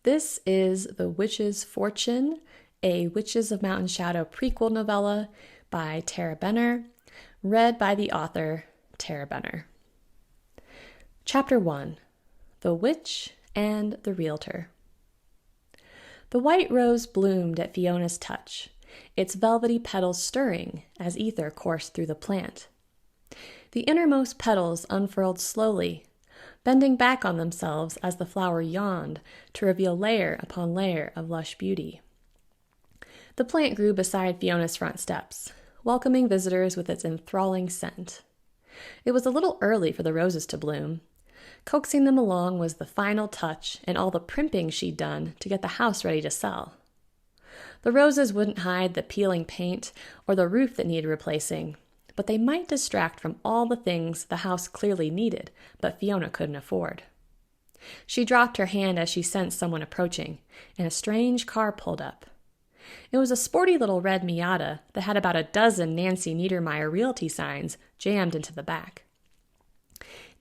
This is The Witch's Fortune, a Witches of Mountain Shadow prequel novella by Tarah, read by the author Tarah. Chapter 1: The Witch and the Realtor. The white rose bloomed at Fiona's touch, its velvety petals stirring as ether coursed through the plant. The innermost petals unfurled slowly, bending back on themselves as the flower yawned to reveal layer upon layer of lush beauty. The plant grew beside Fiona's front steps, welcoming visitors with its enthralling scent. It was a little early for the roses to bloom. Coaxing them along was the final touch in all the primping she'd done to get the house ready to sell. The roses wouldn't hide the peeling paint or the roof that needed replacing, but they might distract from all the things the house clearly needed, but Fiona couldn't afford. She dropped her hand as she sensed someone approaching, and a strange car pulled up. It was a sporty little red Miata that had about a dozen Nancy Niedermeyer Realty signs jammed into the back.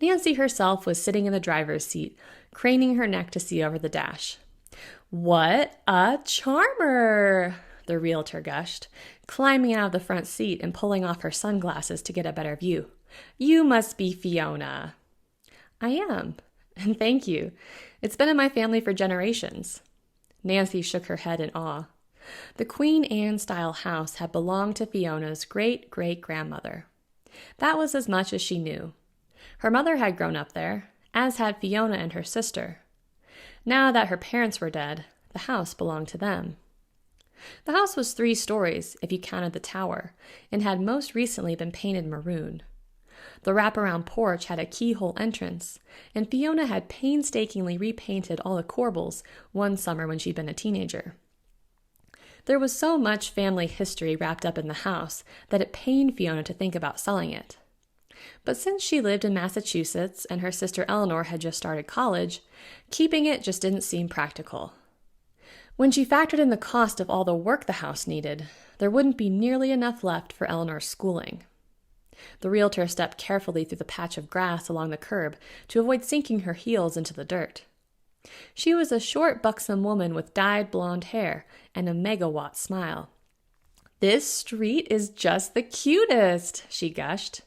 Nancy herself was sitting in the driver's seat, craning her neck to see over the dash. "What a charmer!" the realtor gushed, climbing out of the front seat and pulling off her sunglasses to get a better view. "You must be Fiona." "I am, and thank you. It's been in my family for generations." Nancy shook her head in awe. The Queen Anne-style house had belonged to Fiona's great-great-grandmother. That was as much as she knew. Her mother had grown up there, as had Fiona and her sister. Now that her parents were dead, the house belonged to them. The house was 3 stories, if you counted the tower, and had most recently been painted maroon. The wraparound porch had a keyhole entrance, and Fiona had painstakingly repainted all the corbels one summer when she'd been a teenager. There was so much family history wrapped up in the house that it pained Fiona to think about selling it. But since she lived in Massachusetts and her sister Eleanor had just started college, keeping it just didn't seem practical. When she factored in the cost of all the work the house needed, there wouldn't be nearly enough left for Eleanor's schooling. The realtor stepped carefully through the patch of grass along the curb to avoid sinking her heels into the dirt. She was a short, buxom woman with dyed blonde hair and a megawatt smile. "This street is just the cutest," she gushed.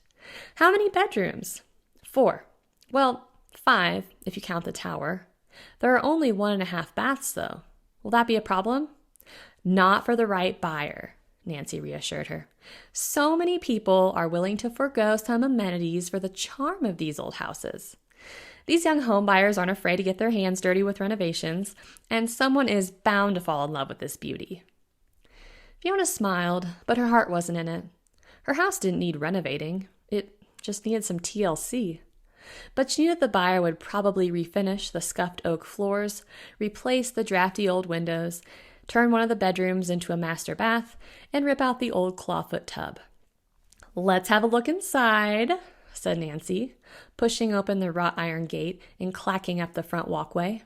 "How many bedrooms?" 4. Well, 5, if you count the tower. There are only 1.5 baths, though. Will that be a problem? "Not for the right buyer," Nancy reassured her. "So many people are willing to forego some amenities for the charm of these old houses. These young home buyers aren't afraid to get their hands dirty with renovations, and someone is bound to fall in love with this beauty." Fiona smiled, but her heart wasn't in it. Her house didn't need renovating. It just needed some TLC. But she knew that the buyer would probably refinish the scuffed oak floors, replace the drafty old windows, turn one of the bedrooms into a master bath, and rip out the old clawfoot tub. "Let's have a look inside," said Nancy, pushing open the wrought iron gate and clacking up the front walkway.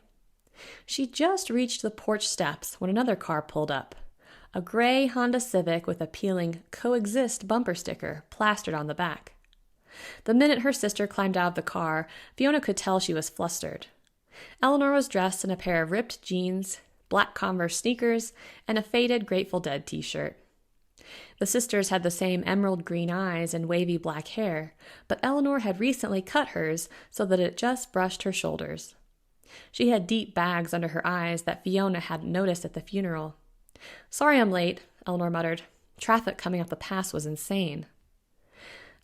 She just reached the porch steps when another car pulled up. A gray Honda Civic with a peeling "Coexist" bumper sticker plastered on the back. The minute her sister climbed out of the car, Fiona could tell she was flustered. Eleanor was dressed in a pair of ripped jeans, black Converse sneakers, and a faded Grateful Dead t-shirt. The sisters had the same emerald green eyes and wavy black hair, but Eleanor had recently cut hers so that it just brushed her shoulders. She had deep bags under her eyes that Fiona hadn't noticed at the funeral. "Sorry I'm late," Eleanor muttered. "Traffic coming up the pass was insane."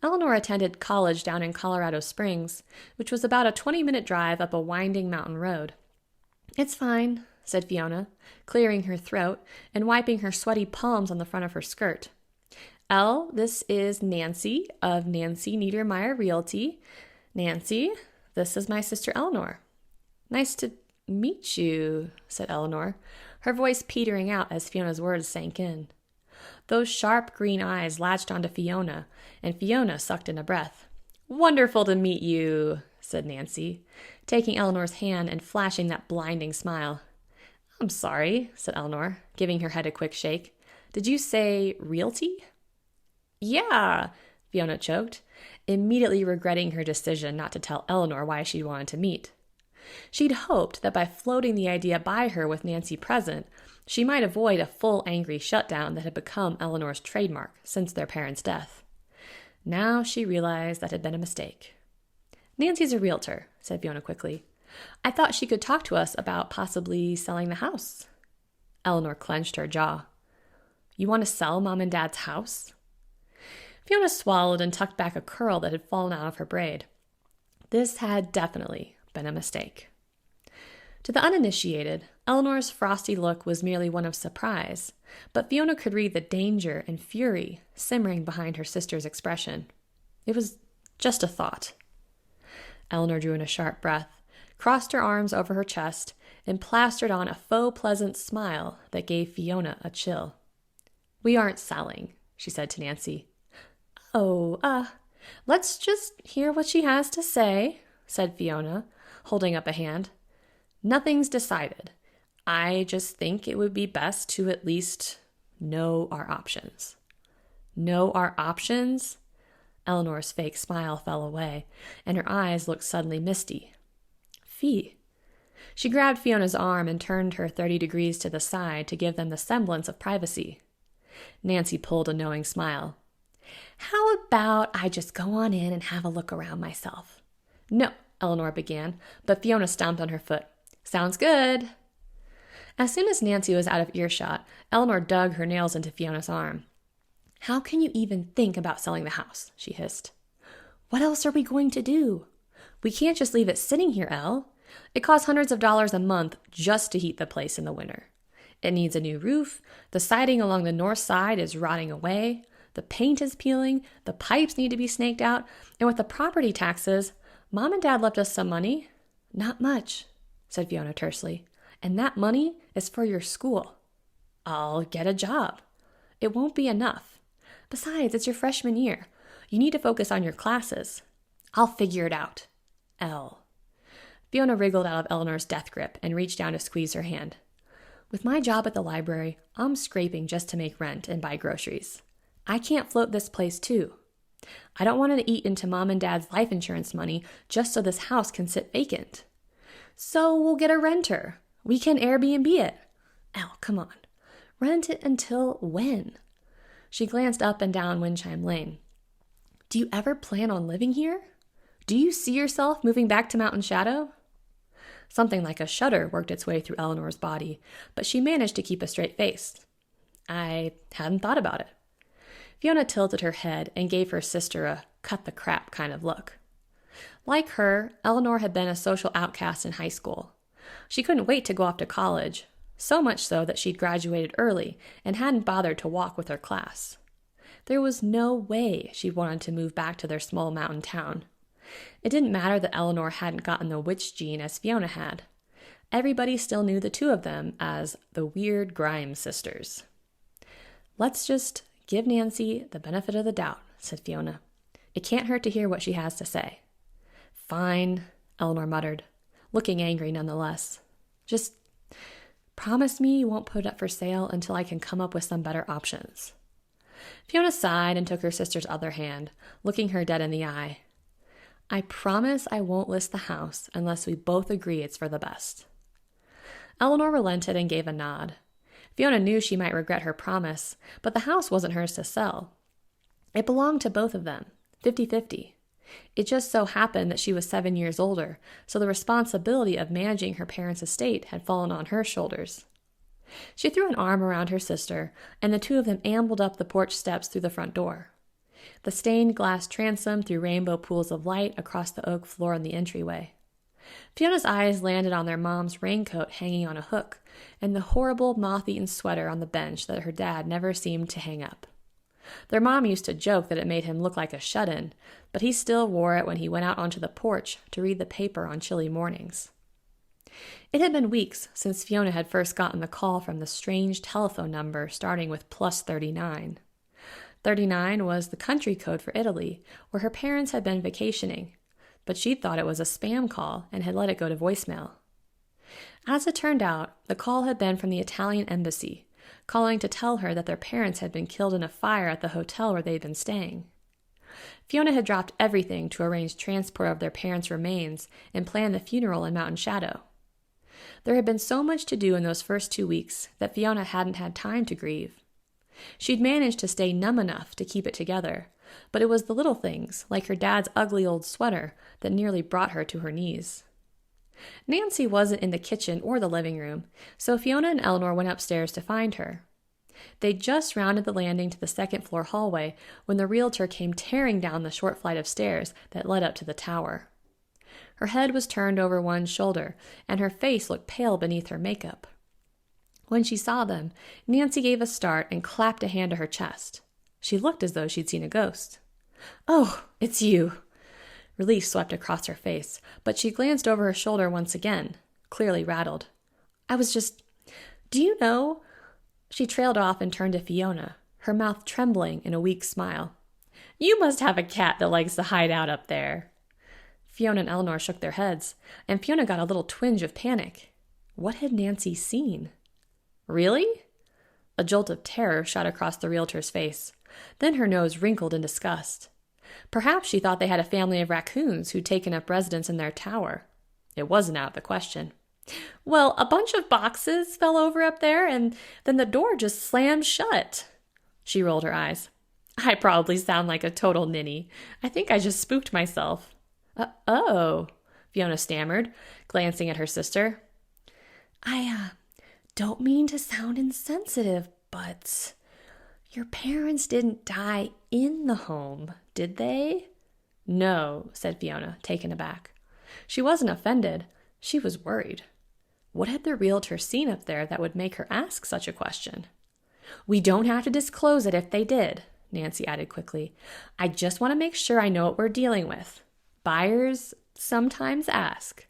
Eleanor attended college down in Colorado Springs, which was about a 20-minute drive up a winding mountain road. "It's fine," said Fiona, clearing her throat and wiping her sweaty palms on the front of her skirt. "Elle, this is Nancy of Nancy Niedermeyer Realty. Nancy, this is my sister Eleanor." "Nice to meet you," said Eleanor, her voice petering out as Fiona's words sank in. Those sharp green eyes latched onto Fiona, and Fiona sucked in a breath. "Wonderful to meet you," said Nancy, taking Eleanor's hand and flashing that blinding smile. "I'm sorry," said Eleanor, giving her head a quick shake. "Did you say realty?" "Yeah," Fiona choked, immediately regretting her decision not to tell Eleanor why she wanted to meet. She'd hoped that by floating the idea by her with Nancy present, she might avoid a full angry shutdown that had become Eleanor's trademark since their parents' death. Now she realized that had been a mistake. "Nancy's a realtor," said Fiona quickly. "I thought she could talk to us about possibly selling the house." Eleanor clenched her jaw. "You want to sell Mom and Dad's house?" Fiona swallowed and tucked back a curl that had fallen out of her braid. This had definitely been a mistake. To the uninitiated, Eleanor's frosty look was merely one of surprise, but Fiona could read the danger and fury simmering behind her sister's expression. It was just a thought. Eleanor drew in a sharp breath, crossed her arms over her chest, and plastered on a faux pleasant smile that gave Fiona a chill. "We aren't selling," she said to Nancy. Let's just hear what she has to say," said Fiona, holding up a hand. "Nothing's decided. I just think it would be best to at least know our options." "Know our options?" Eleanor's fake smile fell away, and her eyes looked suddenly misty. "Fee." She grabbed Fiona's arm and turned her 30 degrees to the side to give them the semblance of privacy. Nancy pulled a knowing smile. "How about I just go on in and have a look around myself?" "No," Eleanor began, but Fiona stomped on her foot. "Sounds good." As soon as Nancy was out of earshot, Eleanor dug her nails into Fiona's arm. "How can you even think about selling the house?" she hissed. "What else are we going to do? We can't just leave it sitting here, Elle. It costs hundreds of dollars a month just to heat the place in the winter. It needs a new roof, the siding along the north side is rotting away, the paint is peeling, the pipes need to be snaked out, and with the property taxes, Mom and Dad left us some money." "Not much," said Fiona tersely. "And that money is for your school." "I'll get a job." "It won't be enough. Besides, it's your freshman year. You need to focus on your classes." "I'll figure it out." "Elle." Fiona wriggled out of Eleanor's death grip and reached down to squeeze her hand. "With my job at the library, I'm scraping just to make rent and buy groceries. I can't float this place too. I don't want to eat into Mom and Dad's life insurance money just so this house can sit vacant. So we'll get a renter. We can Airbnb it." "Elle, come on. Rent it until when?" She glanced up and down Windchime Lane. "Do you ever plan on living here? Do you see yourself moving back to Mountain Shadow?" Something like a shudder worked its way through Eleanor's body, but she managed to keep a straight face. "I hadn't thought about it." Fiona tilted her head and gave her sister a cut-the-crap kind of look. Like her, Eleanor had been a social outcast in high school. She couldn't wait to go off to college, so much so that she'd graduated early and hadn't bothered to walk with her class. There was no way she wanted to move back to their small mountain town. It didn't matter that Eleanor hadn't gotten the witch gene as Fiona had. Everybody still knew the two of them as the weird Grimes sisters. "Let's just give Nancy the benefit of the doubt," said Fiona. "It can't hurt to hear what she has to say." "Fine," Eleanor muttered, looking angry nonetheless. "Just promise me you won't put it up for sale until I can come up with some better options." Fiona sighed and took her sister's other hand, looking her dead in the eye. "I promise I won't list the house unless we both agree it's for the best." Eleanor relented and gave a nod. Fiona knew she might regret her promise, but the house wasn't hers to sell. It belonged to both of them, 50-50. It just so happened that she was 7 years older, so the responsibility of managing her parents' estate had fallen on her shoulders. She threw an arm around her sister, and the two of them ambled up the porch steps through the front door. The stained glass transom threw rainbow pools of light across the oak floor in the entryway. Fiona's eyes landed on their mom's raincoat hanging on a hook, and the horrible moth-eaten sweater on the bench that her dad never seemed to hang up. Their mom used to joke that it made him look like a shut-in, but he still wore it when he went out onto the porch to read the paper on chilly mornings. It had been weeks since Fiona had first gotten the call from the strange telephone number starting with +39. 39 was the country code for Italy, where her parents had been vacationing, but she'd thought it was a spam call and had let it go to voicemail. As it turned out, the call had been from the Italian embassy, calling to tell her that their parents had been killed in a fire at the hotel where they'd been staying. Fiona had dropped everything to arrange transport of their parents' remains and plan the funeral in Mountain Shadow. There had been so much to do in those first 2 weeks that Fiona hadn't had time to grieve. She'd managed to stay numb enough to keep it together, but it was the little things, like her dad's ugly old sweater, that nearly brought her to her knees. Nancy wasn't in the kitchen or the living room, so Fiona and Eleanor went upstairs to find her. They'd just rounded the landing to the second-floor hallway when the realtor came tearing down the short flight of stairs that led up to the tower. Her head was turned over one shoulder, and her face looked pale beneath her makeup. When she saw them, Nancy gave a start and clapped a hand to her chest. She looked as though she'd seen a ghost. "Oh, it's you!" Relief swept across her face, but she glanced over her shoulder once again, clearly rattled. Do you know?" She trailed off and turned to Fiona, her mouth trembling in a weak smile. "You must have a cat that likes to hide out up there." Fiona and Eleanor shook their heads, and Fiona got a little twinge of panic. What had Nancy seen? "Really?" A jolt of terror shot across the realtor's face. Then her nose wrinkled in disgust. Perhaps she thought they had a family of raccoons who'd taken up residence in their tower. It wasn't out of the question. "Well, a bunch of boxes fell over up there, and then the door just slammed shut." She rolled her eyes. "I probably sound like a total ninny. I think I just spooked myself." Oh, Fiona stammered, glancing at her sister. I don't mean to sound insensitive, but your parents didn't die in the home, did they?" "No," said Fiona, taken aback. She wasn't offended. She was worried. What had the realtor seen up there that would make her ask such a question? "We don't have to disclose it if they did," Nancy added quickly. "I just want to make sure I know what we're dealing with. Buyers sometimes ask."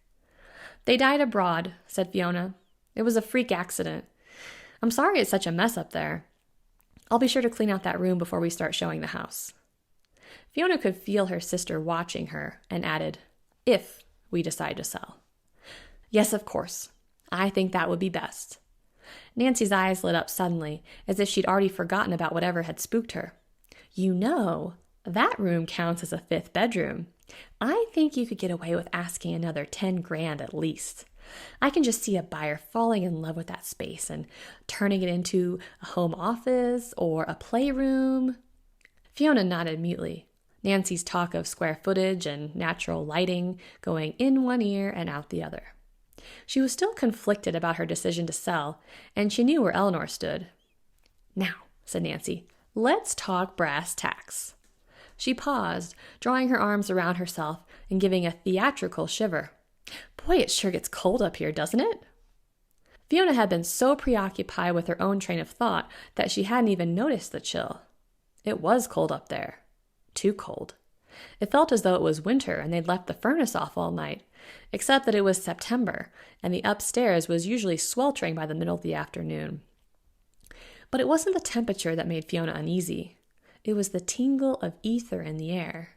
"They died abroad," said Fiona. "It was a freak accident. I'm sorry it's such a mess up there. I'll be sure to clean out that room before we start showing the house." Fiona could feel her sister watching her and added, "If we decide to sell." "Yes, of course. I think that would be best." Nancy's eyes lit up suddenly, as if she'd already forgotten about whatever had spooked her. "You know, that room counts as a fifth bedroom. I think you could get away with asking another 10 grand at least. I can just see a buyer falling in love with that space and turning it into a home office or a playroom." Fiona nodded mutely, Nancy's talk of square footage and natural lighting going in one ear and out the other. She was still conflicted about her decision to sell, and she knew where Eleanor stood. "Now," said Nancy, "let's talk brass tacks." She paused, drawing her arms around herself and giving a theatrical shiver. "Boy, it sure gets cold up here, doesn't it?" Fiona had been so preoccupied with her own train of thought that she hadn't even noticed the chill. It was cold up there. Too cold. It felt as though it was winter and they'd left the furnace off all night, except that it was September, and the upstairs was usually sweltering by the middle of the afternoon. But it wasn't the temperature that made Fiona uneasy. It was the tingle of ether in the air.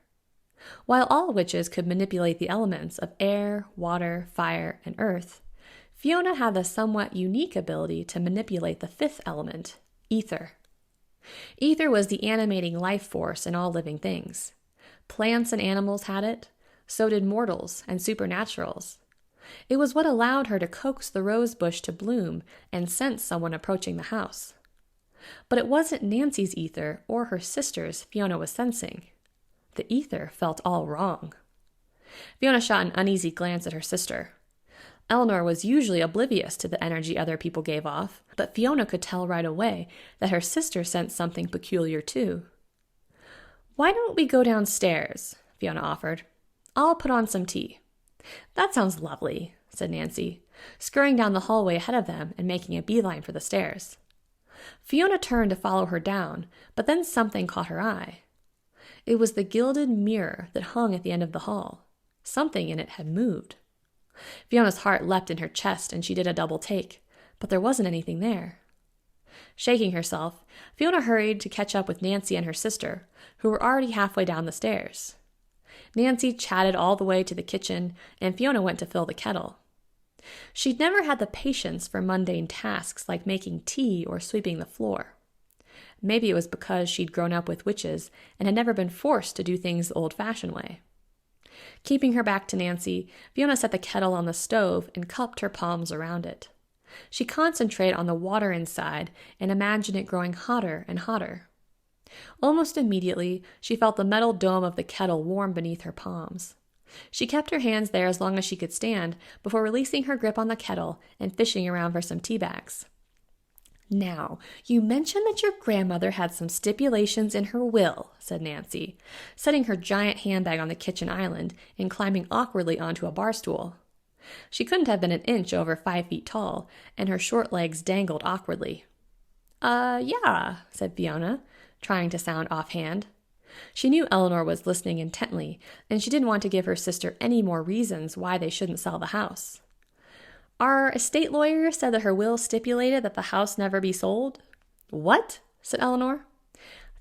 While all witches could manipulate the elements of air, water, fire, and earth, Fiona had the somewhat unique ability to manipulate the fifth element, ether. Ether was the animating life force in all living things. Plants and animals had it, so did mortals and supernaturals. It was what allowed her to coax the rose bush to bloom and sense someone approaching the house. But it wasn't Nancy's ether or her sister's Fiona was sensing. The ether felt all wrong. Fiona shot an uneasy glance at her sister. Eleanor was usually oblivious to the energy other people gave off, but Fiona could tell right away that her sister sensed something peculiar too. "Why don't we go downstairs?" Fiona offered. "I'll put on some tea." "That sounds lovely," said Nancy, scurrying down the hallway ahead of them and making a beeline for the stairs. Fiona turned to follow her down, but then something caught her eye. It was the gilded mirror that hung at the end of the hall. Something in it had moved. Fiona's heart leapt in her chest and she did a double take, but there wasn't anything there. Shaking herself, Fiona hurried to catch up with Nancy and her sister, who were already halfway down the stairs. Nancy chatted all the way to the kitchen, and Fiona went to fill the kettle. She'd never had the patience for mundane tasks like making tea or sweeping the floor. Maybe it was because she'd grown up with witches and had never been forced to do things the old-fashioned way. Keeping her back to Nancy, Fiona set the kettle on the stove and cupped her palms around it. She concentrated on the water inside and imagined it growing hotter and hotter. Almost immediately, she felt the metal dome of the kettle warm beneath her palms. She kept her hands there as long as she could stand before releasing her grip on the kettle and fishing around for some tea bags. "Now, you mentioned that your grandmother had some stipulations in her will," said Nancy, setting her giant handbag on the kitchen island and climbing awkwardly onto a bar stool. She couldn't have been an inch over 5 feet tall, and her short legs dangled awkwardly. Yeah," said Fiona, trying to sound offhand. She knew Eleanor was listening intently, and she didn't want to give her sister any more reasons why they shouldn't sell the house. "Our estate lawyer said that her will stipulated that the house never be sold." "What?" said Eleanor.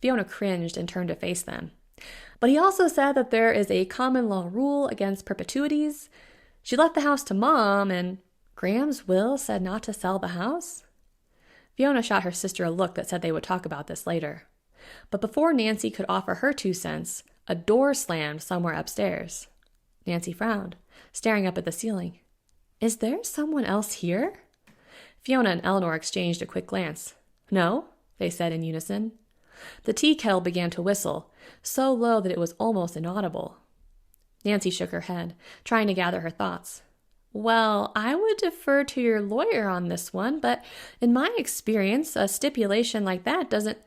Fiona cringed and turned to face them. "But he also said that there is a common law rule against perpetuities. She left the house to Mom, and Graham's will said not to sell the house?" Fiona shot her sister a look that said they would talk about this later. But before Nancy could offer her 2 cents, a door slammed somewhere upstairs. Nancy frowned, staring up at the ceiling. "Is there someone else here?" Fiona and Eleanor exchanged a quick glance. "No," they said in unison. The tea kettle began to whistle, so low that it was almost inaudible. Nancy shook her head, trying to gather her thoughts. "Well, I would defer to your lawyer on this one, but in my experience, a stipulation like that doesn't—"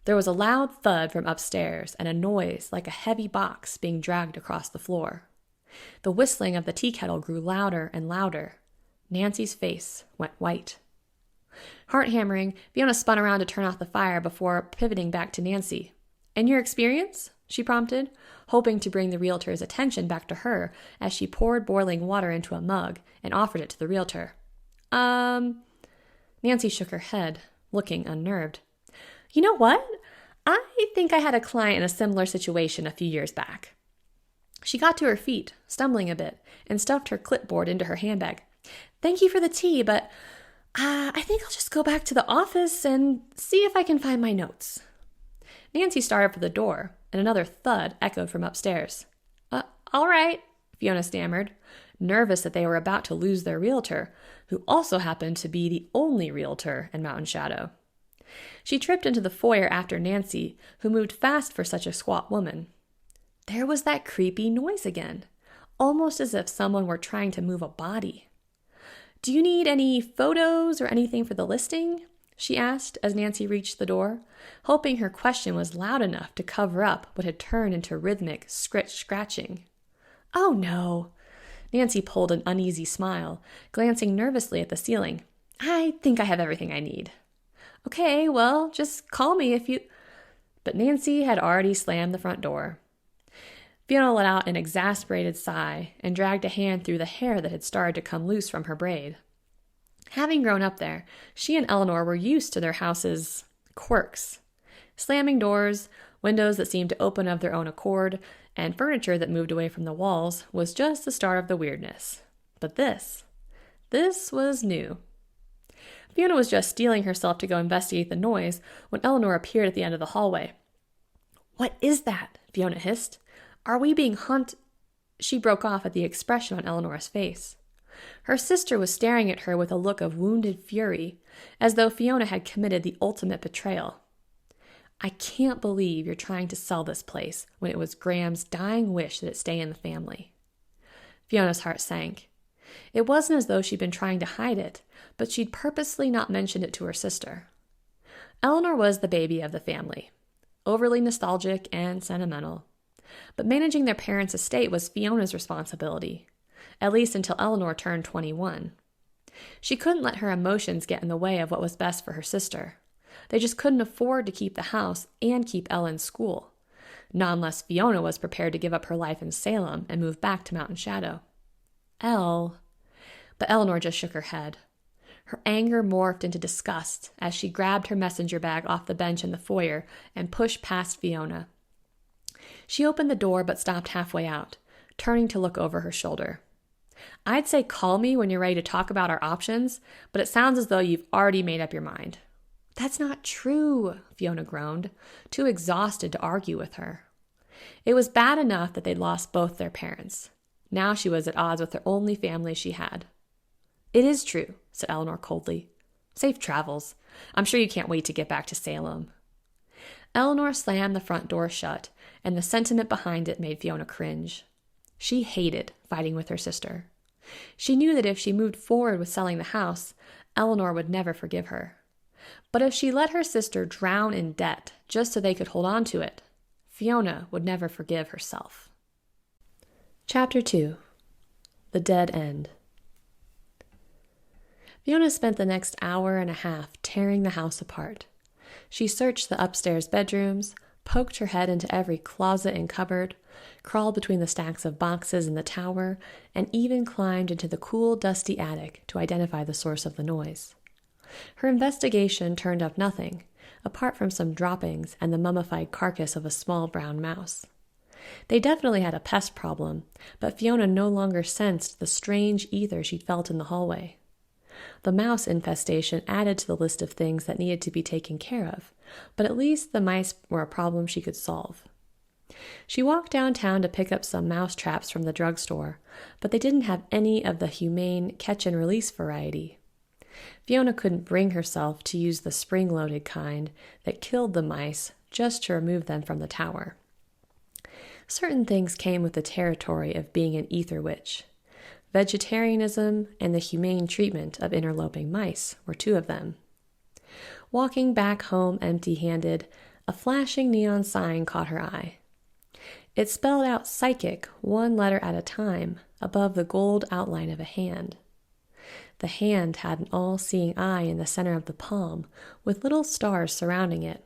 There was a loud thud from upstairs and a noise like a heavy box being dragged across the floor. The whistling of the tea kettle grew louder and louder. Nancy's face went white. Heart-hammering, Fiona spun around to turn off the fire before pivoting back to Nancy. "In your experience?" she prompted, hoping to bring the realtor's attention back to her as she poured boiling water into a mug and offered it to the realtor. Nancy shook her head, looking unnerved. "You know what? I think I had a client in a similar situation a few years back." She got to her feet, stumbling a bit, and stuffed her clipboard into her handbag. "Thank you for the tea, but I think I'll just go back to the office and see if I can find my notes." Nancy started for the door, and another thud echoed from upstairs. All right," Fiona stammered, nervous that they were about to lose their realtor, who also happened to be the only realtor in Mountain Shadow. She tripped into the foyer after Nancy, who moved fast for such a squat woman. There was that creepy noise again, almost as if someone were trying to move a body. "Do you need any photos or anything for the listing?" she asked as Nancy reached the door, hoping her question was loud enough to cover up what had turned into rhythmic scratching. "Oh, no." Nancy pulled an uneasy smile, glancing nervously at the ceiling. "I think I have everything I need." "Okay, well, just call me if you—" But Nancy had already slammed the front door. Fiona let out an exasperated sigh and dragged a hand through the hair that had started to come loose from her braid. Having grown up there, she and Eleanor were used to their house's quirks. Slamming doors, windows that seemed to open of their own accord, and furniture that moved away from the walls was just the start of the weirdness. But this was new. Fiona was just steeling herself to go investigate the noise when Eleanor appeared at the end of the hallway. "What is that?" Fiona hissed. "Are we being hunted?" She broke off at the expression on Eleanor's face. Her sister was staring at her with a look of wounded fury, as though Fiona had committed the ultimate betrayal. "I can't believe you're trying to sell this place when it was Graham's dying wish that it stay in the family." Fiona's heart sank. It wasn't as though she'd been trying to hide it, but she'd purposely not mentioned it to her sister. Eleanor was the baby of the family, overly nostalgic and sentimental. But managing their parents' estate was Fiona's responsibility, at least until Eleanor turned 21. She couldn't let her emotions get in the way of what was best for her sister. They just couldn't afford to keep the house and keep Ella in school, not unless Fiona was prepared to give up her life in Salem and move back to Mountain Shadow. But Eleanor just shook her head. Her anger morphed into disgust as she grabbed her messenger bag off the bench in the foyer and pushed past Fiona. She opened the door but stopped halfway out, turning to look over her shoulder. "I'd say call me when you're ready to talk about our options, but it sounds as though you've already made up your mind." "That's not true," Fiona groaned, too exhausted to argue with her. It was bad enough that they'd lost both their parents. Now she was at odds with the only family she had. "It is true," said Eleanor coldly. "Safe travels. I'm sure you can't wait to get back to Salem." Eleanor slammed the front door shut, and the sentiment behind it made Fiona cringe. She hated fighting with her sister. She knew that if she moved forward with selling the house, Eleanor would never forgive her. But if she let her sister drown in debt just so they could hold on to it, Fiona would never forgive herself. Chapter 2. The Dead End. Fiona spent the next hour and a half tearing the house apart. She searched the upstairs bedrooms, poked her head into every closet and cupboard, crawled between the stacks of boxes in the tower, and even climbed into the cool, dusty attic to identify the source of the noise. Her investigation turned up nothing, apart from some droppings and the mummified carcass of a small brown mouse. They definitely had a pest problem, but Fiona no longer sensed the strange ether she'd felt in the hallway. The mouse infestation added to the list of things that needed to be taken care of, but at least the mice were a problem she could solve. She walked downtown to pick up some mouse traps from the drugstore, but they didn't have any of the humane catch-and-release variety. Fiona couldn't bring herself to use the spring-loaded kind that killed the mice just to remove them from the tower. Certain things came with the territory of being an Aether Witch. Vegetarianism and the humane treatment of interloping mice were two of them. Walking back home empty-handed, a flashing neon sign caught her eye. It spelled out psychic one letter at a time above the gold outline of a hand. The hand had an all-seeing eye in the center of the palm, with little stars surrounding it.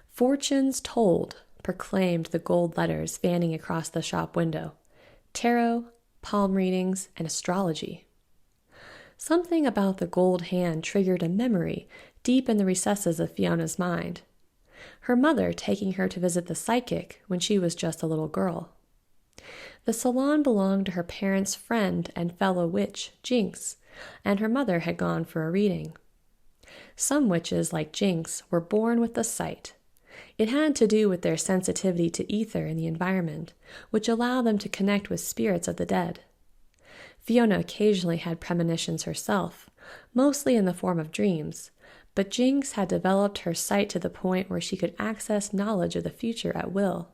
"Fortunes told," proclaimed the gold letters fanning across the shop window. Tarot, palm readings, and astrology. Something about the gold hand triggered a memory deep in the recesses of Fiona's mind. Her mother taking her to visit the psychic when she was just a little girl. The salon belonged to her parents' friend and fellow witch, Jinx, and her mother had gone for a reading. Some witches, like Jinx, were born with the sight. It had to do with their sensitivity to ether in the environment, which allowed them to connect with spirits of the dead. Fiona occasionally had premonitions herself, mostly in the form of dreams, but Jinx had developed her sight to the point where she could access knowledge of the future at will.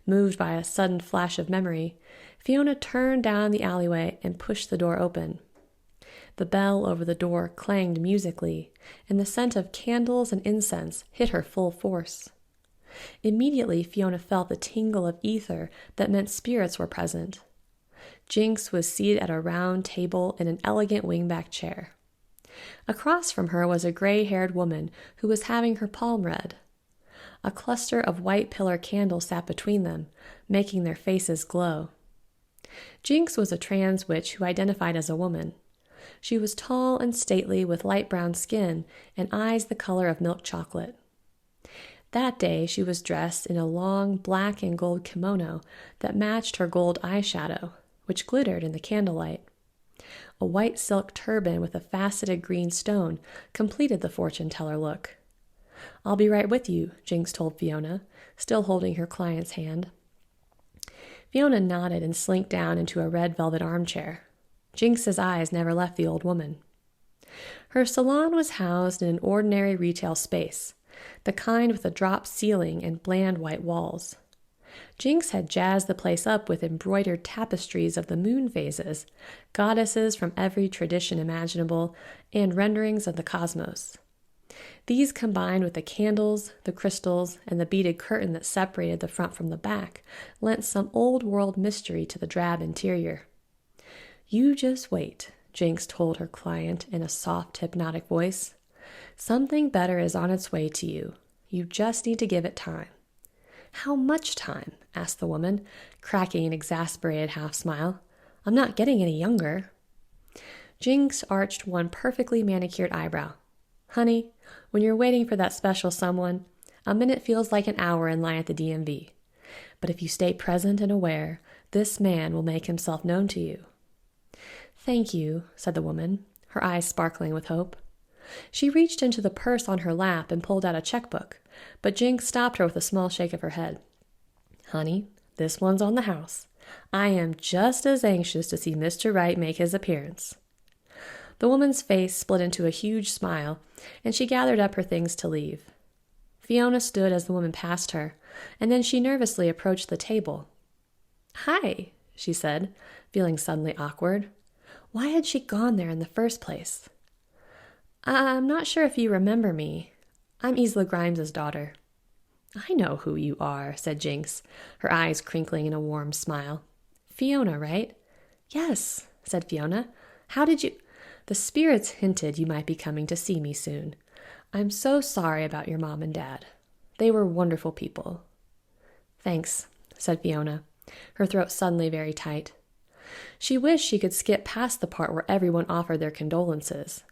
Moved by a sudden flash of memory, Fiona turned down the alleyway and pushed the door open. The bell over the door clanged musically, and the scent of candles and incense hit her full force. Immediately, Fiona felt the tingle of ether that meant spirits were present. Jinx was seated at a round table in an elegant wingback chair. Across from her was a gray-haired woman who was having her palm read. A cluster of white pillar candles sat between them, making their faces glow. Jinx was a trans witch who identified as a woman. She was tall and stately with light brown skin and eyes the color of milk chocolate. That day she was dressed in a long black and gold kimono that matched her gold eyeshadow, which glittered in the candlelight. A white silk turban with a faceted green stone completed the fortune-teller look. "I'll be right with you," Jinx told Fiona, still holding her client's hand. Fiona nodded and slinked down into a red velvet armchair. Jinx's eyes never left the old woman. Her salon was housed in an ordinary retail space, the kind with a drop ceiling and bland white walls. Jinx had jazzed the place up with embroidered tapestries of the moon phases, goddesses from every tradition imaginable, and renderings of the cosmos. These, combined with the candles, the crystals, and the beaded curtain that separated the front from the back, lent some old-world mystery to the drab interior. "You just wait," Jinx told her client in a soft, hypnotic voice. "Something better is on its way to you. You just need to give it time." "How much time?" asked the woman, cracking an exasperated half-smile. "I'm not getting any younger." Jinx arched one perfectly manicured eyebrow. "Honey, when you're waiting for that special someone, a minute feels like an hour in line at the DMV. But if you stay present and aware, this man will make himself known to you." "Thank you," said the woman, her eyes sparkling with hope. She reached into the purse on her lap and pulled out a checkbook, but Jinx stopped her with a small shake of her head. Honey, this one's on the house. I am just as anxious to see Mr. Wright make his appearance. The woman's face split into a huge smile, and she gathered up her things to leave. Fiona stood as the woman passed her, and then she nervously approached the table. Hi, she said, feeling suddenly awkward. Why had she gone there in the first place? I'm not sure if you remember me. I'm Isla Grimes's daughter. I know who you are, said Jinx, her eyes crinkling in a warm smile. Fiona, right? Yes, said Fiona. How did you... The spirits hinted you might be coming to see me soon. I'm so sorry about your mom and dad. They were wonderful people. Thanks, said Fiona, her throat suddenly very tight. She wished she could skip past the part where everyone offered their condolences.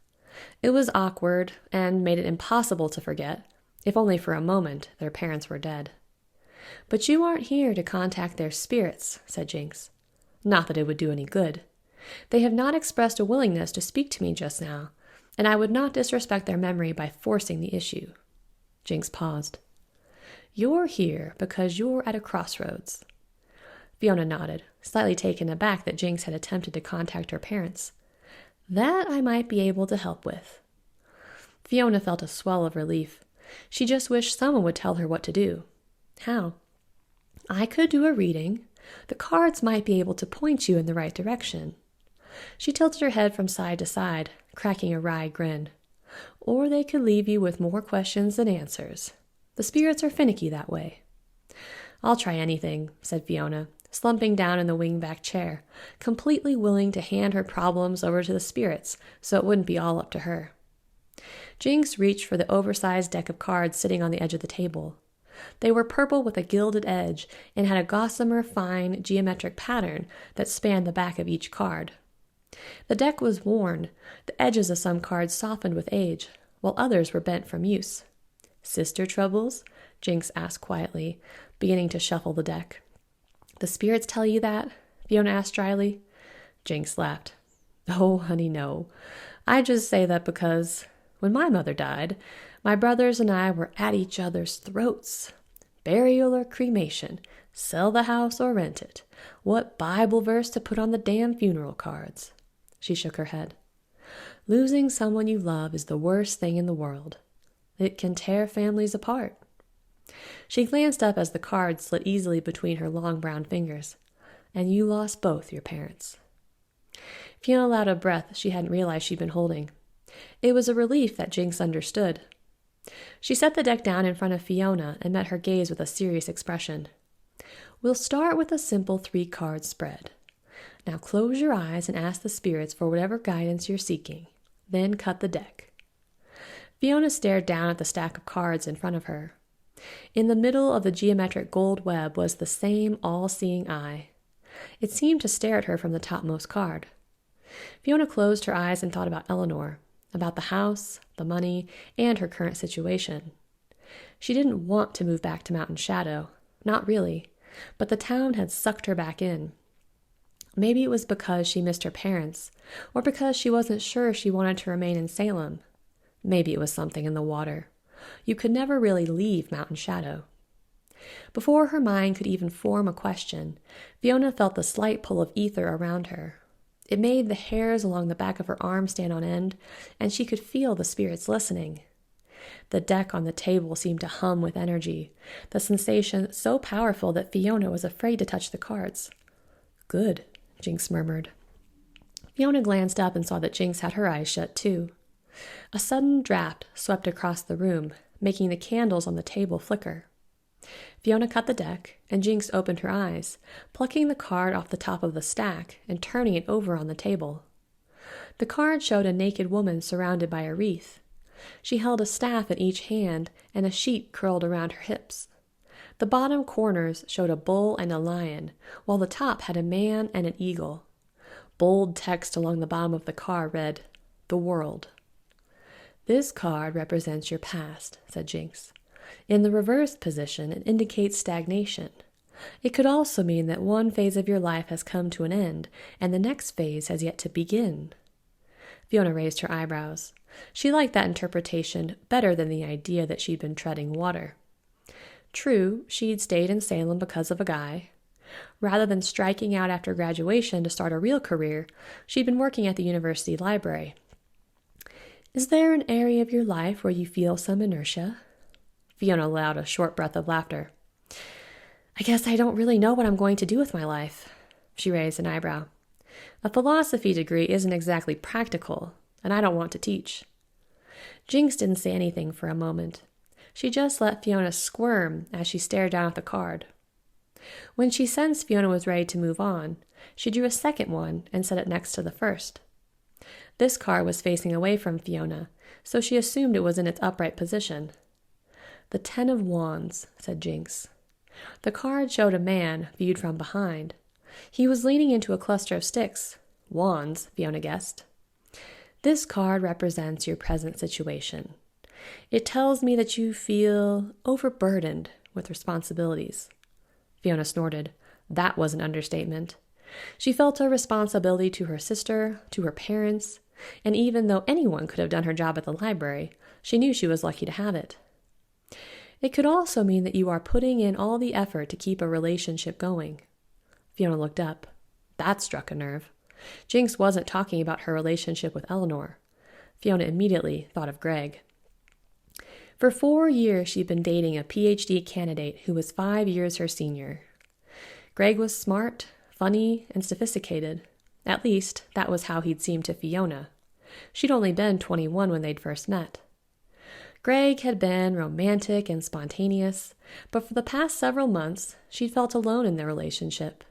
It was awkward and made it impossible to forget, if only for a moment, their parents were dead. But you aren't here to contact their spirits, said Jinx. Not that it would do any good. They have not expressed a willingness to speak to me just now, and I would not disrespect their memory by forcing the issue. Jinx paused. You're here because you're at a crossroads. Fiona nodded, slightly taken aback that Jinx had attempted to contact her parents. That I might be able to help with. Fiona felt a swell of relief. She just wished someone would tell her what to do. How? I could do a reading. The cards might be able to point you in the right direction. She tilted her head from side to side, cracking a wry grin. Or they could leave you with more questions than answers. The spirits are finicky that way. I'll try anything, said Fiona, slumping down in the wing-back chair, completely willing to hand her problems over to the spirits so it wouldn't be all up to her. Jinx reached for the oversized deck of cards sitting on the edge of the table. They were purple with a gilded edge and had a gossamer fine geometric pattern that spanned the back of each card. The deck was worn, the edges of some cards softened with age, while others were bent from use. Sister troubles? Jinx asked quietly, beginning to shuffle the deck. The spirits tell you that? Fiona asked dryly. Jinx laughed. Oh, honey, no. I just say that because, when my mother died, my brothers and I were at each other's throats. Burial or cremation, sell the house or rent it. What Bible verse to put on the damn funeral cards? She shook her head. Losing someone you love is the worst thing in the world. It can tear families apart. She glanced up as the cards slid easily between her long brown fingers. And you lost both your parents. Fiona allowed a breath she hadn't realized she'd been holding. It was a relief that Jinx understood. She set the deck down in front of Fiona and met her gaze with a serious expression. We'll start with a simple 3-card spread. Now close your eyes and ask the spirits for whatever guidance you're seeking. Then cut the deck. Fiona stared down at the stack of cards in front of her. In the middle of the geometric gold web was the same all-seeing eye. It seemed to stare at her from the topmost card. Fiona closed her eyes and thought about Eleanor, about the house, the money, and her current situation. She didn't want to move back to Mountain Shadow, not really, but the town had sucked her back in. Maybe it was because she missed her parents, or because she wasn't sure she wanted to remain in Salem. Maybe it was something in the water. You could never really leave Mountain Shadow. Before her mind could even form a question, Fiona felt the slight pull of ether around her. It made the hairs along the back of her arm stand on end, and she could feel the spirits listening. The deck on the table seemed to hum with energy, the sensation so powerful that Fiona was afraid to touch the cards. Good, Jinx murmured. Fiona glanced up and saw that Jinx had her eyes shut too. A sudden draft swept across the room, making the candles on the table flicker. Fiona cut the deck, and Jinx opened her eyes, plucking the card off the top of the stack and turning it over on the table. The card showed a naked woman surrounded by a wreath. She held a staff in each hand and a sheet curled around her hips. The bottom corners showed a bull and a lion, while the top had a man and an eagle. Bold text along the bottom of the card read, "The World." This card represents your past, said Jinx. In the reversed position, it indicates stagnation. It could also mean that one phase of your life has come to an end, and the next phase has yet to begin. Fiona raised her eyebrows. She liked that interpretation better than the idea that she'd been treading water. True, she'd stayed in Salem because of a guy. Rather than striking out after graduation to start a real career, she'd been working at the university library. Is there an area of your life where you feel some inertia? Fiona allowed a short breath of laughter. I guess I don't really know what I'm going to do with my life. She raised an eyebrow. A philosophy degree isn't exactly practical, and I don't want to teach. Jinx didn't say anything for a moment. She just let Fiona squirm as she stared down at the card. When she sensed Fiona was ready to move on, she drew a second one and set it next to the first. This card was facing away from Fiona, so she assumed it was in its upright position. The 10 of Wands, said Jinx. The card showed a man viewed from behind. He was leaning into a cluster of sticks. Wands, Fiona guessed. This card represents your present situation. It tells me that you feel overburdened with responsibilities. Fiona snorted. That was an understatement. She felt a responsibility to her sister, to her parents, and even though anyone could have done her job at the library, she knew she was lucky to have it. It could also mean that you are putting in all the effort to keep a relationship going. Fiona looked up. That struck a nerve. Jinx wasn't talking about her relationship with Eleanor. Fiona immediately thought of Greg. For 4 years, she'd been dating a PhD candidate who was 5 years her senior. Greg was smart, funny, and sophisticated. At least, that was how he'd seemed to Fiona. She'd only been 21 when they'd first met. Greg had been romantic and spontaneous, but for the past several months, she'd felt alone in their relationship.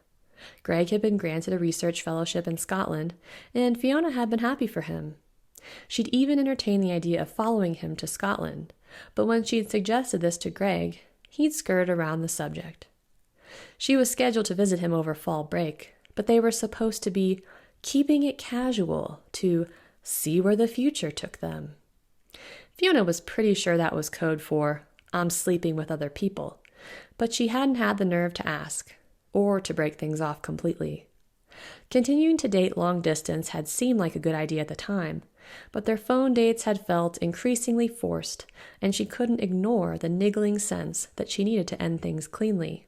Greg had been granted a research fellowship in Scotland, and Fiona had been happy for him. She'd even entertained the idea of following him to Scotland, but when she'd suggested this to Greg, he'd skirted around the subject. She was scheduled to visit him over fall break, but they were supposed to be keeping it casual, to see where the future took them. Fiona was pretty sure that was code for, I'm sleeping with other people, but she hadn't had the nerve to ask, or to break things off completely. Continuing to date long distance had seemed like a good idea at the time, but their phone dates had felt increasingly forced, and she couldn't ignore the niggling sense that she needed to end things cleanly.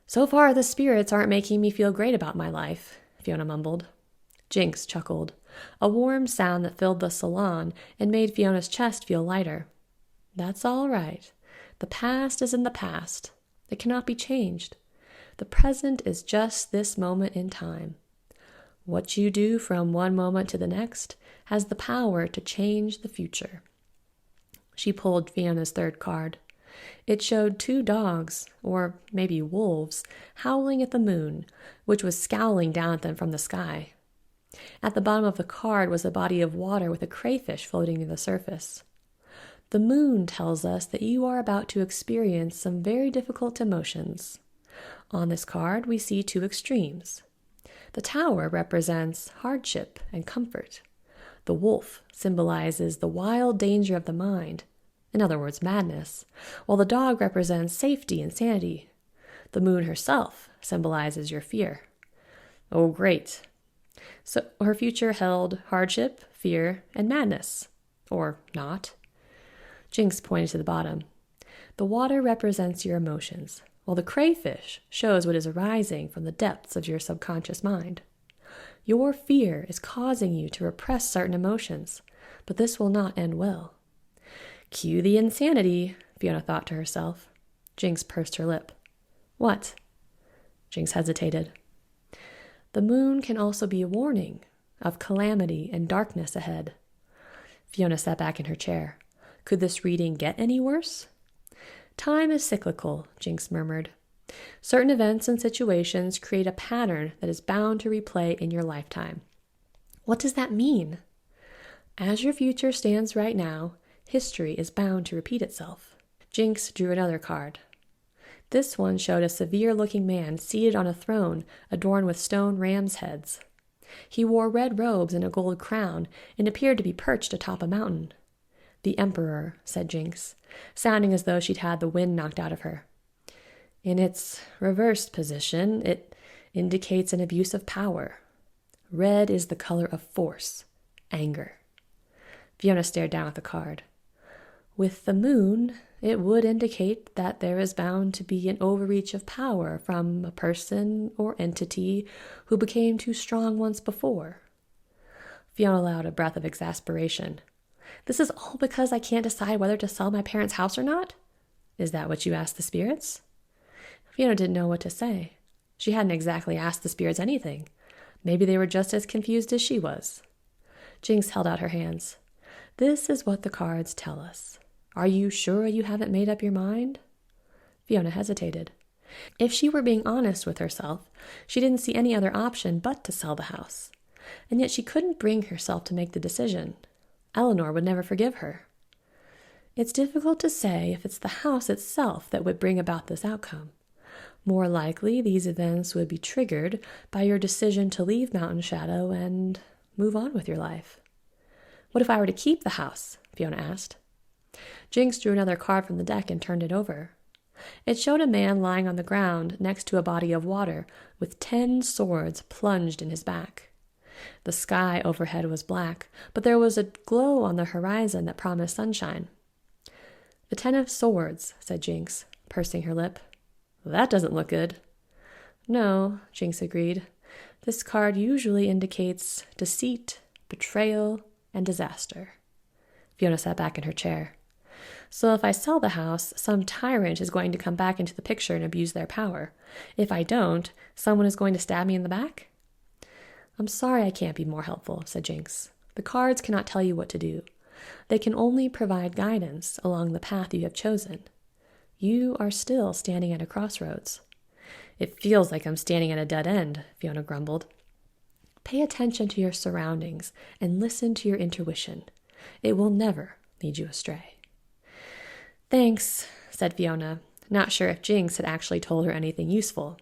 So far, the spirits aren't making me feel great about my life, Fiona mumbled. Jinx chuckled, a warm sound that filled the salon and made Fiona's chest feel lighter. That's all right. The past is in the past. It cannot be changed. The present is just this moment in time. What you do from one moment to the next has the power to change the future. She pulled Fiona's third card. It showed 2 dogs, or maybe wolves, howling at the moon, which was scowling down at them from the sky. At the bottom of the card was a body of water with a crayfish floating near the surface. The moon tells us that you are about to experience some very difficult emotions. On this card, we see 2 extremes. The tower represents hardship and comfort. The wolf symbolizes the wild danger of the mind, in other words, madness, while the dog represents safety and sanity. The moon herself symbolizes your fear. Oh, great. So her future held hardship, fear, and madness. Or not. Jinx pointed to the bottom. The water represents your emotions, while the crayfish shows what is arising from the depths of your subconscious mind. Your fear is causing you to repress certain emotions, but this will not end well. Cue the insanity, Fiona thought to herself. Jinx pursed her lip. What? Jinx hesitated. The moon can also be a warning of calamity and darkness ahead. Fiona sat back in her chair. Could this reading get any worse? Time is cyclical, Jinx murmured. Certain events and situations create a pattern that is bound to replay in your lifetime. What does that mean? As your future stands right now, history is bound to repeat itself. Jinx drew another card. This one showed a severe-looking man seated on a throne adorned with stone ram's heads. He wore red robes and a gold crown and appeared to be perched atop a mountain. The Emperor, said Jinx, sounding as though she'd had the wind knocked out of her. In its reversed position, it indicates an abuse of power. Red is the color of force, anger. Fiona stared down at the card. With the moon, it would indicate that there is bound to be an overreach of power from a person or entity who became too strong once before. Fiona allowed a breath of exasperation. This is all because I can't decide whether to sell my parents' house or not? Is that what you asked the spirits? Fiona didn't know what to say. She hadn't exactly asked the spirits anything. Maybe they were just as confused as she was. Jinx held out her hands. This is what the cards tell us. Are you sure you haven't made up your mind? Fiona hesitated. If she were being honest with herself, she didn't see any other option but to sell the house. And yet she couldn't bring herself to make the decision. Eleanor would never forgive her. It's difficult to say if it's the house itself that would bring about this outcome. More likely, these events would be triggered by your decision to leave Mountain Shadow and move on with your life. What if I were to keep the house? Fiona asked. Jinx drew another card from the deck and turned it over. It showed a man lying on the ground next to a body of water with 10 swords plunged in his back. The sky overhead was black, but there was a glow on the horizon that promised sunshine. The 10 of swords, said Jinx, pursing her lip. That doesn't look good. No, Jinx agreed. This card usually indicates deceit, betrayal, and disaster. Fiona sat back in her chair. So if I sell the house, some tyrant is going to come back into the picture and abuse their power. If I don't, someone is going to stab me in the back? I'm sorry I can't be more helpful, said Jinx. The cards cannot tell you what to do. They can only provide guidance along the path you have chosen. You are still standing at a crossroads. It feels like I'm standing at a dead end, Fiona grumbled. Pay attention to your surroundings and listen to your intuition. It will never lead you astray. Thanks, said Fiona, not sure if Jinx had actually told her anything useful.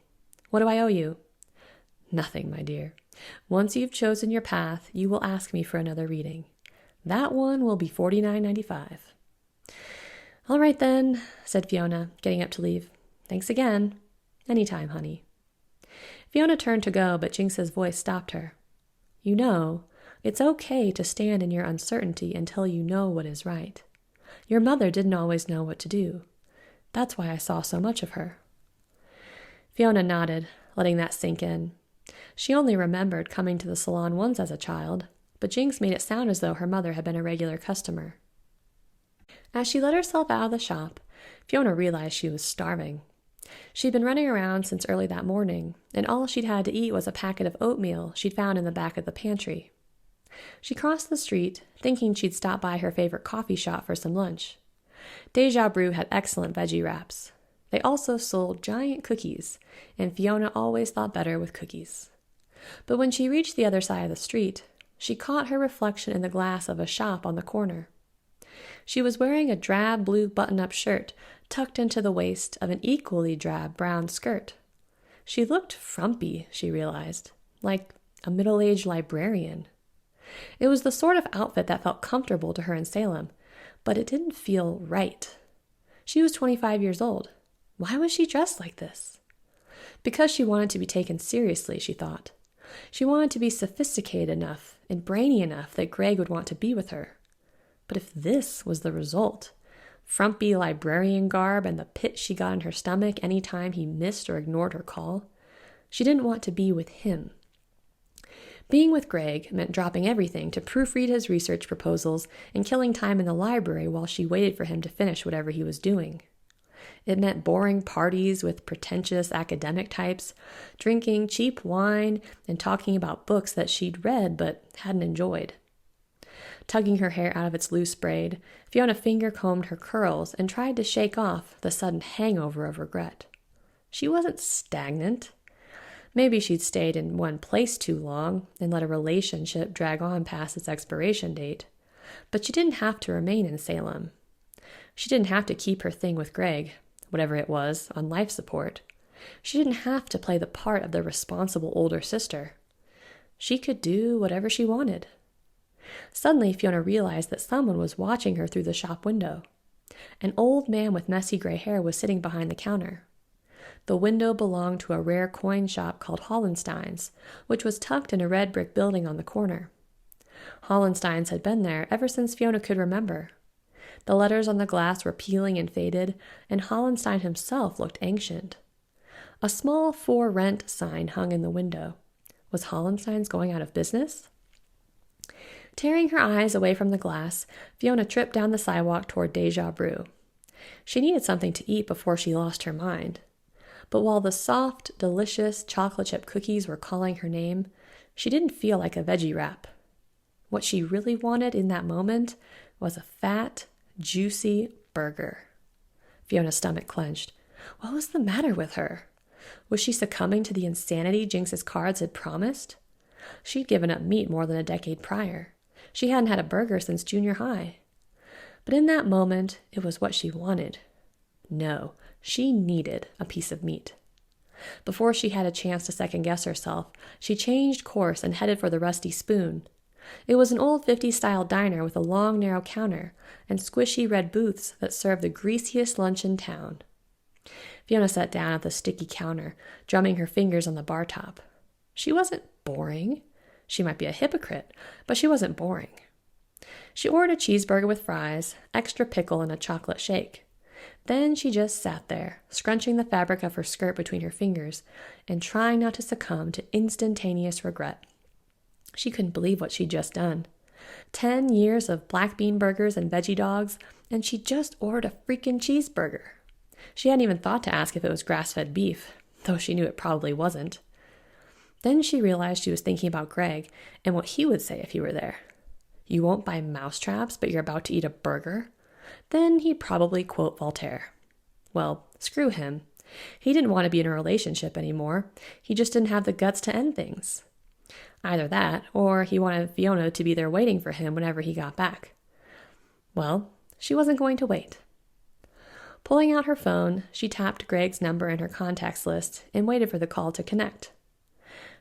What do I owe you? Nothing, my dear. Once you've chosen your path, you will ask me for another reading. That one will be $49.95. All right then, said Fiona, getting up to leave. Thanks again. Anytime, honey. Fiona turned to go, but Jinx's voice stopped her. You know, it's okay to stand in your uncertainty until you know what is right. Your mother didn't always know what to do. That's why I saw so much of her. Fiona nodded, letting that sink in. She only remembered coming to the salon once as a child, but Jinx made it sound as though her mother had been a regular customer. As she let herself out of the shop, Fiona realized she was starving. She'd been running around since early that morning, and all she'd had to eat was a packet of oatmeal she'd found in the back of the pantry. She crossed the street, thinking she'd stop by her favorite coffee shop for some lunch. Deja Brew had excellent veggie wraps. They also sold giant cookies, and Fiona always thought better with cookies. But when she reached the other side of the street, she caught her reflection in the glass of a shop on the corner. She was wearing a drab blue button-up shirt tucked into the waist of an equally drab brown skirt. She looked frumpy, she realized, like a middle-aged librarian. It was the sort of outfit that felt comfortable to her in Salem, but it didn't feel right. She was 25 years old. Why was she dressed like this? Because she wanted to be taken seriously, she thought. She wanted to be sophisticated enough and brainy enough that Greg would want to be with her. But if this was the result, frumpy librarian garb and the pit she got in her stomach any time he missed or ignored her call, she didn't want to be with him. Being with Greg meant dropping everything to proofread his research proposals and killing time in the library while she waited for him to finish whatever he was doing. It meant boring parties with pretentious academic types, drinking cheap wine, and talking about books that she'd read but hadn't enjoyed. Tugging her hair out of its loose braid, Fiona finger-combed her curls and tried to shake off the sudden hangover of regret. She wasn't stagnant. Maybe she'd stayed in one place too long and let a relationship drag on past its expiration date, but she didn't have to remain in Salem. She didn't have to keep her thing with Greg, whatever it was, on life support. She didn't have to play the part of the responsible older sister. She could do whatever she wanted. Suddenly, Fiona realized that someone was watching her through the shop window. An old man with messy gray hair was sitting behind the counter. The window belonged to a rare coin shop called Hollenstein's, which was tucked in a red brick building on the corner. Hollenstein's had been there ever since Fiona could remember. The letters on the glass were peeling and faded, and Hollenstein himself looked ancient. A small "For Rent" sign hung in the window. Was Hollenstein's going out of business? Tearing her eyes away from the glass, Fiona tripped down the sidewalk toward Deja Brew. She needed something to eat before she lost her mind. But while the soft, delicious chocolate chip cookies were calling her name, she didn't feel like a veggie wrap. What she really wanted in that moment was a fat, juicy burger. Fiona's stomach clenched. What was the matter with her? Was she succumbing to the insanity Jinx's cards had promised? She'd given up meat more than a decade prior. She hadn't had a burger since junior high. But in that moment, it was what she wanted. No, she needed a piece of meat. Before she had a chance to second-guess herself, she changed course and headed for the Rusty Spoon. It was an old 50s-style diner with a long, narrow counter and squishy red booths that served the greasiest lunch in town. Fiona sat down at the sticky counter, drumming her fingers on the bar top. She wasn't boring. She might be a hypocrite, but she wasn't boring. She ordered a cheeseburger with fries, extra pickle, and a chocolate shake. Then she just sat there, scrunching the fabric of her skirt between her fingers and trying not to succumb to instantaneous regret. She couldn't believe what she'd just done. 10 years of black bean burgers and veggie dogs, and she just ordered a freaking cheeseburger. She hadn't even thought to ask if it was grass-fed beef, though she knew it probably wasn't. Then she realized she was thinking about Greg and what he would say if he were there. You won't buy mousetraps, but you're about to eat a burger? Then he'd probably quote Voltaire. Well, screw him. He didn't want to be in a relationship anymore. He just didn't have the guts to end things. Either that, or he wanted Fiona to be there waiting for him whenever he got back. Well, she wasn't going to wait. Pulling out her phone, she tapped Greg's number in her contacts list and waited for the call to connect.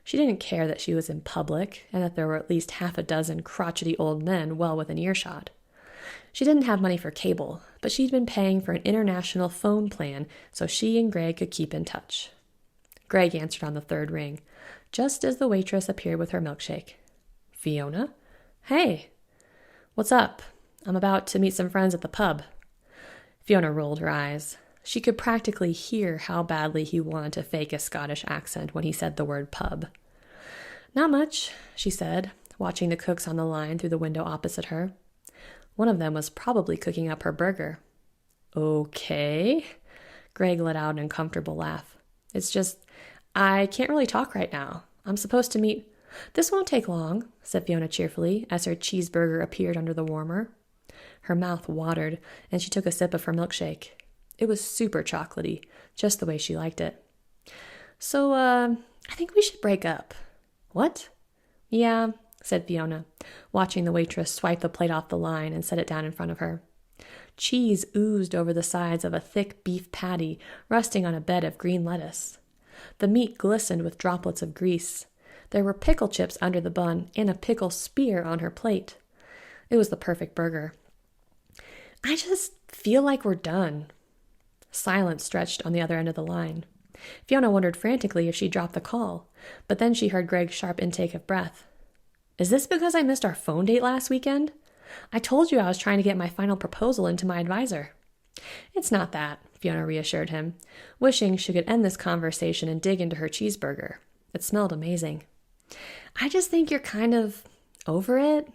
She didn't care that she was in public and that there were at least half a dozen crotchety old men well within earshot. She didn't have money for cable, but she'd been paying for an international phone plan so she and Greg could keep in touch. Greg answered on the third ring, just as the waitress appeared with her milkshake. Fiona? Hey. What's up? I'm about to meet some friends at the pub. Fiona rolled her eyes. She could practically hear how badly he wanted to fake a Scottish accent when he said the word pub. Not much, she said, watching the cooks on the line through the window opposite her. One of them was probably cooking up her burger. Okay. Greg let out an uncomfortable laugh. It's just, I can't really talk right now. I'm supposed to meet... This won't take long, said Fiona cheerfully, as her cheeseburger appeared under the warmer. Her mouth watered, and she took a sip of her milkshake. It was super chocolatey, just the way she liked it. So, I think we should break up. What? Yeah, said Fiona, watching the waitress swipe the plate off the line and set it down in front of her. Cheese oozed over the sides of a thick beef patty resting on a bed of green lettuce. The meat glistened with droplets of grease. There were pickle chips under the bun and a pickle spear on her plate. It was the perfect burger. I just feel like we're done. Silence stretched on the other end of the line. Fiona wondered frantically if she dropped the call, but then she heard Greg's sharp intake of breath. Is this because I missed our phone date last weekend? I told you I was trying to get my final proposal into my advisor. It's not that, Fiona reassured him, wishing she could end this conversation and dig into her cheeseburger. It smelled amazing. I just think you're kind of over it.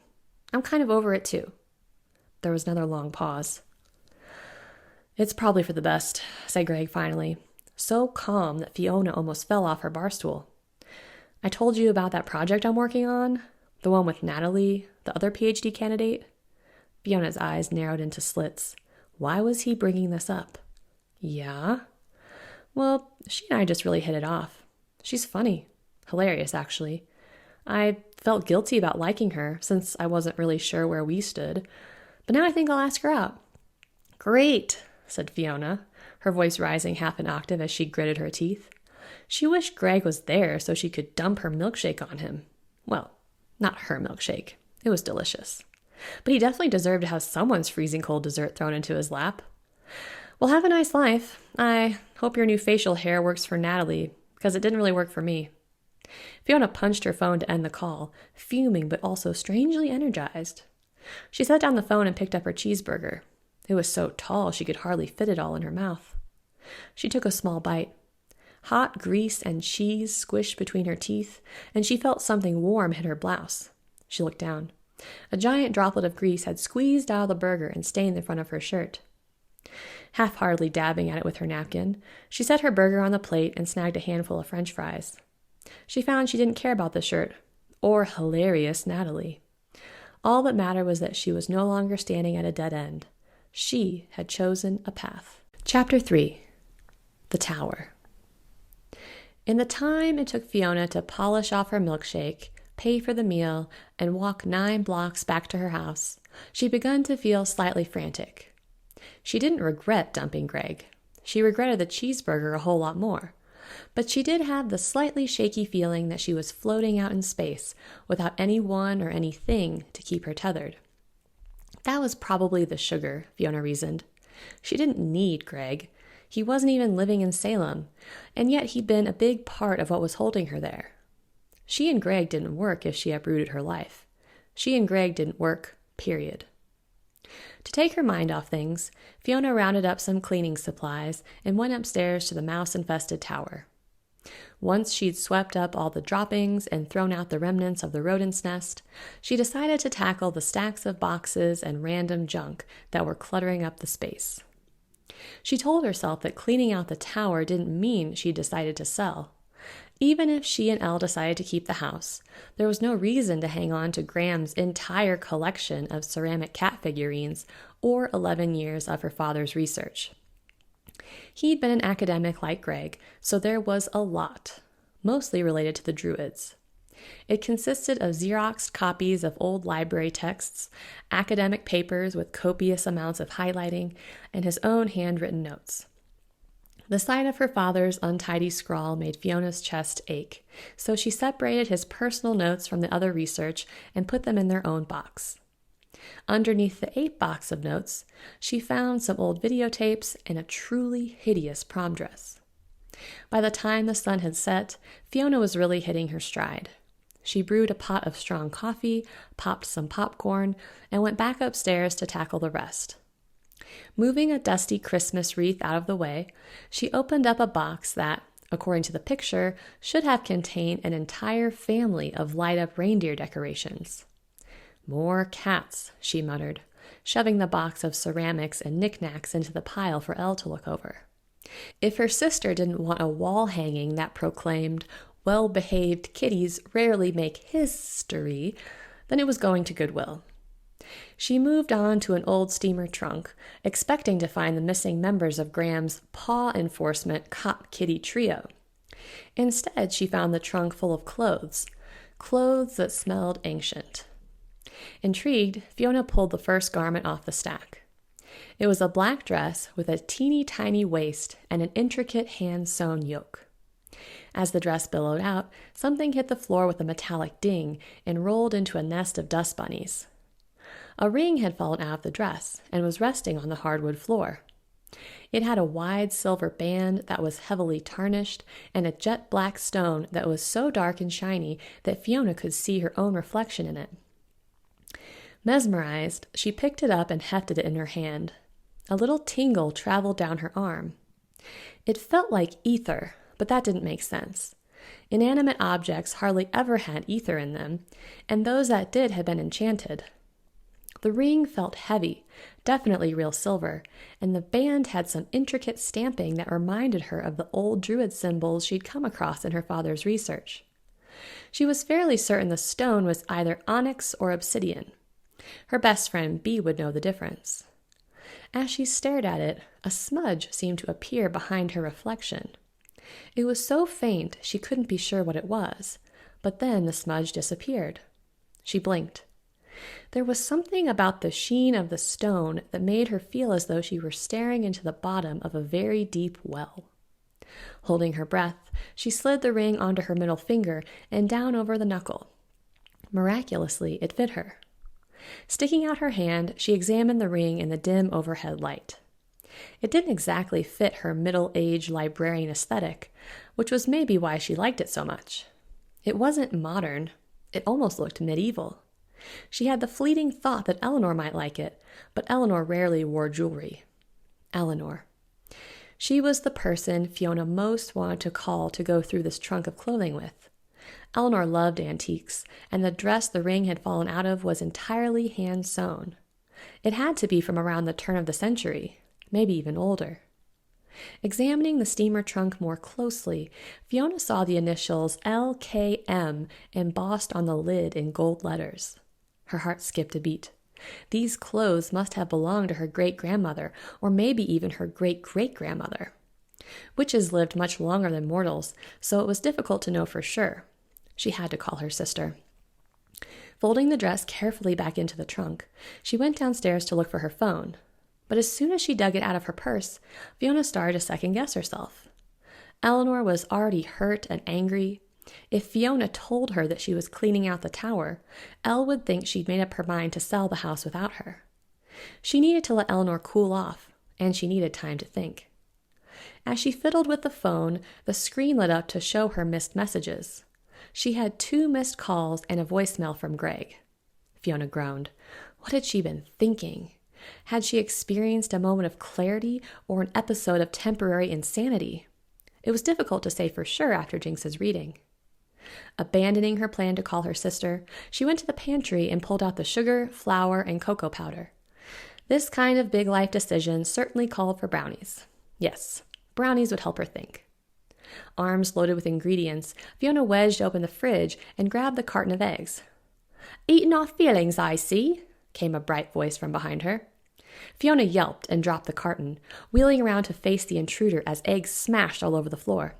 I'm kind of over it too. There was another long pause. It's probably for the best, said Greg finally, so calm that Fiona almost fell off her bar stool. I told you about that project I'm working on, the one with Natalie, the other PhD candidate. Fiona's eyes narrowed into slits. Why was he bringing this up? Yeah? Well, she and I just really hit it off. She's funny. Hilarious, actually. I felt guilty about liking her since I wasn't really sure where we stood, but now I think I'll ask her out. Great, said Fiona, her voice rising half an octave as she gritted her teeth. She wished Greg was there so she could dump her milkshake on him. Well, not her milkshake. It was delicious. But he definitely deserved to have someone's freezing cold dessert thrown into his lap. Well, have a nice life. I hope your new facial hair works for Natalie, because it didn't really work for me. Fiona punched her phone to end the call, fuming but also strangely energized. She set down the phone and picked up her cheeseburger. It was so tall she could hardly fit it all in her mouth. She took a small bite. Hot grease and cheese squished between her teeth, and she felt something warm hit her blouse. She looked down. A giant droplet of grease had squeezed out of the burger and stained the front of her shirt. Half-heartedly dabbing at it with her napkin, she set her burger on the plate and snagged a handful of French fries. She found she didn't care about the shirt, or hilarious Natalie. All that mattered was that she was no longer standing at a dead end. She had chosen a path. Chapter 3. The Tower. In the time it took Fiona to polish off her milkshake, pay for the meal, and walk 9 blocks back to her house, she began to feel slightly frantic. She didn't regret dumping Greg. She regretted the cheeseburger a whole lot more. But she did have the slightly shaky feeling that she was floating out in space without anyone or anything to keep her tethered. That was probably the sugar, Fiona reasoned. She didn't need Greg. He wasn't even living in Salem, and yet he'd been a big part of what was holding her there. She and Greg didn't work if she uprooted her life. She and Greg didn't work, period. To take her mind off things, Fiona rounded up some cleaning supplies and went upstairs to the mouse-infested tower. Once she'd swept up all the droppings and thrown out the remnants of the rodent's nest, she decided to tackle the stacks of boxes and random junk that were cluttering up the space. She told herself that cleaning out the tower didn't mean she decided to sell. Even if she and Elle decided to keep the house, there was no reason to hang on to Graham's entire collection of ceramic cat figurines or 11 years of her father's research. He'd been an academic like Greg, so there was a lot, mostly related to the Druids. It consisted of Xeroxed copies of old library texts, academic papers with copious amounts of highlighting, and his own handwritten notes. The sight of her father's untidy scrawl made Fiona's chest ache, so she separated his personal notes from the other research and put them in their own box. Underneath the 8 box of notes, she found some old videotapes and a truly hideous prom dress. By the time the sun had set, Fiona was really hitting her stride. She brewed a pot of strong coffee, popped some popcorn, and went back upstairs to tackle the rest. Moving a dusty Christmas wreath out of the way, she opened up a box that, according to the picture, should have contained an entire family of light-up reindeer decorations. "More cats," she muttered, shoving the box of ceramics and knickknacks into the pile for Elle to look over. If her sister didn't want a wall hanging that proclaimed, "Well-behaved kitties rarely make history," then it was going to Goodwill. She moved on to an old steamer trunk, expecting to find the missing members of Graham's paw enforcement cop kitty trio. Instead, she found the trunk full of clothes that smelled ancient. Intrigued, Fiona pulled the first garment off the stack. It was a black dress with a teeny-tiny waist and an intricate hand-sewn yoke. As the dress billowed out, something hit the floor with a metallic ding and rolled into a nest of dust bunnies. A ring had fallen out of the dress and was resting on the hardwood floor. It had a wide silver band that was heavily tarnished and a jet black stone that was so dark and shiny that Fiona could see her own reflection in it. Mesmerized, she picked it up and hefted it in her hand. A little tingle traveled down her arm. It felt like ether, but that didn't make sense. Inanimate objects hardly ever had ether in them, and those that did had been enchanted. The ring felt heavy, definitely real silver, and the band had some intricate stamping that reminded her of the old Druid symbols she'd come across in her father's research. She was fairly certain the stone was either onyx or obsidian. Her best friend Bee would know the difference. As she stared at it, a smudge seemed to appear behind her reflection. It was so faint she couldn't be sure what it was, but then the smudge disappeared. She blinked. There was something about the sheen of the stone that made her feel as though she were staring into the bottom of a very deep well. Holding her breath, she slid the ring onto her middle finger and down over the knuckle. Miraculously, it fit her. Sticking out her hand, she examined the ring in the dim overhead light. It didn't exactly fit her middle-aged librarian aesthetic, which was maybe why she liked it so much. It wasn't modern. It almost looked medieval. She had the fleeting thought that Eleanor might like it, but Eleanor rarely wore jewelry. Eleanor. She was the person Fiona most wanted to call to go through this trunk of clothing with. Eleanor loved antiques, and the dress the ring had fallen out of was entirely hand-sewn. It had to be from around the turn of the century, maybe even older. Examining the steamer trunk more closely, Fiona saw the initials LKM embossed on the lid in gold letters. Her heart skipped a beat. These clothes must have belonged to her great-grandmother, or maybe even her great-great-grandmother. Witches lived much longer than mortals, so it was difficult to know for sure. She had to call her sister. Folding the dress carefully back into the trunk, she went downstairs to look for her phone. But as soon as she dug it out of her purse, Fiona started to second-guess herself. Eleanor was already hurt and angry. If Fiona told her that she was cleaning out the tower, Elle would think she'd made up her mind to sell the house without her. She needed to let Eleanor cool off, and she needed time to think. As she fiddled with the phone, the screen lit up to show her missed messages. She had 2 missed calls and a voicemail from Greg. Fiona groaned. What had she been thinking? Had she experienced a moment of clarity or an episode of temporary insanity? It was difficult to say for sure after Jinx's reading. Abandoning her plan to call her sister, she went to the pantry and pulled out the sugar, flour, and cocoa powder. This kind of big life decision certainly called for brownies. Yes, brownies would help her think. Arms loaded with ingredients, Fiona wedged open the fridge and grabbed the carton of eggs. "Eating our feelings, I see," came a bright voice from behind her. Fiona yelped and dropped the carton, wheeling around to face the intruder as eggs smashed all over the floor.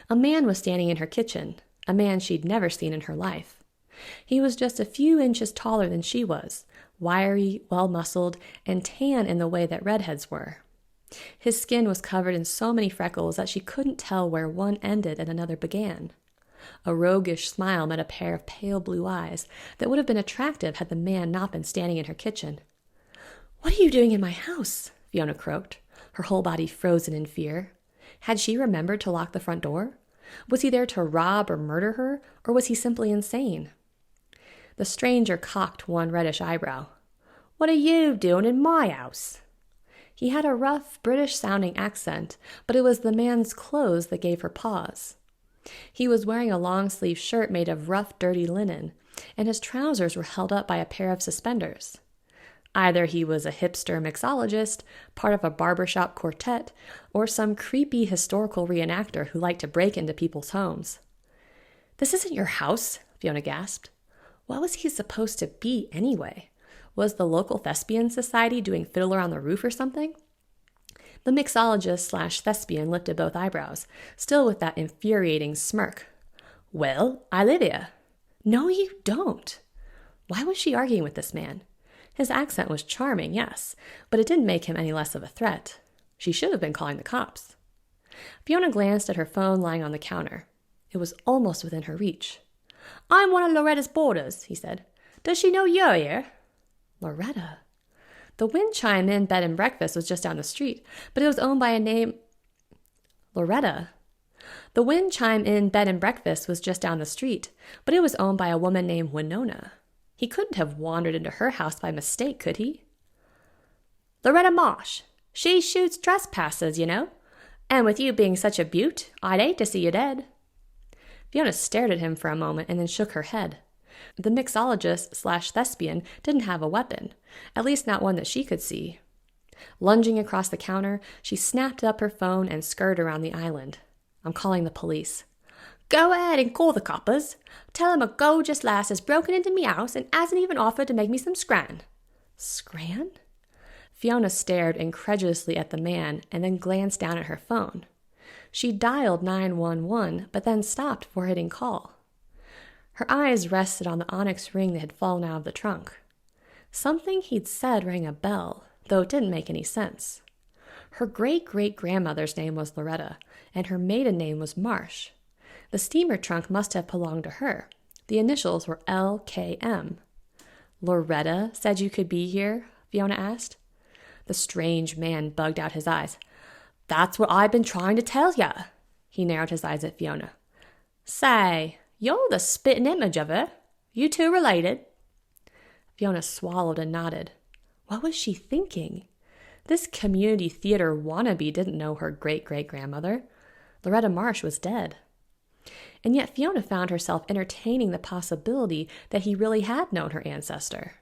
A man was standing in her kitchen, a man she'd never seen in her life. He was just a few inches taller than she was, wiry, well-muscled, and tan in the way that redheads were. His skin was covered in so many freckles that she couldn't tell where one ended and another began. A roguish smile met a pair of pale blue eyes that would have been attractive had the man not been standing in her kitchen. "What are you doing in my house?" Fiona croaked, her whole body frozen in fear. Had she remembered to lock the front door? Was he there to rob or murder her, or was he simply insane? The stranger cocked one reddish eyebrow. "What are you doing in my house?" He had a rough, British-sounding accent, but it was the man's clothes that gave her pause. He was wearing a long-sleeved shirt made of rough, dirty linen, and his trousers were held up by a pair of suspenders. Either he was a hipster mixologist, part of a barbershop quartet, or some creepy historical reenactor who liked to break into people's homes. "This isn't your house," Fiona gasped. What was he supposed to be anyway? Was the local thespian society doing Fiddler on the Roof or something? The mixologist/thespian lifted both eyebrows, still with that infuriating smirk. "Well, I live here." "No, you don't." Why was she arguing with this man? His accent was charming, yes, but it didn't make him any less of a threat. She should have been calling the cops. Fiona glanced at her phone lying on the counter. It was almost within her reach. "I'm one of Loretta's boarders," he said. "Does she know you're here?" Loretta. The wind chime inn bed and breakfast was just down the street, but it was owned by a name... Loretta. The wind chime inn bed and breakfast was just down the street, but it was owned by a woman named Winona. He couldn't have wandered into her house by mistake, could he? "Loretta Marsh. She shoots trespassers, you know. And with you being such a beaut, I'd hate to see you dead." Fiona stared at him for a moment and then shook her head. The mixologist/thespian didn't have a weapon, at least not one that she could see. Lunging across the counter, she snapped up her phone and scurried around the island. "I'm calling the police." "Go ahead and call the coppers. Tell 'em a gorgeous lass has broken into me house and hasn't even offered to make me some scran." Scran? Fiona stared incredulously at the man and then glanced down at her phone. She dialed 911, but then stopped before hitting call. Her eyes rested on the onyx ring that had fallen out of the trunk. Something he'd said rang a bell, though it didn't make any sense. Her great-great-grandmother's name was Loretta, and her maiden name was Marsh. The steamer trunk must have belonged to her. The initials were LKM. "Loretta said you could be here?" Fiona asked. The strange man bugged out his eyes. "That's what I've been trying to tell ya." He narrowed his eyes at Fiona. "Say, You're the spitting image of her. You two related?" Fiona swallowed and nodded. What was she thinking? This community theater wannabe didn't know her great-great-grandmother. Loretta Marsh was dead. And yet Fiona found herself entertaining the possibility that he really had known her ancestor.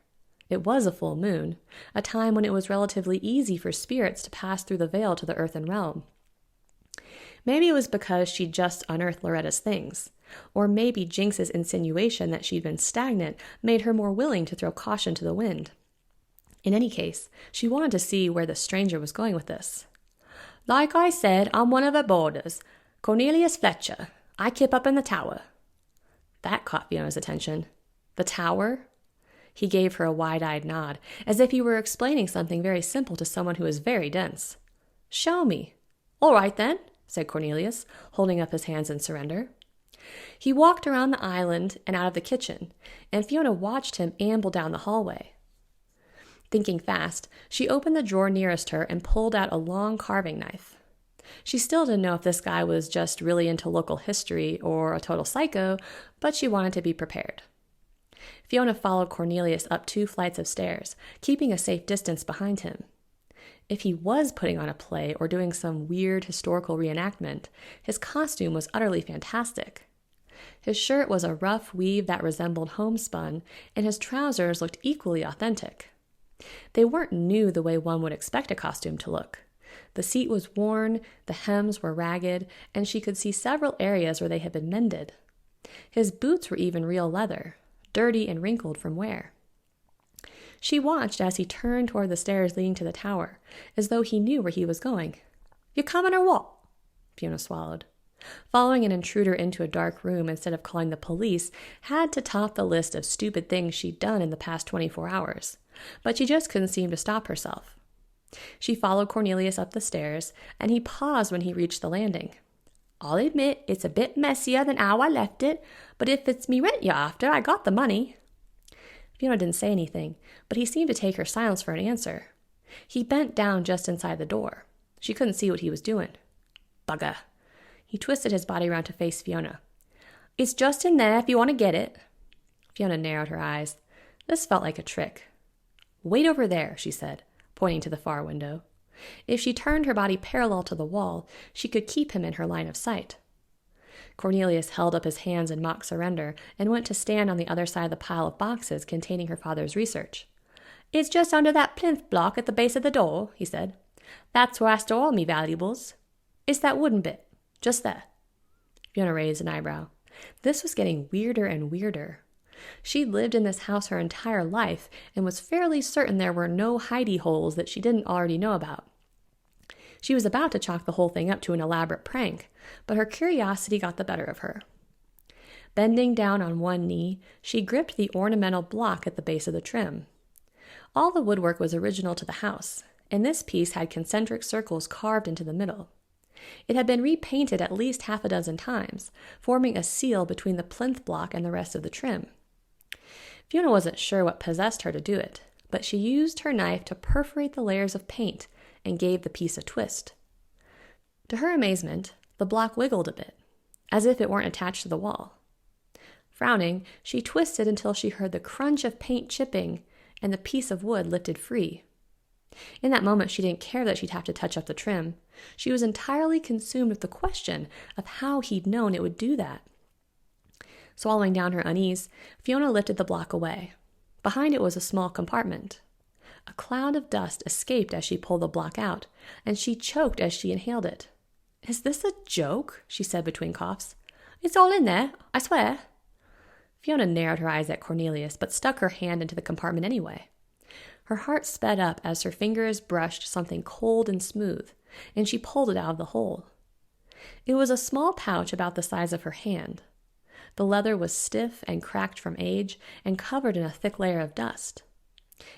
It was a full moon, a time when it was relatively easy for spirits to pass through the veil to the earthen realm. Maybe it was because she'd just unearthed Loretta's things, or maybe Jinx's insinuation that she'd been stagnant made her more willing to throw caution to the wind. In any case, she wanted to see where the stranger was going with this. "Like I said, I'm one of her boarders, Cornelius Fletcher. I keep up in the tower." That caught Fiona's attention. The tower? He gave her a wide-eyed nod, as if he were explaining something very simple to someone who was very dense. "Show me." "All right, then," said Cornelius, holding up his hands in surrender. He walked around the island and out of the kitchen, and Fiona watched him amble down the hallway. Thinking fast, she opened the drawer nearest her and pulled out a long carving knife. She still didn't know if this guy was just really into local history or a total psycho, but she wanted to be prepared. Fiona followed Cornelius up 2 flights of stairs, keeping a safe distance behind him. If he was putting on a play or doing some weird historical reenactment, his costume was utterly fantastic. His shirt was a rough weave that resembled homespun, and his trousers looked equally authentic. They weren't new the way one would expect a costume to look. The seat was worn, the hems were ragged, and she could see several areas where they had been mended. His boots were even real leather, dirty and wrinkled from wear. She watched as he turned toward the stairs leading to the tower, as though he knew where he was going. "You coming or what?" Fiona swallowed. Following an intruder into a dark room instead of calling the police had to top the list of stupid things she'd done in the past 24 hours, but she just couldn't seem to stop herself. She followed Cornelius up the stairs, and he paused when he reached the landing. "I'll admit it's a bit messier than how I left it, but if it's me rent you're after, I got the money." Fiona didn't say anything, but he seemed to take her silence for an answer. He bent down just inside the door. She couldn't see what he was doing. "Bugger." He twisted his body around to face Fiona. "It's just in there if you want to get it." Fiona narrowed her eyes. This felt like a trick. "Wait over there," she said, pointing to the far window. If she turned her body parallel to the wall, she could keep him in her line of sight. Cornelius held up his hands in mock surrender and went to stand on the other side of the pile of boxes containing her father's research. "It's just under that plinth block at the base of the door," he said. "That's where I store all me valuables. It's that wooden bit. Just there." Fiona raised an eyebrow. This was getting weirder and weirder. She'd lived in this house her entire life and was fairly certain there were no hidey holes that she didn't already know about. She was about to chalk the whole thing up to an elaborate prank, but her curiosity got the better of her. Bending down on one knee, she gripped the ornamental block at the base of the trim. All the woodwork was original to the house, and this piece had concentric circles carved into the middle. It had been repainted at least 6 times, forming a seal between the plinth block and the rest of the trim. Fiona wasn't sure what possessed her to do it, but she used her knife to perforate the layers of paint and gave the piece a twist. To her amazement, the block wiggled a bit, as if it weren't attached to the wall. Frowning, she twisted until she heard the crunch of paint chipping, and the piece of wood lifted free. In that moment, she didn't care that she'd have to touch up the trim. She was entirely consumed with the question of how he'd known it would do that. Swallowing down her unease, Fiona lifted the block away. Behind it was a small compartment. A cloud of dust escaped as she pulled the block out, and she choked as she inhaled it. "Is this a joke?" she said between coughs. "It's all in there, I swear." Fiona narrowed her eyes at Cornelius, but stuck her hand into the compartment anyway. Her heart sped up as her fingers brushed something cold and smooth, and she pulled it out of the hole. It was a small pouch about the size of her hand. The leather was stiff and cracked from age and covered in a thick layer of dust.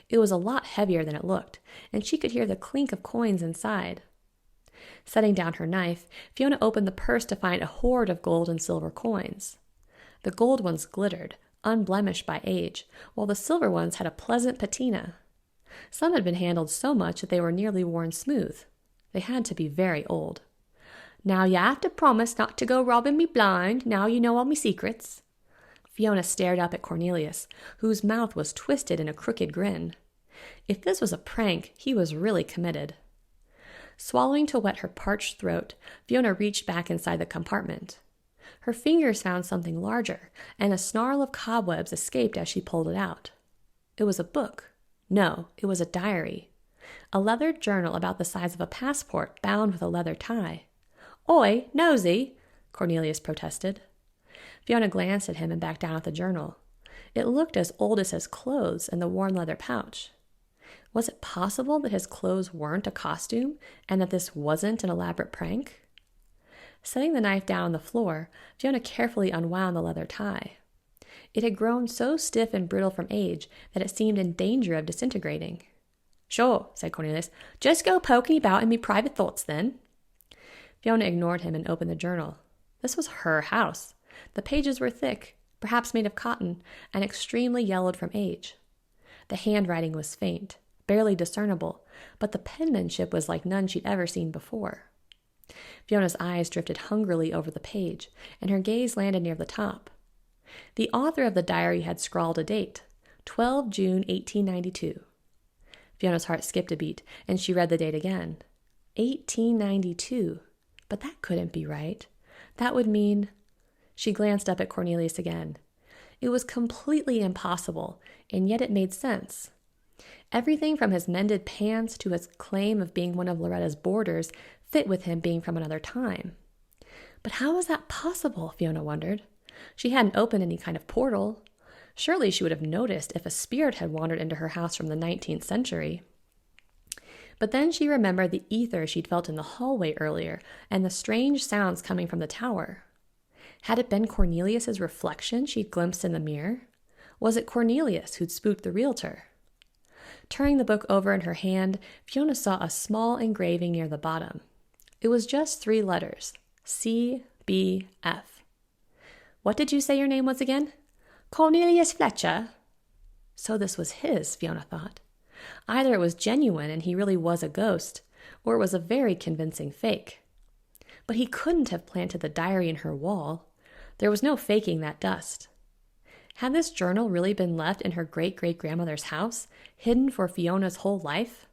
It was a lot heavier than it looked, and she could hear the clink of coins inside. Setting down her knife, Fiona opened the purse to find a hoard of gold and silver coins. The gold ones glittered, unblemished by age, while the silver ones had a pleasant patina. Some had been handled so much that they were nearly worn smooth. They had to be very old. "Now you have to promise not to go robbing me blind, now you know all me secrets," Fiona stared up at Cornelius, whose mouth was twisted in a crooked grin. If this was a prank, he was really committed. Swallowing to wet her parched throat, Fiona reached back inside the compartment. Her fingers found something larger, and a snarl of cobwebs escaped as she pulled it out. It was a book. No, it was a diary. A leather journal about the size of a passport, bound with a leather tie. "Oi, nosy!" Cornelius protested. Fiona glanced at him and backed down at the journal. It looked as old as his clothes and the worn leather pouch. Was it possible that his clothes weren't a costume and that this wasn't an elaborate prank? Setting the knife down on the floor, Fiona carefully unwound the leather tie. It had grown so stiff and brittle from age that it seemed in danger of disintegrating. "Sure," said Cornelius. "Just go poking about in me private thoughts, then." Fiona ignored him and opened the journal. This was her house. The pages were thick, perhaps made of cotton, and extremely yellowed from age. The handwriting was faint, barely discernible, but the penmanship was like none she'd ever seen before. Fiona's eyes drifted hungrily over the page, and her gaze landed near the top. The author of the diary had scrawled a date, 12 June 1892. Fiona's heart skipped a beat, and she read the date again. 1892. But that couldn't be right. That would mean... She glanced up at Cornelius again. It was completely impossible, and yet it made sense. Everything from his mended pants to his claim of being one of Loretta's boarders fit with him being from another time. But how was that possible, Fiona wondered. She hadn't opened any kind of portal. Surely she would have noticed if a spirit had wandered into her house from the 19th century. But then she remembered the ether she'd felt in the hallway earlier and the strange sounds coming from the tower. Had it been Cornelius's reflection she'd glimpsed in the mirror? Was it Cornelius who'd spooked the realtor? Turning the book over in her hand, Fiona saw a small engraving near the bottom. It was just 3 letters, C.B.F. What did you say your name was again? Cornelius Fletcher. So this was his, Fiona thought. Either it was genuine and he really was a ghost, or it was a very convincing fake. But he couldn't have planted the diary in her wall. There was no faking that dust. Had this journal really been left in her great-great-grandmother's house, hidden for Fiona's whole life?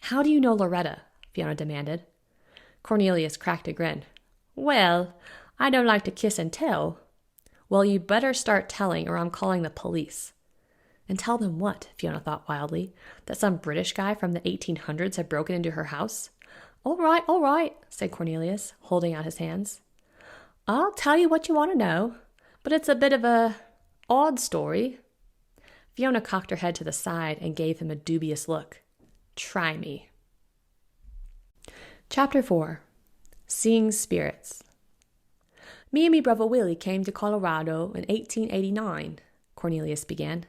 "How do you know Loretta?" Fiona demanded. Cornelius cracked a grin. "Well, I don't like to kiss and tell." "Well, you better start telling or I'm calling the police." And tell them what? Fiona thought wildly. That some British guy from the 1800s had broken into her house? All right, said Cornelius, holding out his hands. "I'll tell you what you want to know, but it's a bit of a odd story." Fiona cocked her head to the side and gave him a dubious look. "Try me." Chapter 4. Seeing Spirits. "Me and me brother Willie came to Colorado in 1889, Cornelius began.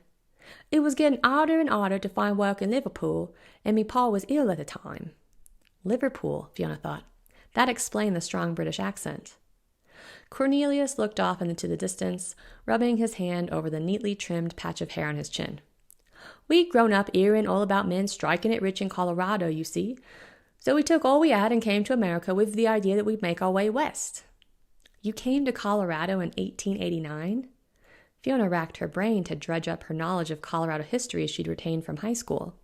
"It was getting harder and harder to find work in Liverpool, and me pa was ill at the time." Liverpool, Fiona thought. That explained the strong British accent. Cornelius looked off into the distance, rubbing his hand over the neatly trimmed patch of hair on his chin. "We'd grown up hearing all about men striking it rich in Colorado, you see, so we took all we had and came to America with the idea that we'd make our way west." "You came to Colorado in 1889? Fiona racked her brain to dredge up her knowledge of Colorado history she'd retained from high school.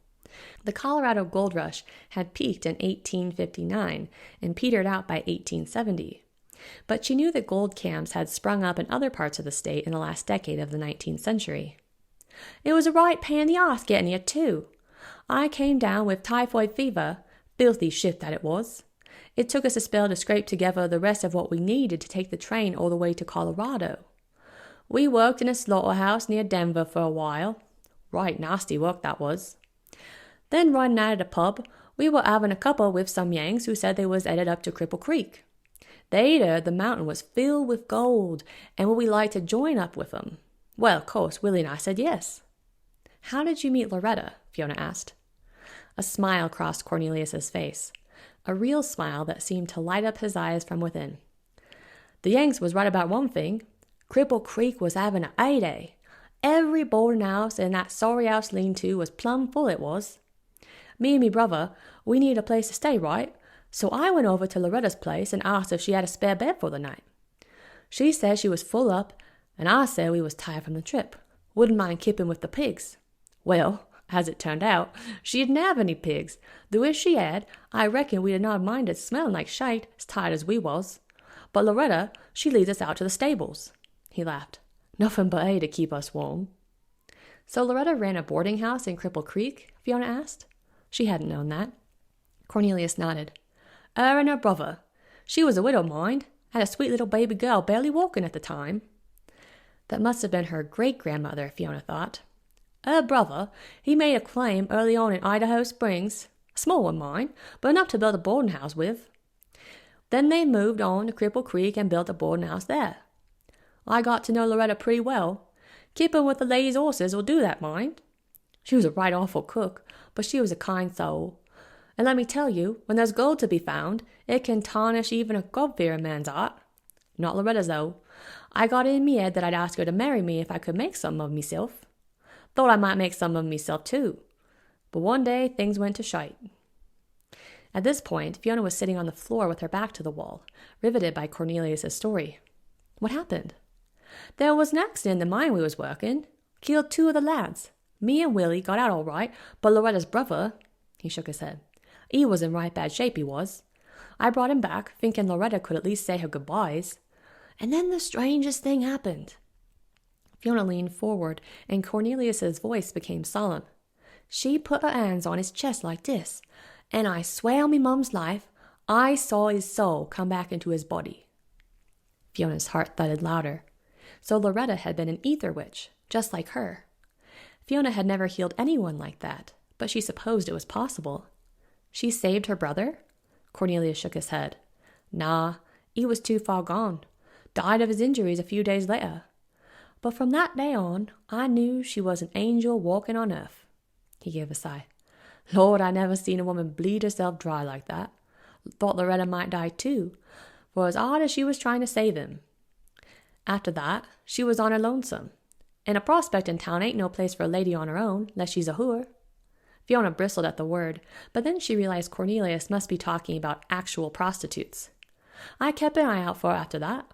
The Colorado Gold Rush had peaked in 1859 and petered out by 1870. But she knew that gold camps had sprung up in other parts of the state in the last decade of the 19th century. "It was a right pain in the arse getting here, too. I came down with typhoid fever, filthy shit that it was. It took us a spell to scrape together the rest of what we needed to take the train all the way to Colorado. We worked in a slaughterhouse near Denver for a while. Right nasty work that was. Then one night at a pub, we were having a cuppa with some Yanks who said they was headed up to Cripple Creek. They'd heard the mountain was filled with gold, and would we like to join up with them? Well, of course, Willie and I said yes." "How did you meet Loretta?" Fiona asked. A smile crossed Cornelius's face, a real smile that seemed to light up his eyes from within. "The Yanks was right about one thing. Cripple Creek was having a heyday. Every boarding house in that sorry house lean-to was plumb full, it was. Me and me brother, we needed a place to stay, right? So I went over to Loretta's place and asked if she had a spare bed for the night. She said she was full up, and I said we was tired from the trip. Wouldn't mind keeping with the pigs. Well, as it turned out, she didn't have any pigs, though if she had, I reckon we'd not minded smelling like shite, as tired as we was. But Loretta, she leads us out to the stables. He laughed. Nothing but hay to keep us warm. So Loretta ran a boarding house in Cripple Creek? Fiona asked. She hadn't known that. Cornelius nodded. Her and her brother. She was a widow, mind. Had a sweet little baby girl barely walking at the time. That must have been her great-grandmother, Fiona thought. Her brother, he made a claim early on in Idaho Springs. A small one, mind, but enough to build a boarding house with. Then they moved on to Cripple Creek and built a boarding house there. I got to know Loretta pretty well. Keeping with the lady's horses will do that, mind. She was a right awful cook, but she was a kind soul. And let me tell you, when there's gold to be found, it can tarnish even a God-fearing man's heart. Not Loretta's, though. I got it in me head that I'd ask her to marry me if I could make some of meself. Thought I might make some of meself, too. But one day, things went to shite. At this point, Fiona was sitting on the floor with her back to the wall, riveted by Cornelius's story. What happened? There was an accident in the mine we was working. Killed 2 of the lads. Me and Willie got out all right, but Loretta's brother, he shook his head. He was in right bad shape, he was. I brought him back, thinking Loretta could at least say her goodbyes. And then the strangest thing happened. Fiona leaned forward, and Cornelius's voice became solemn. She put her hands on his chest like this, and I swear on me mum's life, I saw his soul come back into his body. Fiona's heart thudded louder. So Loretta had been an Aether Witch, just like her. Fiona had never healed anyone like that, but she supposed it was possible. She saved her brother? Cornelius shook his head. Nah, he was too far gone. Died of his injuries a few days later. But from that day on, I knew she was an angel walking on earth. He gave a sigh. Lord, I never seen a woman bleed herself dry like that. Thought Loretta might die too, for as hard as she was trying to save him. After that, she was on her lonesome. And a prospecting town ain't no place for a lady on her own, unless she's a whore. Fiona bristled at the word, but then she realized Cornelius must be talking about actual prostitutes. I kept an eye out for her after that.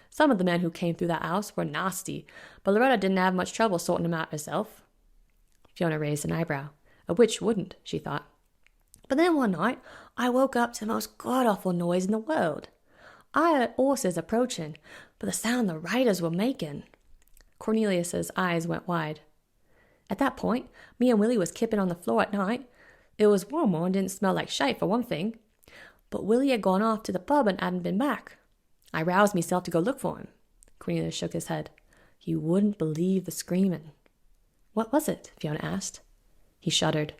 Some of the men who came through that house were nasty, but Loretta didn't have much trouble sorting them out herself. Fiona raised an eyebrow. A witch wouldn't, she thought. But then one night, I woke up to the most god-awful noise in the world. I heard horses approaching, but the sound the riders were making. Cornelius's eyes went wide. At that point, me and Willie was kipping on the floor at night. It was warmer and didn't smell like shite, for one thing. But Willie had gone off to the pub and hadn't been back. I roused myself to go look for him. Cornelius shook his head. You wouldn't believe the screaming. What was it? Fiona asked. He shuddered.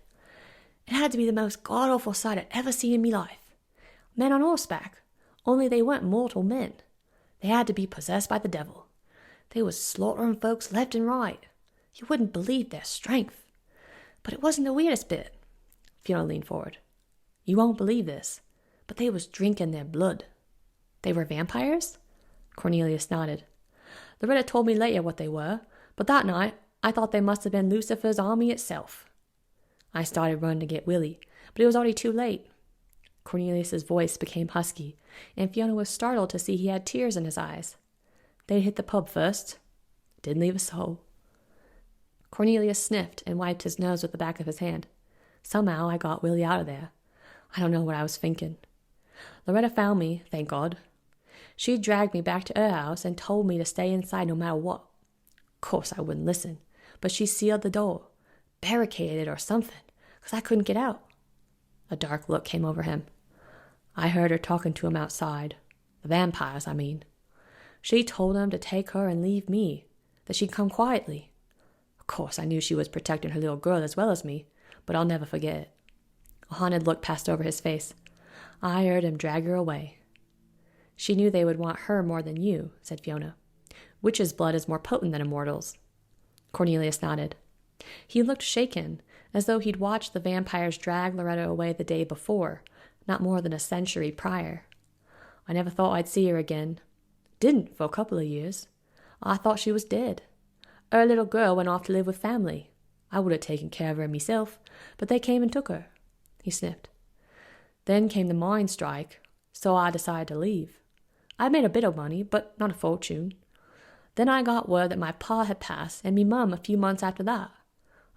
It had to be the most god-awful sight I'd ever seen in me life. Men on horseback, only they weren't mortal men. They had to be possessed by the devil. They was slaughtering folks left and right. You wouldn't believe their strength. But it wasn't the weirdest bit. Fiona leaned forward. You won't believe this, but they was drinking their blood. They were vampires? Cornelius nodded. Loretta told me later what they were, but that night I thought they must have been Lucifer's army itself. I started running to get Willie, but it was already too late. Cornelius's voice became husky, and Fiona was startled to see he had tears in his eyes. They'd hit the pub first. Didn't leave a soul. Cornelius sniffed and wiped his nose with the back of his hand. Somehow I got Willie out of there. I don't know what I was thinking. Loretta found me, thank God. She dragged me back to her house and told me to stay inside no matter what. Of course I wouldn't listen, but she sealed the door, barricaded it or something, 'cause I couldn't get out. A dark look came over him. I heard her talking to him outside. The vampires, I mean. She told them to take her and leave me, that she'd come quietly. Of course I knew she was protecting her little girl as well as me, but I'll never forget it. A haunted look passed over his face. I heard him drag her away. She knew they would want her more than you, said Fiona. Witch's blood is more potent than a mortal's. Cornelius nodded. He looked shaken, as though he'd watched the vampires drag Loretta away the day before, not more than a century prior. I never thought I'd see her again. Didn't for a couple of years. I thought she was dead. Her little girl went off to live with family. I would have taken care of her myself, but they came and took her. He sniffed. Then came the mine strike, so I decided to leave. I made a bit of money, but not a fortune. Then I got word that my pa had passed and me mum a few months after that.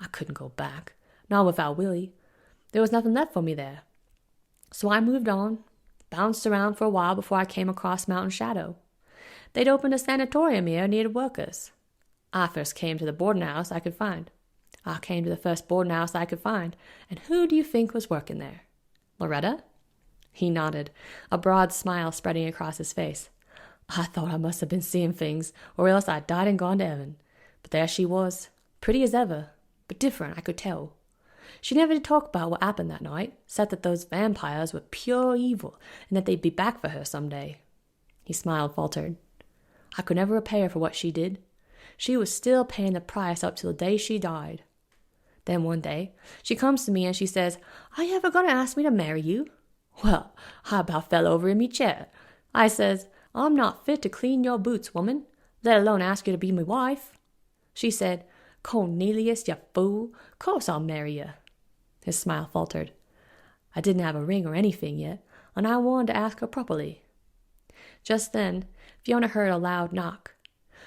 I couldn't go back, not without Willie. There was nothing left for me there. So I moved on, bounced around for a while before I came across Mountain Shadow. They'd opened a sanatorium here and needed workers. I first came to the boarding house I could find. I came to the first boarding house I could find, and who do you think was working there? Loretta? He nodded, a broad smile spreading across his face. I thought I must have been seeing things, or else I'd died and gone to heaven. But there she was, pretty as ever, but different, I could tell. She never did talk about what happened that night, except that those vampires were pure evil, and that they'd be back for her some day. He smiled, faltered. I could never repay her for what she did. She was still paying the price up till the day she died. Then one day, she comes to me and she says, Are you ever going to ask me to marry you? Well, I about fell over in me chair. I says, I'm not fit to clean your boots, woman, let alone ask you to be my wife. She said, Cornelius, you fool, course I'll marry you. His smile faltered. I didn't have a ring or anything yet, and I wanted to ask her properly. Just then, Fiona heard a loud knock.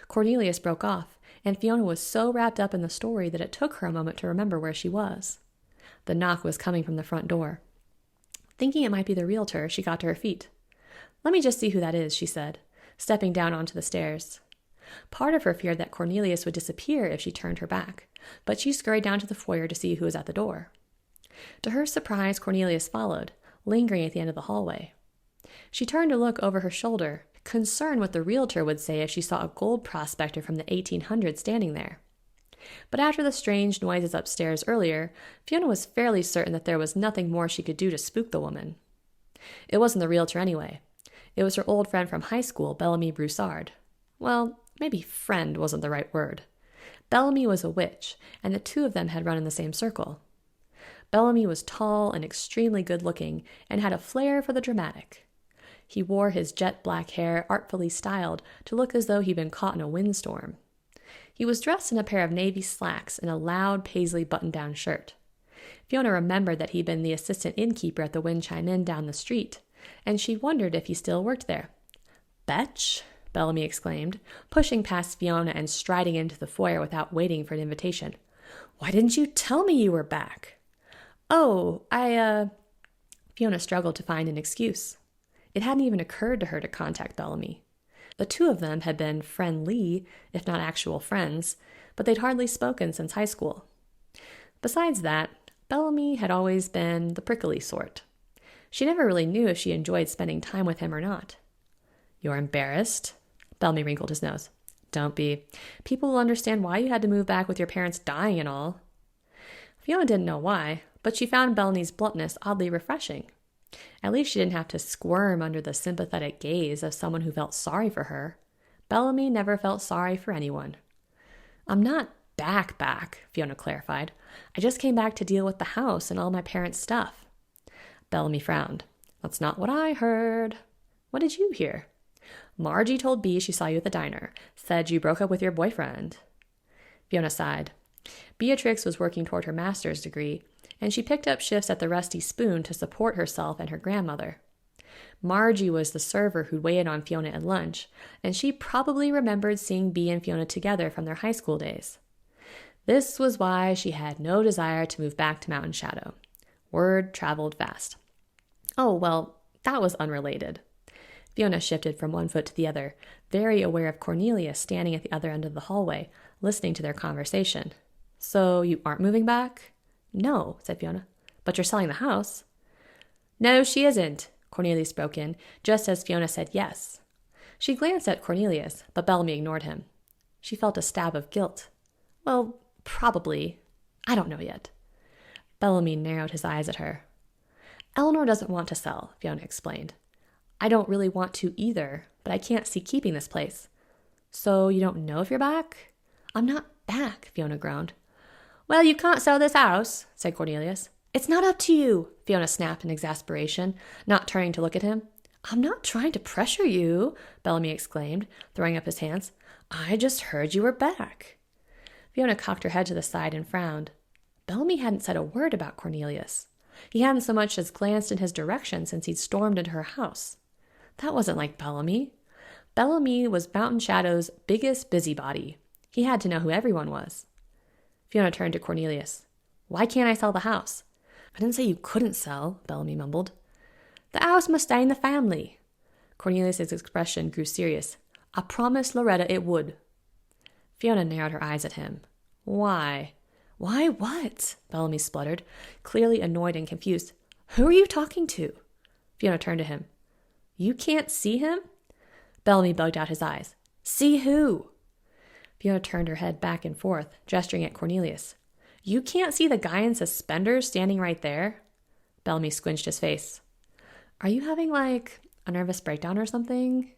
Cornelius broke off, and Fiona was so wrapped up in the story that it took her a moment to remember where she was. The knock was coming from the front door. Thinking it might be the realtor, she got to her feet. Let me just see who that is, she said, stepping down onto the stairs. Part of her feared that Cornelius would disappear if she turned her back, but she scurried down to the foyer to see who was at the door. To her surprise, Cornelius followed, lingering at the end of the hallway. She turned to look over her shoulder, concerned what the realtor would say if she saw a gold prospector from the 1800s standing there. But after the strange noises upstairs earlier, Fiona was fairly certain that there was nothing more she could do to spook the woman. It wasn't the realtor anyway. It was her old friend from high school, Bellamy Broussard. Well, maybe friend wasn't the right word. Bellamy was a witch, and the two of them had run in the same circle. Bellamy was tall and extremely good-looking, and had a flair for the dramatic. He wore his jet-black hair artfully styled to look as though he'd been caught in a windstorm. He was dressed in a pair of navy slacks and a loud paisley button-down shirt. Fiona remembered that he'd been the assistant innkeeper at the Wind Chime Inn down the street, and she wondered if he still worked there. Betch? Bellamy exclaimed, pushing past Fiona and striding into the foyer without waiting for an invitation. Why didn't you tell me you were back? Oh, Fiona struggled to find an excuse. It hadn't even occurred to her to contact Bellamy. The two of them had been friendly, if not actual friends, but they'd hardly spoken since high school. Besides that, Bellamy had always been the prickly sort. She never really knew if she enjoyed spending time with him or not. You're embarrassed? Bellamy wrinkled his nose. Don't be. People will understand why you had to move back with your parents dying and all. Fiona didn't know why, but she found Bellamy's bluntness oddly refreshing. At least she didn't have to squirm under the sympathetic gaze of someone who felt sorry for her. Bellamy never felt sorry for anyone. I'm not back, Fiona clarified. I just came back to deal with the house and all my parents' stuff. Bellamy frowned. That's not what I heard. What did you hear? Margie told Bea she saw you at the diner, said you broke up with your boyfriend. Fiona sighed. Beatrix was working toward her master's degree, and she picked up shifts at the Rusty Spoon to support herself and her grandmother. Margie was the server who'd waited on Fiona at lunch, and she probably remembered seeing Bea and Fiona together from their high school days. This was why she had no desire to move back to Mountain Shadow. Word traveled fast. Oh, well, that was unrelated. Fiona shifted from one foot to the other, very aware of Cornelius standing at the other end of the hallway, listening to their conversation. So you aren't moving back? No, said Fiona. But you're selling the house. No, she isn't, Cornelius broke in, just as Fiona said yes. She glanced at Cornelius, but Bellamy ignored him. She felt a stab of guilt. Well, probably. I don't know yet. Bellamy narrowed his eyes at her. Eleanor doesn't want to sell, Fiona explained. I don't really want to either, but I can't see keeping this place. So you don't know if you're back? I'm not back, Fiona groaned. Well, you can't sell this house, said Cornelius. It's not up to you, Fiona snapped in exasperation, not turning to look at him. I'm not trying to pressure you, Bellamy exclaimed, throwing up his hands. I just heard you were back. Fiona cocked her head to the side and frowned. Bellamy hadn't said a word about Cornelius. He hadn't so much as glanced in his direction since he'd stormed into her house. That wasn't like Bellamy. Bellamy was Mountain Shadow's biggest busybody. He had to know who everyone was. Fiona turned to Cornelius. Why can't I sell the house? I didn't say you couldn't sell, Bellamy mumbled. The house must stay in the family. Cornelius's expression grew serious. I promised Loretta it would. Fiona narrowed her eyes at him. Why? Why what? Bellamy spluttered, clearly annoyed and confused. Who are you talking to? Fiona turned to him. You can't see him? Bellamy bugged out his eyes. See who? Fiona turned her head back and forth, gesturing at Cornelius. You can't see the guy in suspenders standing right there? Bellamy squinched his face. Are you having, a nervous breakdown or something?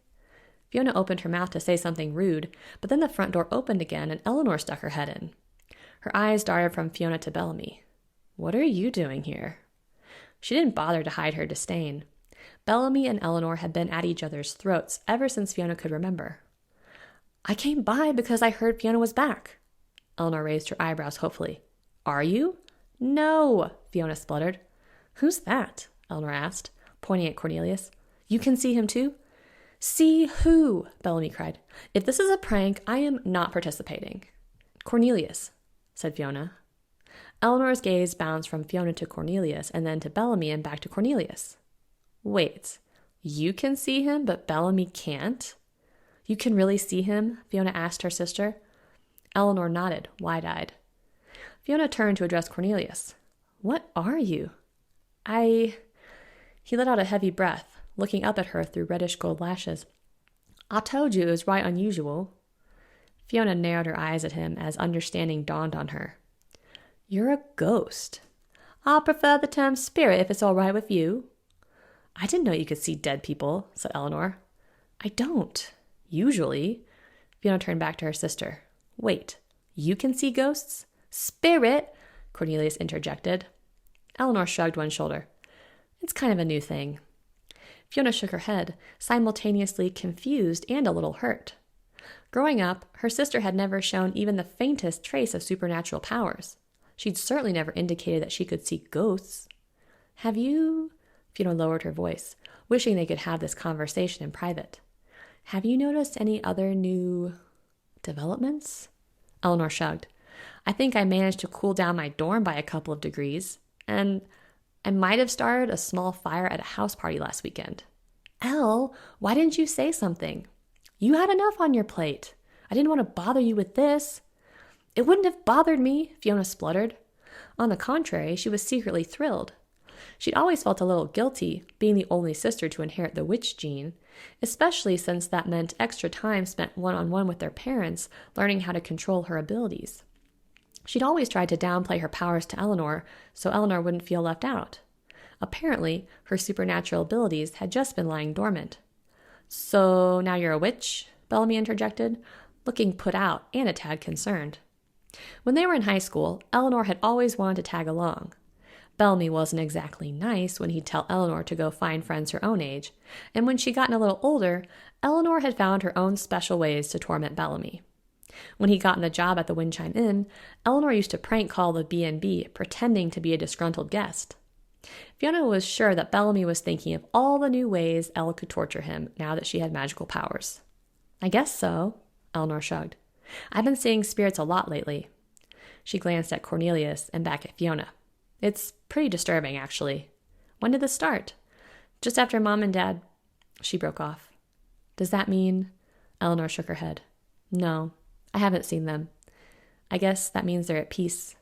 Fiona opened her mouth to say something rude, but then the front door opened again and Eleanor stuck her head in. Her eyes darted from Fiona to Bellamy. What are you doing here? She didn't bother to hide her disdain. Bellamy and Eleanor had been at each other's throats ever since Fiona could remember. I came by because I heard Fiona was back. Eleanor raised her eyebrows hopefully. Are you? No, Fiona spluttered. Who's that? Eleanor asked, pointing at Cornelius. You can see him too? See who? Bellamy cried. If this is a prank, I am not participating. Cornelius, said Fiona. Eleanor's gaze bounced from Fiona to Cornelius and then to Bellamy and back to Cornelius. Wait, you can see him, but Bellamy can't? You can really see him? Fiona asked her sister. Eleanor nodded, wide-eyed. Fiona turned to address Cornelius. What are you? He let out a heavy breath, looking up at her through reddish gold lashes. I told you it was right unusual. Fiona narrowed her eyes at him as understanding dawned on her. You're a ghost. I'll prefer the term spirit if it's all right with you. I didn't know you could see dead people, said Eleanor. I don't. Usually. Fiona turned back to her sister. Wait, you can see ghosts? Spirit, Cornelius interjected. Eleanor shrugged one shoulder. It's kind of a new thing. Fiona shook her head, simultaneously confused and a little hurt. Growing up, her sister had never shown even the faintest trace of supernatural powers. She'd certainly never indicated that she could see ghosts. Have you... Fiona lowered her voice, wishing they could have this conversation in private. Have you noticed any other new... developments? Eleanor shrugged. I think I managed to cool down my dorm by a couple of degrees, and I might have started a small fire at a house party last weekend. Elle, why didn't you say something? You had enough on your plate. I didn't want to bother you with this. It wouldn't have bothered me, Fiona spluttered. On the contrary, she was secretly thrilled. She'd always felt a little guilty, being the only sister to inherit the witch gene, especially since that meant extra time spent one-on-one with their parents, learning how to control her abilities. She'd always tried to downplay her powers to Eleanor, so Eleanor wouldn't feel left out. Apparently, her supernatural abilities had just been lying dormant. So now you're a witch? Bellamy interjected, looking put out and a tad concerned. When they were in high school, Eleanor had always wanted to tag along. Bellamy wasn't exactly nice when he'd tell Eleanor to go find friends her own age, and when she'd gotten a little older, Eleanor had found her own special ways to torment Bellamy. When he'd gotten the job at the Windchime Inn, Eleanor used to prank call the B&B, pretending to be a disgruntled guest. Fiona was sure that Bellamy was thinking of all the new ways Elle could torture him now that she had magical powers. I guess so, Eleanor shrugged. I've been seeing spirits a lot lately. She glanced at Cornelius and back at Fiona. It's pretty disturbing, actually. When did this start? Just after Mom and Dad... She broke off. Does that mean... Eleanor shook her head. No, I haven't seen them. I guess that means they're at peace.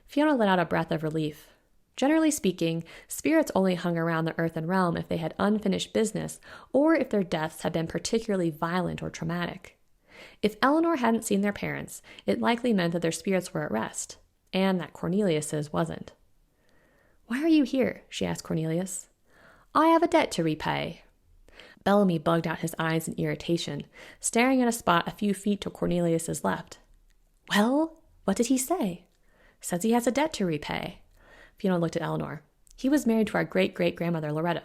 Fiona let out a breath of relief. Generally speaking, spirits only hung around the earthen realm if they had unfinished business or if their deaths had been particularly violent or traumatic. If Eleanor hadn't seen their parents, it likely meant that their spirits were at rest, and that Cornelius's wasn't. Why are you here? She asked Cornelius. I have a debt to repay. Bellamy bugged out his eyes in irritation, staring at a spot a few feet to Cornelius's left. Well, what did he say? Says he has a debt to repay. Fiona looked at Eleanor. He was married to our great-great-grandmother, Loretta.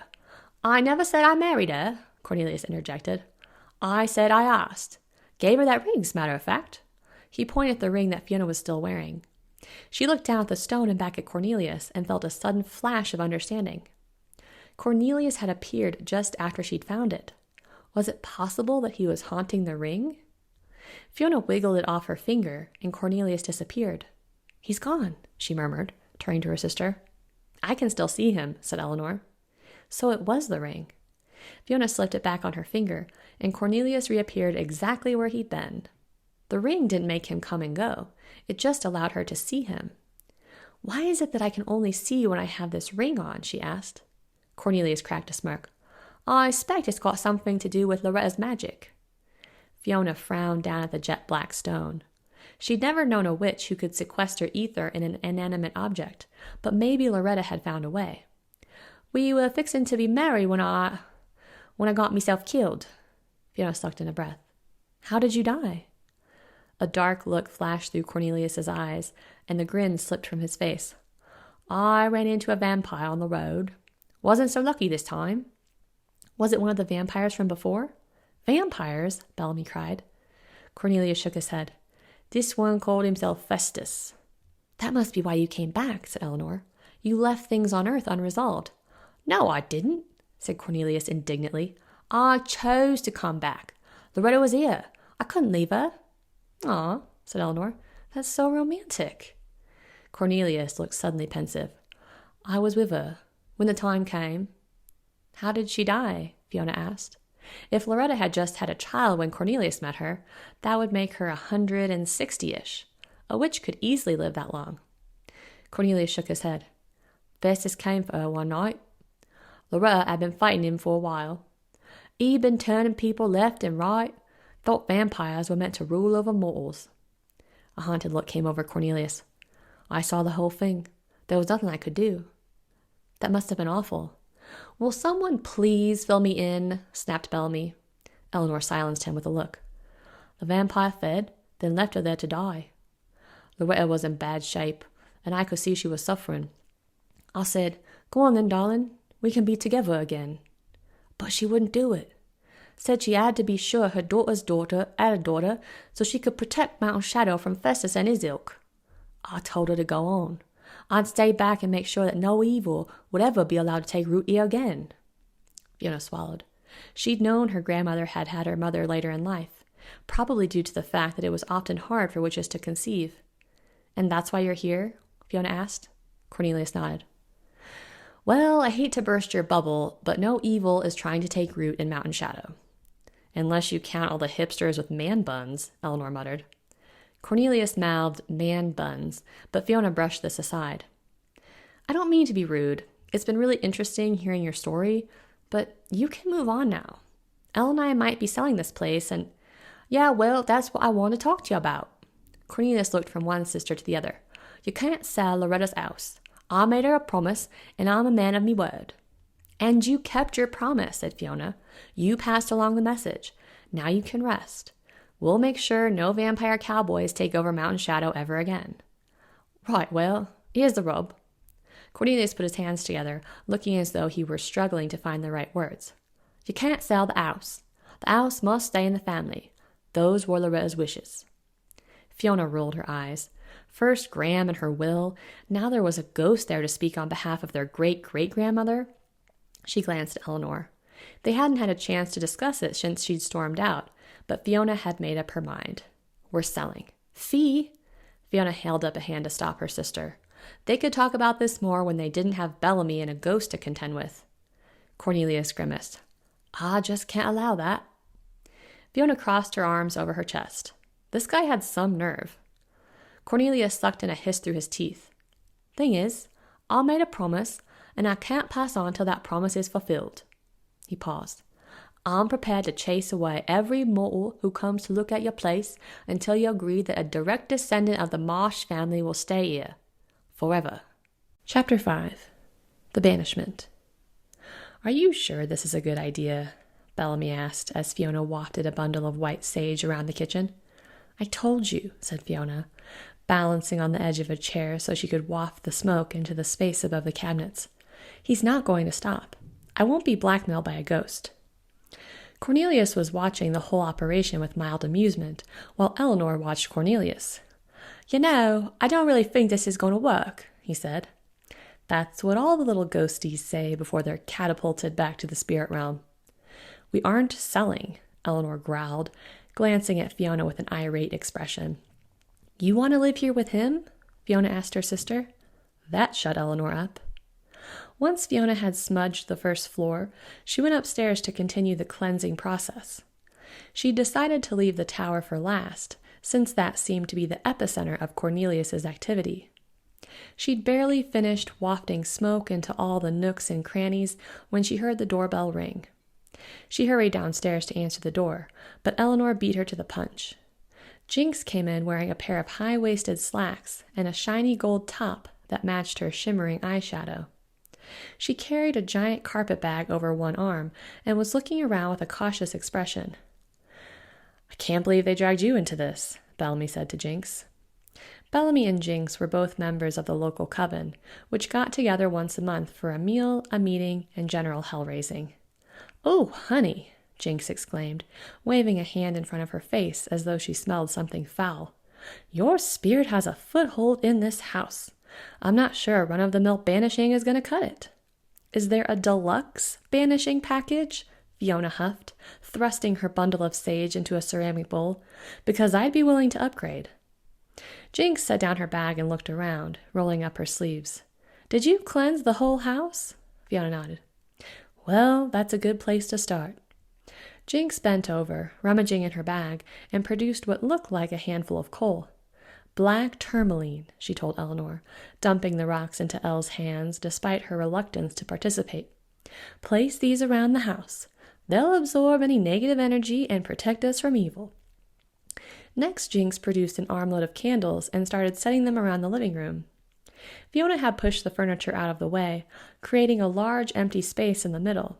I never said I married her, Cornelius interjected. I said I asked. Gave her that ring, as a matter of fact. He pointed at the ring that Fiona was still wearing. She looked down at the stone and back at Cornelius and felt a sudden flash of understanding. Cornelius had appeared just after she'd found it. Was it possible that he was haunting the ring? Fiona wiggled it off her finger, and Cornelius disappeared. "He's gone," she murmured, turning to her sister. "I can still see him," said Eleanor. So it was the ring. Fiona slipped it back on her finger, and Cornelius reappeared exactly where he'd been. The ring didn't make him come and go. It just allowed her to see him. "Why is it that I can only see you when I have this ring on?" she asked. Cornelius cracked a smirk. "I expect it's got something to do with Loretta's magic." Fiona frowned down at the jet-black stone. She'd never known a witch who could sequester ether in an inanimate object, but maybe Loretta had found a way. "We were fixing to be married when I got myself killed." Fiona sucked in a breath. "How did you die?" A dark look flashed through Cornelius's eyes, and the grin slipped from his face. "I ran into a vampire on the road. Wasn't so lucky this time." "Was it one of the vampires from before?" "Vampires?" Bellamy cried. Cornelius shook his head. "This one called himself Festus." "That must be why you came back," said Eleanor. "You left things on Earth unresolved." "No, I didn't," said Cornelius indignantly. "I chose to come back. Loretta was here. I couldn't leave her." "Aw," said Eleanor. "That's so romantic." Cornelius looked suddenly pensive. "I was with her when the time came." "How did she die?" Fiona asked. If Loretta had just had a child when Cornelius met her, that would make her 160-ish. A witch could easily live that long. Cornelius shook his head. "Festus came for her one night. Loretta had been fighting him for a while. He'd been turning people left and right, thought vampires were meant to rule over mortals." A haunted look came over Cornelius. "I saw the whole thing. There was nothing I could do." "That must have been awful." "Will someone please fill me in?" snapped Bellamy. Eleanor silenced him with a look. "The vampire fed, then left her there to die. Loretta was in bad shape, and I could see she was suffering. I said, 'Go on then, darling. We can be together again.' But she wouldn't do it. Said she had to be sure her daughter's daughter had a daughter so she could protect Mountain Shadow from Festus and his ilk. I told her to go on. I'd stay back and make sure that no evil would ever be allowed to take root here again." Fiona swallowed. She'd known her grandmother had had her mother later in life, probably due to the fact that it was often hard for witches to conceive. "And that's why you're here?" Fiona asked. Cornelius nodded. "Well, I hate to burst your bubble, but no evil is trying to take root in Mountain Shadow. Unless you count all the hipsters with man buns," Eleanor muttered. Cornelius mouthed "man buns," but Fiona brushed this aside. "I don't mean to be rude. It's been really interesting hearing your story, but you can move on now. Elle and I might be selling this place, and—" "Yeah, well, that's what I want to talk to you about." Cornelius looked from one sister to the other. "You can't sell Loretta's house. I made her a promise, and I'm a man of me word." "And you kept your promise," said Fiona. "You passed along the message. Now you can rest. We'll make sure no vampire cowboys take over Mountain Shadow ever again." "Right, well, here's the rub." Cornelius put his hands together, looking as though he were struggling to find the right words. "You can't sell the house. The house must stay in the family. Those were Loretta's wishes." Fiona rolled her eyes. First Graham and her will, now there was a ghost there to speak on behalf of their great-great-grandmother. She glanced at Eleanor. They hadn't had a chance to discuss it since she'd stormed out, but Fiona had made up her mind. "We're selling." "Fee?" Fiona held up a hand to stop her sister. They could talk about this more when they didn't have Bellamy and a ghost to contend with. Cornelius grimaced. "I just can't allow that." Fiona crossed her arms over her chest. This guy had some nerve. Cornelius sucked in a hiss through his teeth. "Thing is, I made a promise, and I can't pass on till that promise is fulfilled." He paused. "I'm prepared to chase away every mortal who comes to look at your place until you agree that a direct descendant of the Marsh family will stay here. Forever." Chapter 5. The Banishment. "Are you sure this is a good idea?" Bellamy asked as Fiona wafted a bundle of white sage around the kitchen. "I told you," said Fiona, balancing on the edge of a chair so she could waft the smoke into the space above the cabinets. "He's not going to stop. I won't be blackmailed by a ghost." Cornelius was watching the whole operation with mild amusement, while Eleanor watched Cornelius. "You know, I don't really think this is going to work," he said. That's what all the little ghosties say before they're catapulted back to the spirit realm. "We aren't selling," Eleanor growled, glancing at Fiona with an irate expression. "You want to live here with him?" Fiona asked her sister. That shut Eleanor up. Once Fiona had smudged the first floor, she went upstairs to continue the cleansing process. She decided to leave the tower for last, since that seemed to be the epicenter of Cornelius's activity. She'd barely finished wafting smoke into all the nooks and crannies when she heard the doorbell ring. She hurried downstairs to answer the door, but Eleanor beat her to the punch. Jinx came in wearing a pair of high-waisted slacks and a shiny gold top that matched her shimmering eyeshadow. She carried a giant carpet bag over one arm and was looking around with a cautious expression. "I can't believe they dragged you into this," Bellamy said to Jinx. Bellamy and Jinx were both members of the local coven, which got together once a month for a meal, a meeting, and general hell-raising. "Oh, honey," Jinx exclaimed, waving a hand in front of her face as though she smelled something foul. "Your spirit has a foothold in this house. I'm not sure a run-of-the-mill banishing is going to cut it." "Is there a deluxe banishing package?" Fiona huffed, thrusting her bundle of sage into a ceramic bowl. "Because I'd be willing to upgrade." Jinx set down her bag and looked around, rolling up her sleeves. "Did you cleanse the whole house?" Fiona nodded. "Well, that's a good place to start." Jinx bent over, rummaging in her bag, and produced what looked like a handful of coal. "Black tourmaline," she told Eleanor, dumping the rocks into Elle's hands despite her reluctance to participate. "Place these around the house. They'll absorb any negative energy and protect us from evil." Next, Jinx produced an armload of candles and started setting them around the living room. Fiona had pushed the furniture out of the way, creating a large empty space in the middle.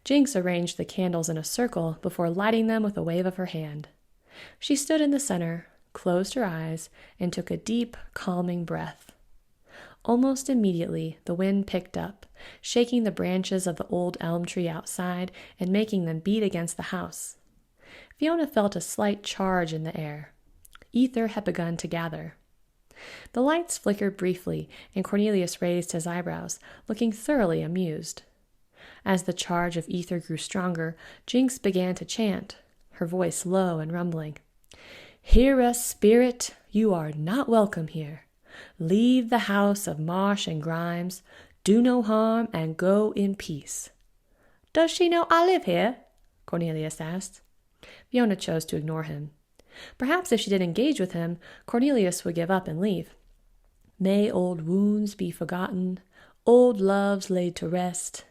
Jinx arranged the candles in a circle before lighting them with a wave of her hand. She stood in the center, closed her eyes, and took a deep, calming breath. Almost immediately, the wind picked up, shaking the branches of the old elm tree outside and making them beat against the house. Fiona felt a slight charge in the air. Ether had begun to gather. The lights flickered briefly, and Cornelius raised his eyebrows, looking thoroughly amused. As the charge of ether grew stronger, Jinx began to chant, her voice low and rumbling. "Hear us, spirit, you are not welcome here. Leave the house of marsh and grimes, do no harm, and go in peace." "Does she know I live here?" Cornelius asked. Fiona chose to ignore him. Perhaps if she did engage with him, Cornelius would give up and leave. "May old wounds be forgotten, old loves laid to rest.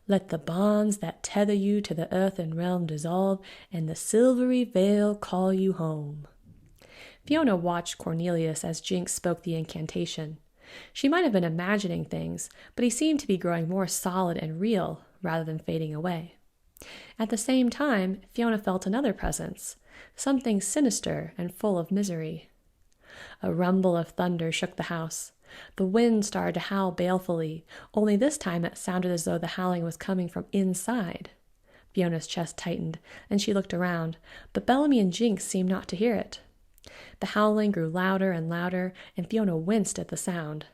Let the bonds that tether you to the earthen realm dissolve, and the silvery veil call you home." Fiona watched Cornelius as Jinx spoke the incantation. She might have been imagining things, but he seemed to be growing more solid and real rather than fading away. At the same time, Fiona felt another presence, something sinister and full of misery. A rumble of thunder shook the house. The wind started to howl balefully, only this time it sounded as though the howling was coming from inside. Fiona's chest tightened, and she looked around, but Bellamy and Jinx seemed not to hear it. The howling grew louder and louder, and Fiona winced at the sound.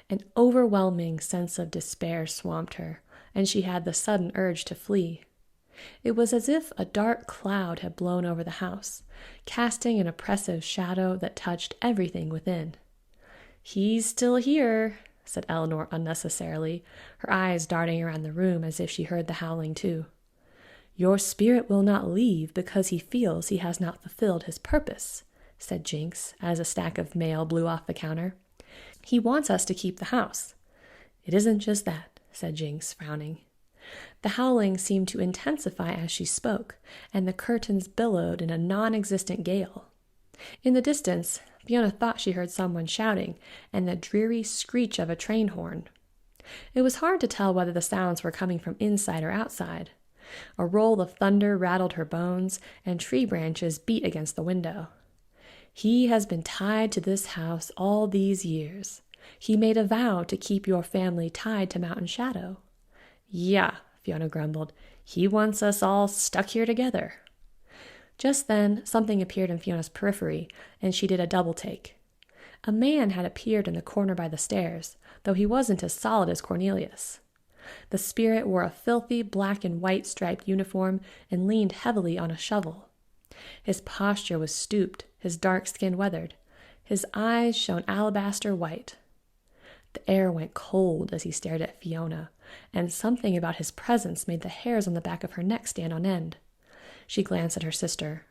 An overwhelming sense of despair swamped her, and she had the sudden urge to flee. It was as if a dark cloud had blown over the house, casting an oppressive shadow that touched everything within. "He's still here," said Eleanor unnecessarily, her eyes darting around the room as if she heard the howling too. "Your spirit will not leave because he feels he has not fulfilled his purpose," said Jinx, as a stack of mail blew off the counter. "He wants us to keep the house." "It isn't just that," said Jinx, frowning. The howling seemed to intensify as she spoke, and the curtains billowed in a non-existent gale. In the distance, Fiona thought she heard someone shouting, and the dreary screech of a train horn. It was hard to tell whether the sounds were coming from inside or outside. A roll of thunder rattled her bones, and tree branches beat against the window. "He has been tied to this house all these years. He made a vow to keep your family tied to Mountain Shadow." "Yeah," Fiona grumbled. "He wants us all stuck here together." Just then, something appeared in Fiona's periphery, and she did a double take. A man had appeared in the corner by the stairs, though he wasn't as solid as Cornelius. The spirit wore a filthy black and white striped uniform and leaned heavily on a shovel. His posture was stooped, his dark skin weathered. His eyes shone alabaster white. The air went cold as he stared at Fiona, and something about his presence made the hairs on the back of her neck stand on end. She glanced at her sister.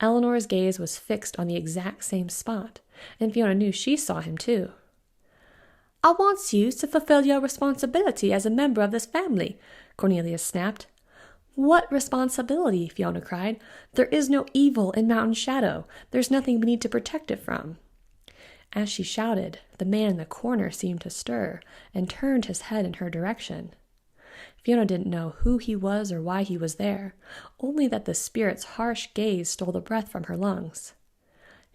Eleanor's gaze was fixed on the exact same spot, and Fiona knew she saw him too. "I want you to fulfill your responsibility as a member of this family," Cornelius snapped. "What responsibility?" Fiona cried. "There is no evil in Mountain Shadow. There's nothing we need to protect it from." As she shouted, the man in the corner seemed to stir and turned his head in her direction. Fiona didn't know who he was or why he was there, only that the spirit's harsh gaze stole the breath from her lungs.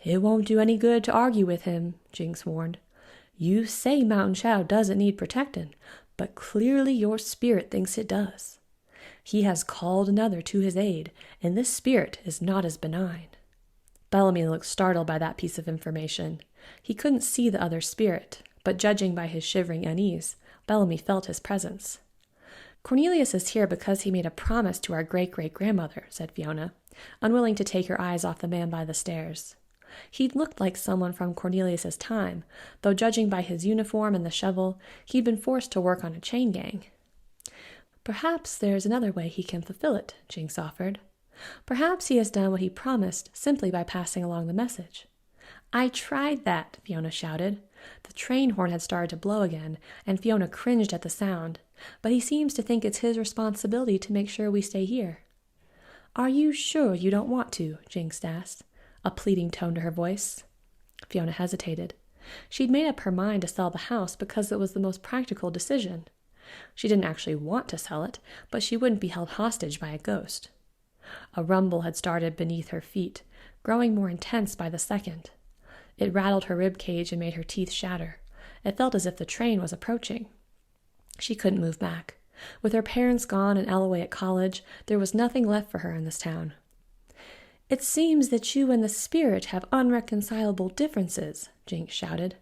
"It won't do any good to argue with him," Jinx warned. "You say Mountain Shadow doesn't need protecting, but clearly your spirit thinks it does. He has called another to his aid, and this spirit is not as benign." Bellamy looked startled by that piece of information. He couldn't see the other spirit, but judging by his shivering unease, Bellamy felt his presence. "Cornelius is here because he made a promise to our great-great-grandmother," said Fiona, unwilling to take her eyes off the man by the stairs. He looked like someone from Cornelius's time, though judging by his uniform and the shovel, he'd been forced to work on a chain gang. "Perhaps there's another way he can fulfill it," Jinx offered. "Perhaps he has done what he promised simply by passing along the message." "I tried that," Fiona shouted. The train horn had started to blow again, and Fiona cringed at the sound. "But he seems to think it's his responsibility to make sure we stay here." "Are you sure you don't want to?" Jinx asked, a pleading tone to her voice. Fiona hesitated. She'd made up her mind to sell the house because it was the most practical decision. She didn't actually want to sell it, but she wouldn't be held hostage by a ghost. A rumble had started beneath her feet, growing more intense by the second. It rattled her rib cage and made her teeth shatter. It felt as if the train was approaching. She couldn't move back. With her parents gone and Elle away at college, there was nothing left for her in this town. "It seems that you and the spirit have unreconcilable differences," Jinx shouted.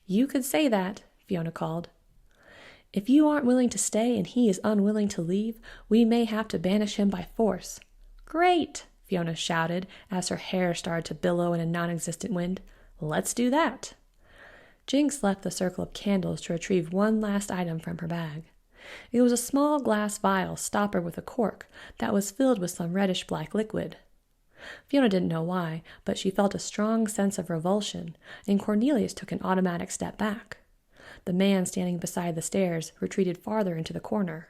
"You could say that," Fiona called. "If you aren't willing to stay and he is unwilling to leave, we may have to banish him by force." "Great!" Fiona shouted as her hair started to billow in a non-existent wind. "Let's do that." Jinx left the circle of candles to retrieve one last item from her bag. It was a small glass vial stoppered with a cork that was filled with some reddish-black liquid. Fiona didn't know why, but she felt a strong sense of revulsion, and Cornelius took an automatic step back. The man standing beside the stairs retreated farther into the corner.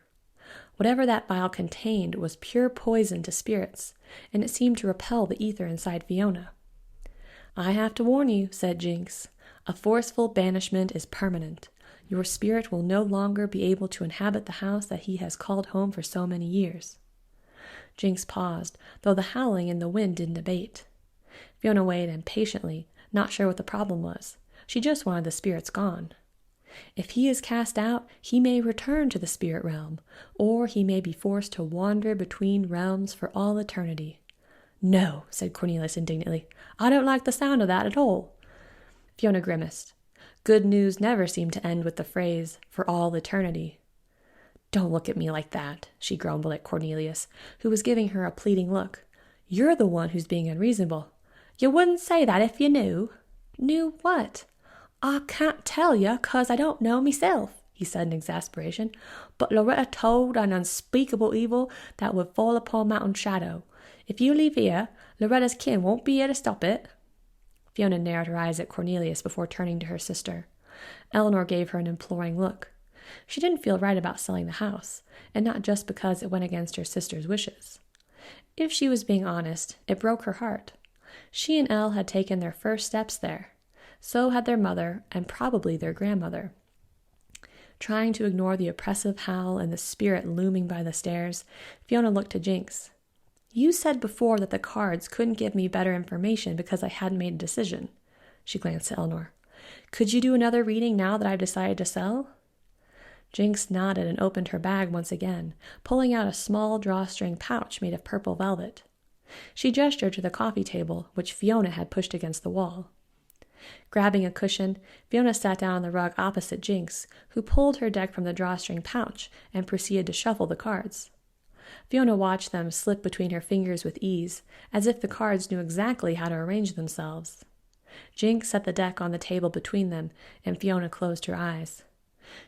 Whatever that vial contained was pure poison to spirits, and it seemed to repel the ether inside Fiona. "I have to warn you," said Jinx. "A forceful banishment is permanent. Your spirit will no longer be able to inhabit the house that he has called home for so many years." Jinx paused, though the howling in the wind didn't abate. Fiona waited impatiently, not sure what the problem was. She just wanted the spirits gone. If he is cast out, he may return to the spirit realm, or he may be forced to wander between realms for all eternity. "No," said Cornelius indignantly. "I don't like the sound of that at all." Fiona grimaced. Good news never seemed to end with the phrase, "for all eternity." "Don't look at me like that," she grumbled at Cornelius, who was giving her a pleading look. "You're the one who's being unreasonable." "You wouldn't say that if you knew." "Knew what?" "I can't tell you, 'cause I don't know myself," he said in exasperation. "But Loretta told an unspeakable evil that would fall upon Mountain Shadow. If you leave here, Loretta's kin won't be here to stop it." Fiona narrowed her eyes at Cornelius before turning to her sister. Eleanor gave her an imploring look. She didn't feel right about selling the house, and not just because it went against her sister's wishes. If she was being honest, it broke her heart. She and Elle had taken their first steps there. So had their mother, and probably their grandmother. Trying to ignore the oppressive howl and the spirit looming by the stairs, Fiona looked to Jinx. "You said before that the cards couldn't give me better information because I hadn't made a decision." She glanced at Eleanor. "Could you do another reading now that I've decided to sell?" Jinx nodded and opened her bag once again, pulling out a small drawstring pouch made of purple velvet. She gestured to the coffee table, which Fiona had pushed against the wall. Grabbing a cushion, Fiona sat down on the rug opposite Jinx, who pulled her deck from the drawstring pouch and proceeded to shuffle the cards. Fiona watched them slip between her fingers with ease, as if the cards knew exactly how to arrange themselves. Jinx set the deck on the table between them, and Fiona closed her eyes.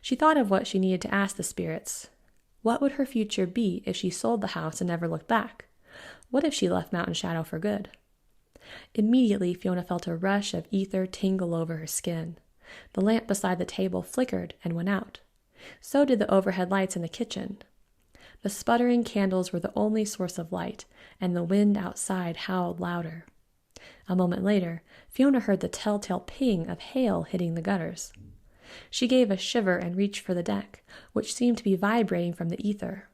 She thought of what she needed to ask the spirits. What would her future be if she sold the house and never looked back? What if she left Mountain Shadow for good? Immediately, Fiona felt a rush of ether tingle over her skin. The lamp beside the table flickered and went out. So did the overhead lights in the kitchen. The sputtering candles were the only source of light, and the wind outside howled louder. A moment later, Fiona heard the telltale ping of hail hitting the gutters. She gave a shiver and reached for the deck, which seemed to be vibrating from the ether.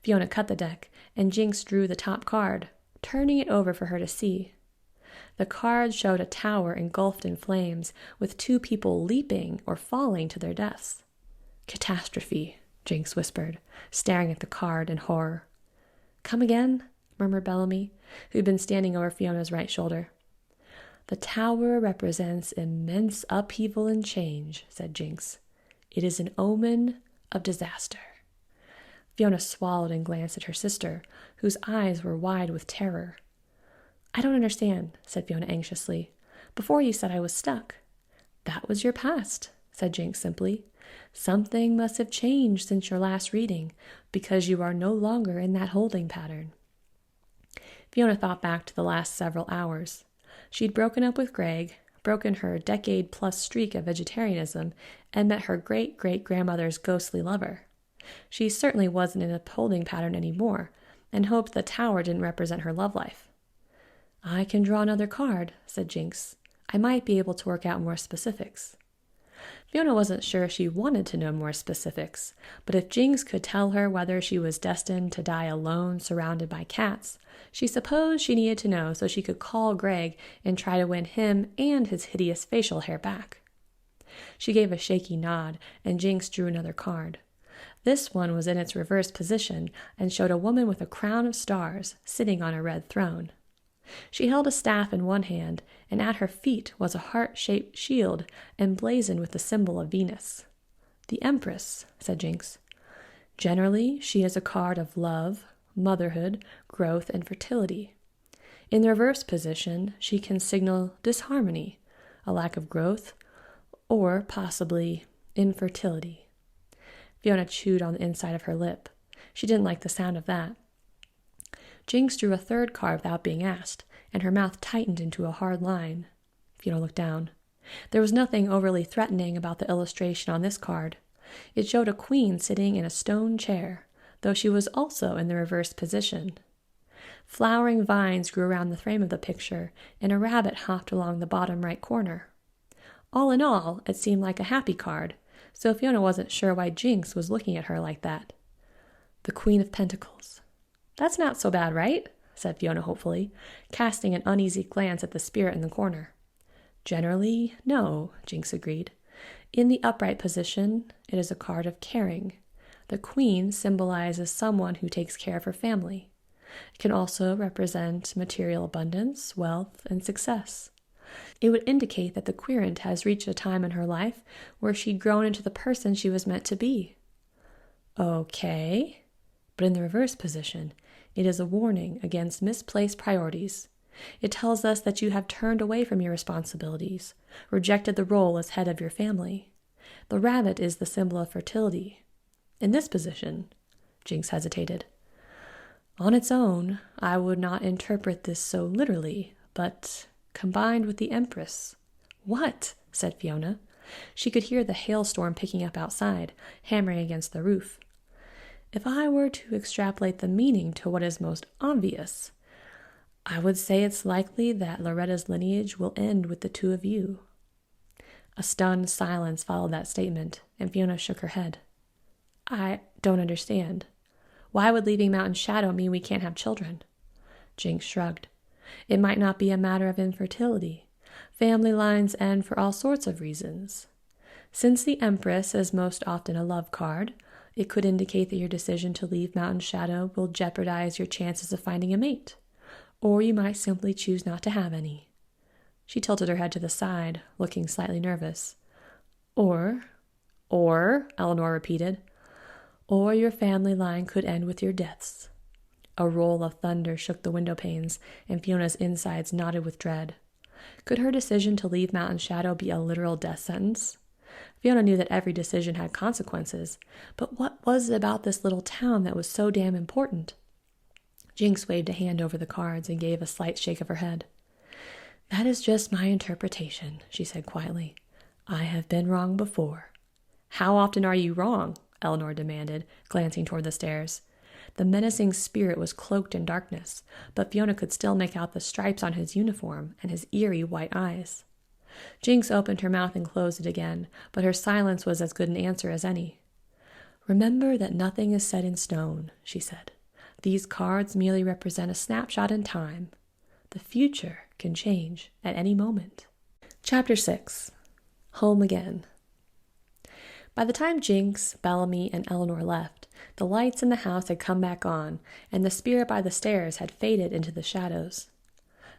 Fiona cut the deck, and Jinx drew the top card, turning it over for her to see. The card showed a tower engulfed in flames, with 2 people leaping or falling to their deaths. "Catastrophe," Jinx whispered, staring at the card in horror. "Come again?" murmured Bellamy, who'd been standing over Fiona's right shoulder. "The tower represents immense upheaval and change," said Jinx. "It is an omen of disaster." Fiona swallowed and glanced at her sister, whose eyes were wide with terror. "I don't understand," said Fiona anxiously. "Before you said I was stuck." "That was your past," said Jinx simply. "Something must have changed since your last reading, because you are no longer in that holding pattern." Fiona thought back to the last several hours. She'd broken up with Greg, broken her decade-plus streak of vegetarianism, and met her great-great-grandmother's ghostly lover. She certainly wasn't in a holding pattern anymore, and hoped the tower didn't represent her love life. "I can draw another card," said Jinx. "I might be able to work out more specifics." Fiona wasn't sure if she wanted to know more specifics, but if Jinx could tell her whether she was destined to die alone surrounded by cats, she supposed she needed to know so she could call Greg and try to win him and his hideous facial hair back. She gave a shaky nod, and Jinx drew another card. This one was in its reverse position and showed a woman with a crown of stars sitting on a red throne. She held a staff in one hand, and at her feet was a heart-shaped shield emblazoned with the symbol of Venus. "The Empress," said Jinx. "Generally, she is a card of love, motherhood, growth, and fertility. In the reverse position, she can signal disharmony, a lack of growth, or possibly infertility." Fiona chewed on the inside of her lip. She didn't like the sound of that. Jinx drew a third card without being asked, and her mouth tightened into a hard line. Fiona looked down. There was nothing overly threatening about the illustration on this card. It showed a queen sitting in a stone chair, though she was also in the reverse position. Flowering vines grew around the frame of the picture, and a rabbit hopped along the bottom right corner. All in all, it seemed like a happy card, so Fiona wasn't sure why Jinx was looking at her like that. The Queen of Pentacles. "That's not so bad, right?" said Fiona hopefully, casting an uneasy glance at the spirit in the corner. "Generally, no," Jinx agreed. "In the upright position, it is a card of caring. The queen symbolizes someone who takes care of her family. It can also represent material abundance, wealth, and success. It would indicate that the querent has reached a time in her life where she'd grown into the person she was meant to be." "Okay." But in the reverse position, it is a warning against misplaced priorities. It tells us that you have turned away from your responsibilities, rejected the role as head of your family. The rabbit is the symbol of fertility. In this position, Jinx hesitated. "On its own, I would not interpret this so literally, but combined with the Empress." "What?" said Fiona. She could hear the hailstorm picking up outside, hammering against the roof. "If I were to extrapolate the meaning to what is most obvious, I would say it's likely that Loretta's lineage will end with the 2 of you." A stunned silence followed that statement, and Fiona shook her head. "I don't understand. Why would leaving Mountain Shadow mean we can't have children?" Jinx shrugged. "It might not be a matter of infertility. Family lines end for all sorts of reasons. Since the Empress is most often a love card, it could indicate that your decision to leave Mountain Shadow will jeopardize your chances of finding a mate, or you might simply choose not to have any." She tilted her head to the side, looking slightly nervous. Or, Eleanor repeated. Or your family line could end with your deaths. A roll of thunder shook the window panes, and Fiona's insides knotted with dread. Could her decision to leave Mountain Shadow be a literal death sentence? Fiona knew that every decision had consequences, but what was it about this little town that was so damn important? Jinx waved a hand over the cards and gave a slight shake of her head. That is just my interpretation, she said quietly. I have been wrong before. How often are you wrong? Eleanor demanded, glancing toward the stairs. The menacing spirit was cloaked in darkness, but Fiona could still make out the stripes on his uniform and his eerie white eyes. Jinx opened her mouth and closed it again, but her silence was as good an answer as any. Remember that nothing is set in stone, she said. These cards merely represent a snapshot in time. The future can change at any moment. Chapter 6. Home Again. By the time Jinx, Bellamy, and Eleanor left, the lights in the house had come back on, and the spirit by the stairs had faded into the shadows.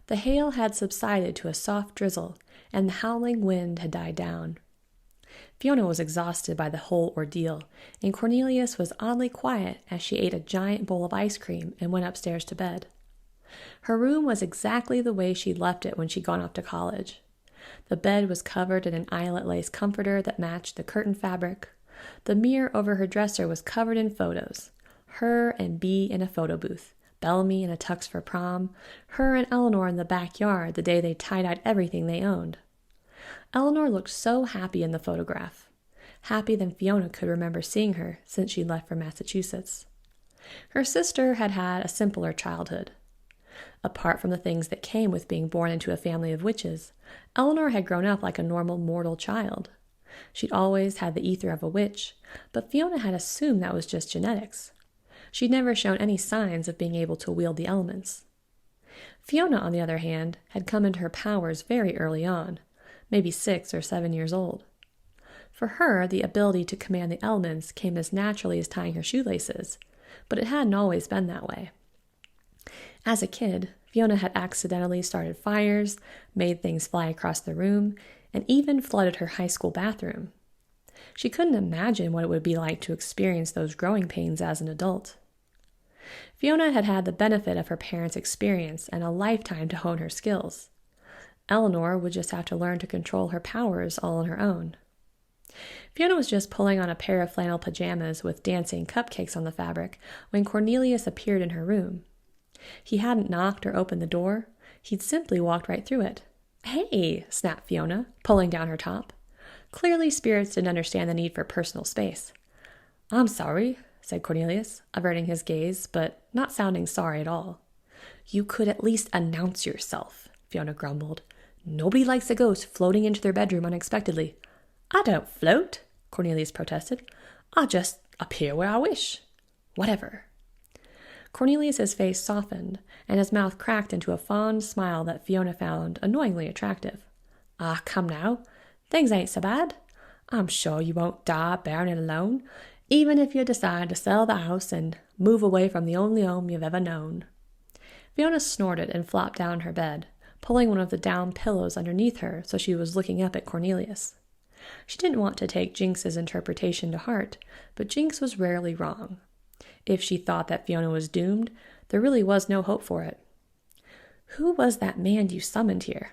The hail had subsided to a soft drizzle, and the howling wind had died down. Fiona was exhausted by the whole ordeal, and Cornelius was oddly quiet as she ate a giant bowl of ice cream and went upstairs to bed. Her room was exactly the way she'd left it when she'd gone off to college. The bed was covered in an eyelet lace comforter that matched the curtain fabric. The mirror over her dresser was covered in photos. Her and Bea in a photo booth, Bellamy in a tux for prom, her and Eleanor in the backyard the day they tie-dyed everything they owned. Eleanor looked so happy in the photograph, happy than Fiona could remember seeing her since she'd left for Massachusetts. Her sister had had a simpler childhood. Apart from the things that came with being born into a family of witches, Eleanor had grown up like a normal mortal child. She'd always had the ether of a witch, but Fiona had assumed that was just genetics. She'd never shown any signs of being able to wield the elements. Fiona, on the other hand, had come into her powers very early on, maybe 6 or 7 years old. For her, the ability to command the elements came as naturally as tying her shoelaces, but it hadn't always been that way. As a kid, Fiona had accidentally started fires, made things fly across the room, and even flooded her high school bathroom. She couldn't imagine what it would be like to experience those growing pains as an adult. Fiona had had the benefit of her parents' experience and a lifetime to hone her skills. Eleanor would just have to learn to control her powers all on her own. Fiona was just pulling on a pair of flannel pajamas with dancing cupcakes on the fabric when Cornelius appeared in her room. He hadn't knocked or opened the door. He'd simply walked right through it. "Hey," snapped Fiona, pulling down her top. Clearly, spirits didn't understand the need for personal space. "I'm sorry," said Cornelius, averting his gaze, but not sounding sorry at all. "You could at least announce yourself," Fiona grumbled. "Nobody likes a ghost floating into their bedroom unexpectedly." "I don't float," Cornelius protested. "I just appear where I wish." "Whatever." Cornelius's face softened, and his mouth cracked into a fond smile that Fiona found annoyingly attractive. "Ah, come now. Things ain't so bad. I'm sure you won't die barren and alone, even if you decide to sell the house and move away from the only home you've ever known." Fiona snorted and flopped down on her bed, pulling one of the down pillows underneath her so she was looking up at Cornelius. She didn't want to take Jinx's interpretation to heart, but Jinx was rarely wrong. If she thought that Fiona was doomed, there really was no hope for it. "Who was that man you summoned here?"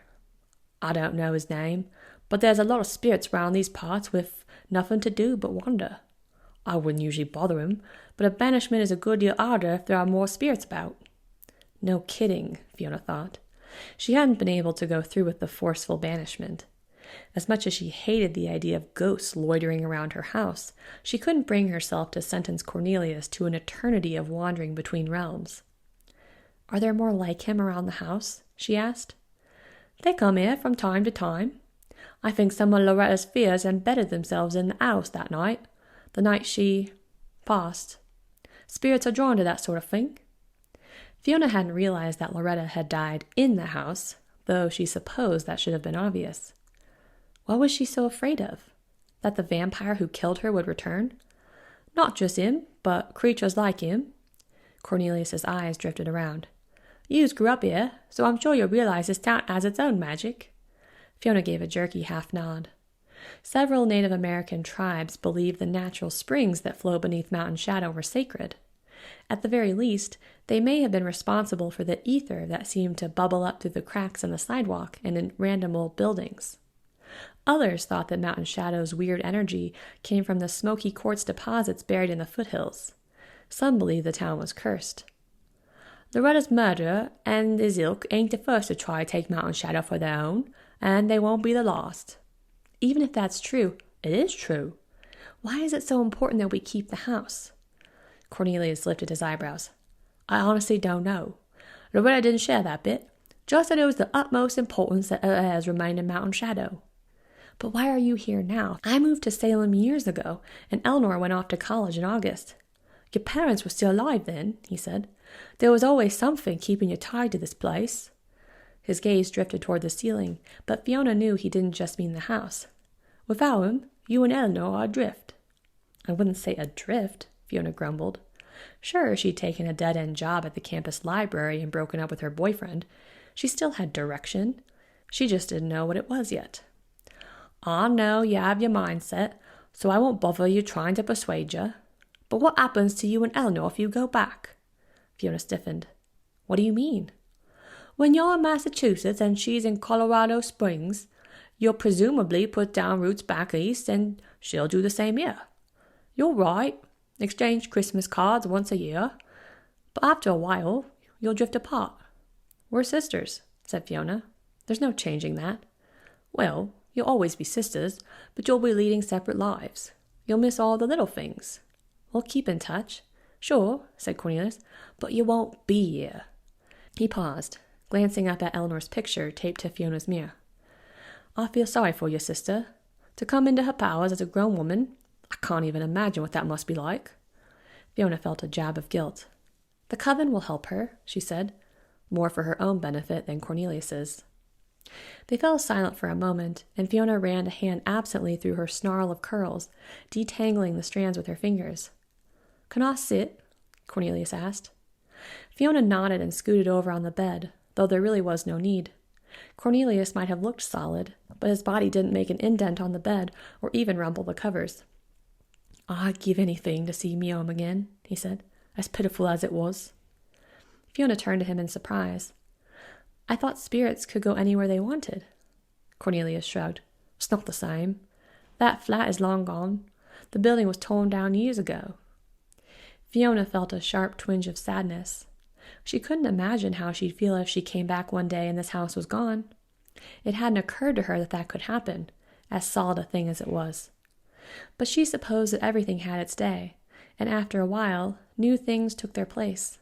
"I don't know his name, but there's a lot of spirits round these parts with nothing to do but wander. I wouldn't usually bother him, but a banishment is a good deal harder if there are more spirits about." No kidding, Fiona thought. She hadn't been able to go through with the forceful banishment. As much as she hated the idea of ghosts loitering around her house, she couldn't bring herself to sentence Cornelius to an eternity of wandering between realms. "Are there more like him around the house?" she asked. "They come here from time to time. I think some of Loretta's fears embedded themselves in the house that night, the night she passed. Spirits are drawn to that sort of thing." Fiona hadn't realized that Loretta had died in the house, though she supposed that should have been obvious. What was she so afraid of? That the vampire who killed her would return? "Not just him, but creatures like him." Cornelius's eyes drifted around. "Yous grew up here, so I'm sure you'll realize this town has its own magic. Fiona gave a jerky half nod. Several Native American tribes believed the natural springs that flow beneath Mountain Shadow were sacred. At the very least, they may have been responsible for the ether that seemed to bubble up through the cracks in the sidewalk and in random old buildings. Others thought that Mountain Shadow's weird energy came from the smoky quartz deposits buried in the foothills. Some believed the town was cursed. Loretta's murderer and his ilk ain't the first to try to take Mountain Shadow for their own, and they won't be the last. Even if that's true, it is true. Why is it so important that we keep the house? Cornelius lifted his eyebrows. I honestly don't know. Loretta didn't share that bit, just that it was the utmost importance that her heirs remained in Mountain Shadow. But why are you here now? I moved to Salem years ago, and Eleanor went off to college in August. Your parents were still alive then, he said. There was always something keeping you tied to this place. His gaze drifted toward the ceiling, but Fiona knew he didn't just mean the house. Without him, you and Eleanor are adrift. I wouldn't say adrift, Fiona grumbled. Sure, she'd taken a dead-end job at the campus library and broken up with her boyfriend. She still had direction. She just didn't know what it was yet. I know you have your mindset, so I won't bother you trying to persuade you. But what happens to you and Eleanor if you go back? Fiona stiffened. What do you mean? When you're in Massachusetts and she's in Colorado Springs, you'll presumably put down roots back east, and she'll do the same here. You're right. Exchange Christmas cards once a year. But after a while, you'll drift apart. We're sisters, said Fiona. There's no changing that. Well, you'll always be sisters, but you'll be leading separate lives. You'll miss all the little things. We'll keep in touch. Sure, said Cornelius, but you won't be here. He paused, glancing up at Eleanor's picture taped to Fiona's mirror. I feel sorry for your sister. To come into her powers as a grown woman, I can't even imagine what that must be like. Fiona felt a jab of guilt. The coven will help her, she said, more for her own benefit than Cornelius's. They fell silent for a moment, and Fiona ran a hand absently through her snarl of curls, detangling the strands with her fingers. Can I sit? Cornelius asked. Fiona nodded and scooted over on the bed, though there really was no need. Cornelius might have looked solid, but his body didn't make an indent on the bed or even rumple the covers. I'd give anything to see me home again, he said, as pitiful as it was. Fiona turned to him in surprise. I thought spirits could go anywhere they wanted. Cornelius shrugged. It's not the same. That flat is long gone. The building was torn down years ago. Fiona felt a sharp twinge of sadness. She couldn't imagine how she'd feel if she came back one day and this house was gone. It hadn't occurred to her that that could happen, as solid a thing as it was. But she supposed that everything had its day, and after a while, new things took their place.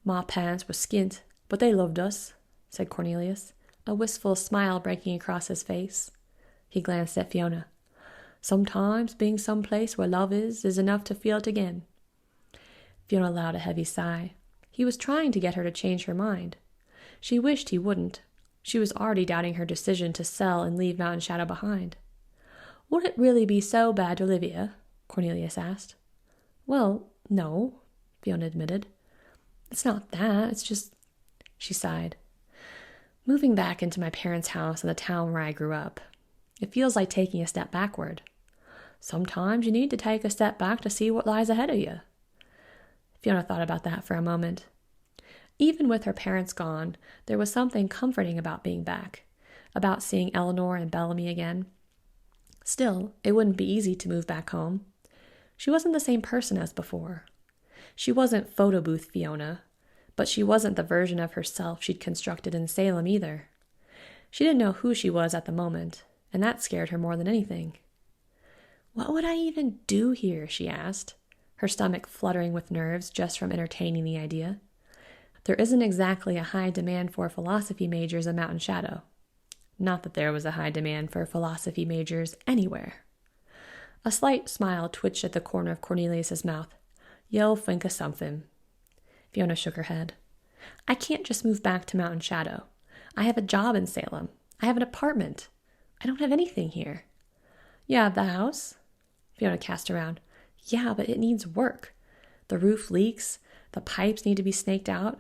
My parents were skint, but they loved us, said Cornelius, a wistful smile breaking across his face. He glanced at Fiona. Sometimes being someplace where love is enough to feel it again. Fiona allowed a heavy sigh. He was trying to get her to change her mind. She wished he wouldn't. She was already doubting her decision to sell and leave Mountain Shadow behind. Would it really be so bad to live here? Cornelius asked. Well, no, Fiona admitted. It's not that, it's just... She sighed. Moving back into my parents' house in the town where I grew up. It feels like taking a step backward. Sometimes you need to take a step back to see what lies ahead of you. Fiona thought about that for a moment. Even with her parents gone, there was something comforting about being back, about seeing Eleanor and Bellamy again. Still, it wouldn't be easy to move back home. She wasn't the same person as before. She wasn't photo booth Fiona, but she wasn't the version of herself she'd constructed in Salem either. She didn't know who she was at the moment, and that scared her more than anything. What would I even do here, she asked, her stomach fluttering with nerves just from entertaining the idea. There isn't exactly a high demand for philosophy majors in Mountain Shadow. Not that there was a high demand for philosophy majors anywhere. A slight smile twitched at the corner of Cornelius's mouth. You'll think of something. Fiona shook her head. I can't just move back to Mountain Shadow. I have a job in Salem. I have an apartment. I don't have anything here. You have the house? Fiona cast around. Yeah, but it needs work. The roof leaks. The pipes need to be snaked out.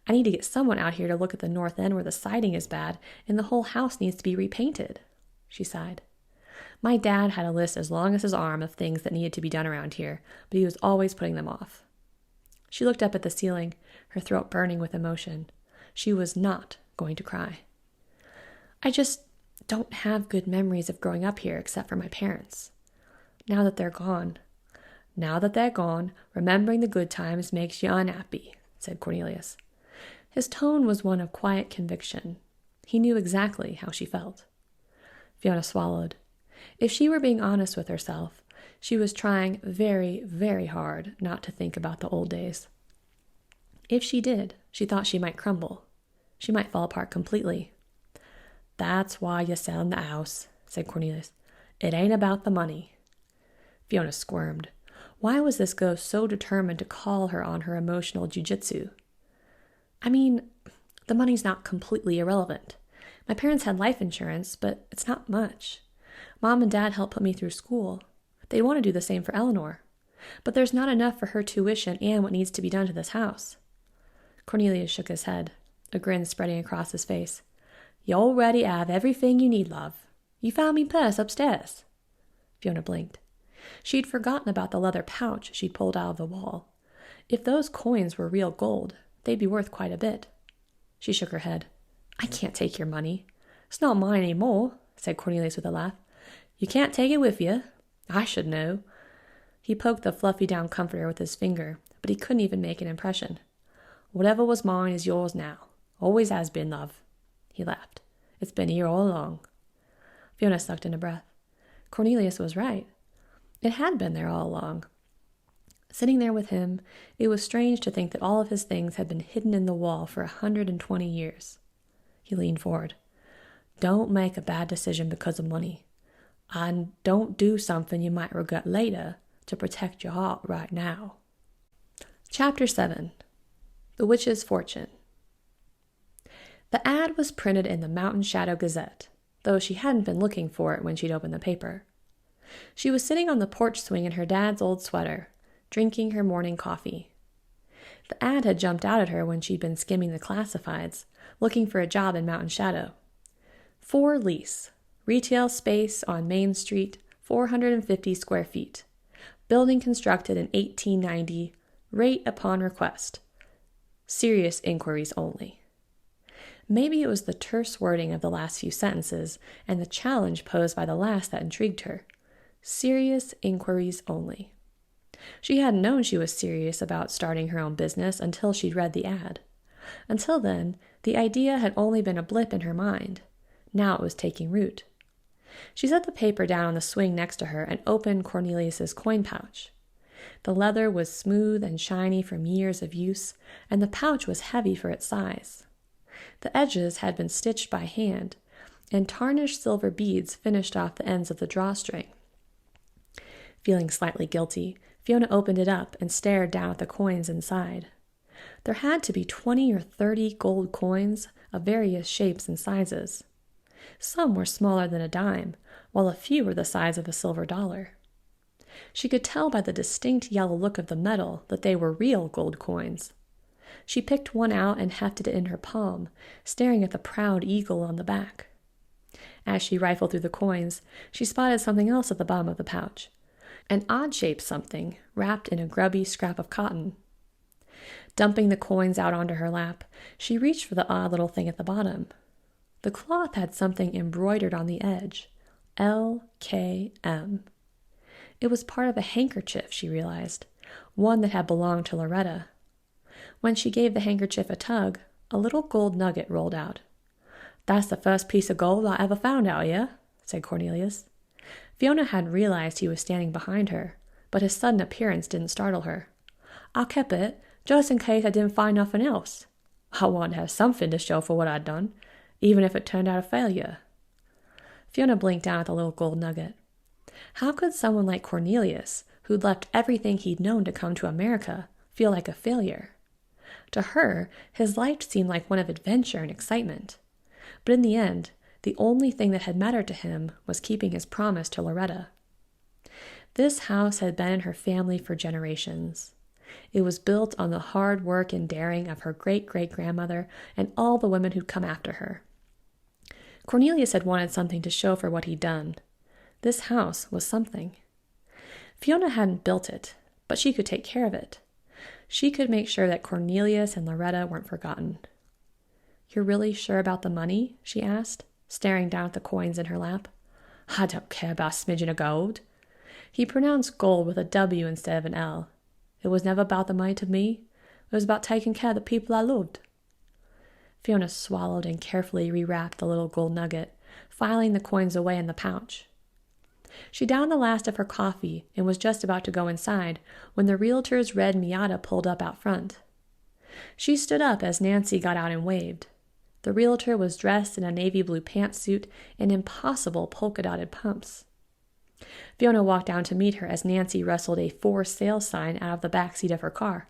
I need to get someone out here to look at the north end where the siding is bad and the whole house needs to be repainted, she sighed. My dad had a list as long as his arm of things that needed to be done around here, but he was always putting them off. She looked up at the ceiling, her throat burning with emotion. She was not going to cry. I just don't have good memories of growing up here except for my parents. Now that they're gone, remembering the good times makes you unhappy, said Cornelius. His tone was one of quiet conviction. He knew exactly how she felt. Fiona swallowed. If she were being honest with herself, she was trying very, very hard not to think about the old days. If she did, she thought she might crumble. She might fall apart completely. That's why you're selling the house, said Cornelius. It ain't about the money. Fiona squirmed. Why was this ghost so determined to call her on her emotional jujitsu? I mean, the money's not completely irrelevant. My parents had life insurance, but it's not much. Mom and Dad helped put me through school. They want to do the same for Eleanor. But there's not enough for her tuition and what needs to be done to this house. Cornelius shook his head, a grin spreading across his face. You already have everything you need, love. You found me purse upstairs. Fiona blinked. She'd forgotten about the leather pouch she'd pulled out of the wall. If those coins were real gold, they'd be worth quite a bit. She shook her head. I can't take your money. It's not mine any more, said Cornelius with a laugh. You can't take it with you. I should know. He poked the fluffy down comforter with his finger, but he couldn't even make an impression. Whatever was mine is yours now. Always has been, love. He laughed. It's been here all along. Fiona sucked in a breath. Cornelius was right. It had been there all along. Sitting there with him, it was strange to think that all of his things had been hidden in the wall for 120 years. He leaned forward. Don't make a bad decision because of money. And don't do something you might regret later to protect your heart right now. Chapter 7. The Witch's Fortune. The ad was printed in the Mountain Shadow Gazette, though she hadn't been looking for it when she'd opened the paper. She was sitting on the porch swing in her dad's old sweater, drinking her morning coffee. The ad had jumped out at her when she'd been skimming the classifieds, looking for a job in Mountain Shadow. For lease. Retail space on Main Street, 450 square feet. Building constructed in 1890. Rate upon request. Serious inquiries only. Maybe it was the terse wording of the last few sentences and the challenge posed by the last that intrigued her. Serious inquiries only. She hadn't known she was serious about starting her own business until she'd read the ad. Until then, the idea had only been a blip in her mind. Now it was taking root. She set the paper down on the swing next to her and opened Cornelius's coin pouch. The leather was smooth and shiny from years of use, and the pouch was heavy for its size. The edges had been stitched by hand, and tarnished silver beads finished off the ends of the drawstring. Feeling slightly guilty, Fiona opened it up and stared down at the coins inside. There had to be 20 or 30 gold coins of various shapes and sizes. Some were smaller than a dime, while a few were the size of a silver dollar. She could tell by the distinct yellow look of the metal that they were real gold coins. She picked one out and hefted it in her palm, staring at the proud eagle on the back. As she rifled through the coins, she spotted something else at the bottom of the pouch, an odd-shaped something wrapped in a grubby scrap of cotton. Dumping the coins out onto her lap, she reached for the odd little thing at the bottom. The cloth had something embroidered on the edge. L.K.M. It was part of a handkerchief, she realized, one that had belonged to Loretta. When she gave the handkerchief a tug, a little gold nugget rolled out. That's the first piece of gold I ever found out here, said Cornelius. Fiona hadn't realized he was standing behind her, but his sudden appearance didn't startle her. I kept it, just in case I didn't find nothing else. I wanted to have something to show for what I'd done, even if it turned out a failure. Fiona blinked down at the little gold nugget. How could someone like Cornelius, who'd left everything he'd known to come to America, feel like a failure? To her, his life seemed like one of adventure and excitement. But in the end, the only thing that had mattered to him was keeping his promise to Loretta. This house had been in her family for generations. It was built on the hard work and daring of her great-great-grandmother and all the women who'd come after her. Cornelius had wanted something to show for what he'd done. This house was something. Fiona hadn't built it, but she could take care of it. She could make sure that Cornelius and Loretta weren't forgotten. "You're really sure about the money?" she asked, staring down at the coins in her lap. "I don't care about a smidgen of gold." He pronounced gold with a W instead of an L. "It was never about the money to me. It was about taking care of the people I loved." Fiona swallowed and carefully rewrapped the little gold nugget, filing the coins away in the pouch. She downed the last of her coffee and was just about to go inside when the realtor's red Miata pulled up out front. She stood up as Nancy got out and waved. The realtor was dressed in a navy blue pantsuit and impossible polka-dotted pumps. Fiona walked down to meet her as Nancy rustled a "for sale" sign out of the back seat of her car.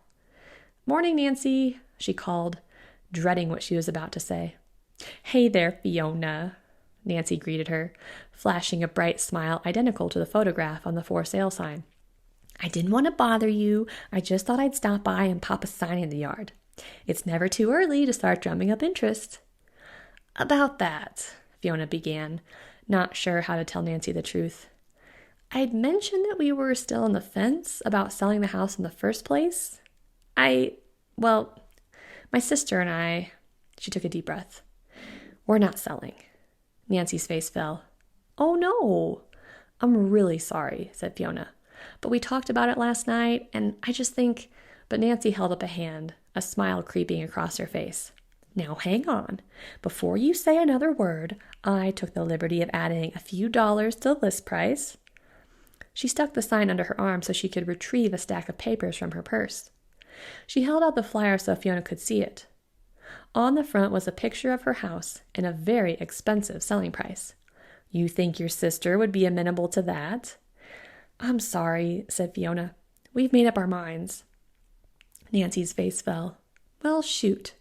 "Morning, Nancy," she called, dreading what she was about to say. "Hey there, Fiona," Nancy greeted her, flashing a bright smile identical to the photograph on the "for sale" sign. "I didn't want to bother you. I just thought I'd stop by and pop a sign in the yard. It's never too early to start drumming up interest." "About that," Fiona began, not sure how to tell Nancy the truth. "I'd mentioned that we were still on the fence about selling the house in the first place. My sister and I," she took a deep breath, "we're not selling." Nancy's face fell. "Oh, no. I'm really sorry," said Fiona. "But we talked about it last night, and I just think—" But Nancy held up a hand, a smile creeping across her face. "Now hang on. Before you say another word, I took the liberty of adding a few dollars to the list price." She stuck the sign under her arm so she could retrieve a stack of papers from her purse. She held out the flyer so Fiona could see it. On the front was a picture of her house and a very expensive selling price. "You think your sister would be amenable to that?" "I'm sorry," said Fiona. "We've made up our minds." Nancy's face fell. "Well, shoot."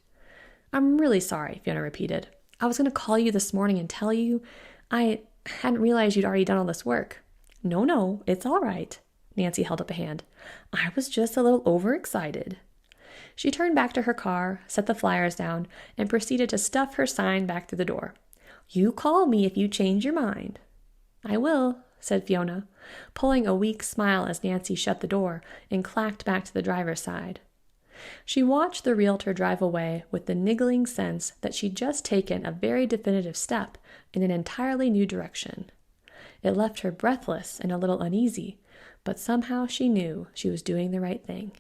"I'm really sorry," Fiona repeated. "I was going to call you this morning and tell you. I hadn't realized you'd already done all this work." No, it's all right." Nancy held up a hand. "I was just a little overexcited." She turned back to her car, set the flyers down, and proceeded to stuff her sign back through the door. "You call me if you change your mind." "I will," said Fiona, pulling a weak smile as Nancy shut the door and clacked back to the driver's side. She watched the realtor drive away with the niggling sense that she'd just taken a very definitive step in an entirely new direction. It left her breathless and a little uneasy, but somehow she knew she was doing the right thing.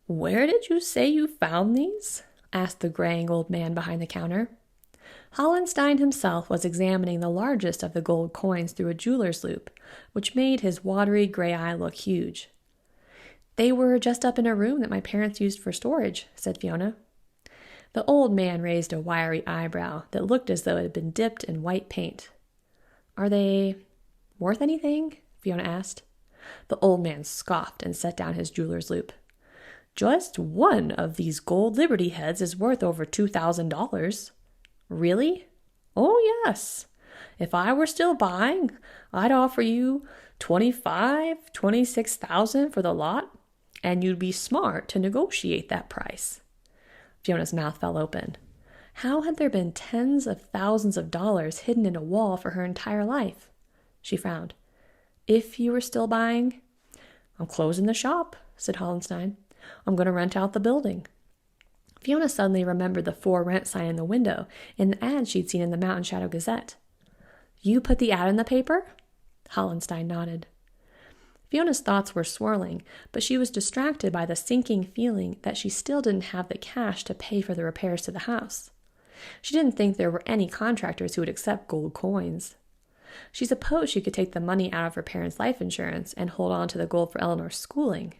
"Where did you say you found these?" asked the graying old man behind the counter. Hollenstein himself was examining the largest of the gold coins through a jeweler's loop, which made his watery gray eye look huge. "They were just up in a room that my parents used for storage," said Fiona. The old man raised a wiry eyebrow that looked as though it had been dipped in white paint. "Are they worth anything?" Fiona asked. The old man scoffed and set down his jeweler's loop. "Just one of these gold Liberty heads is worth over $2,000. "Really?" "Oh, yes. If I were still buying, I'd offer you 26,000 for the lot, and you'd be smart to negotiate that price." Fiona's mouth fell open. How had there been tens of thousands of dollars hidden in a wall for her entire life? She frowned. "If you were still buying?" "I'm closing the shop," said Hollenstein. "I'm going to rent out the building." Fiona suddenly remembered the "for rent" sign in the window and the ad she'd seen in the Mountain Shadow Gazette. "You put the ad in the paper?" Hollenstein nodded. Fiona's thoughts were swirling, but she was distracted by the sinking feeling that she still didn't have the cash to pay for the repairs to the house. She didn't think there were any contractors who would accept gold coins. She supposed she could take the money out of her parents' life insurance and hold on to the gold for Eleanor's schooling.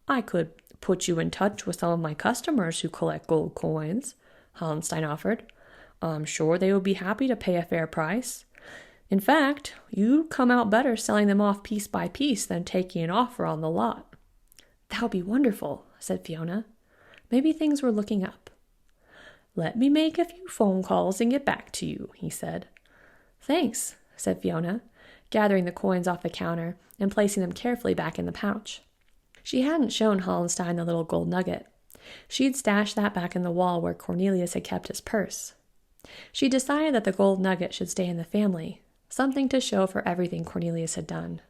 "I could put you in touch with some of my customers who collect gold coins," Hollenstein offered. "I'm sure they would be happy to pay a fair price. In fact, you'd come out better selling them off piece by piece than taking an offer on the lot." "That would be wonderful," said Fiona. Maybe things were looking up. "Let me make a few phone calls and get back to you," he said. "Thanks," said Fiona, gathering the coins off the counter and placing them carefully back in the pouch. She hadn't shown Hollenstein the little gold nugget. She'd stashed that back in the wall where Cornelius had kept his purse. She decided that the gold nugget should stay in the family, something to show for everything Cornelius had done.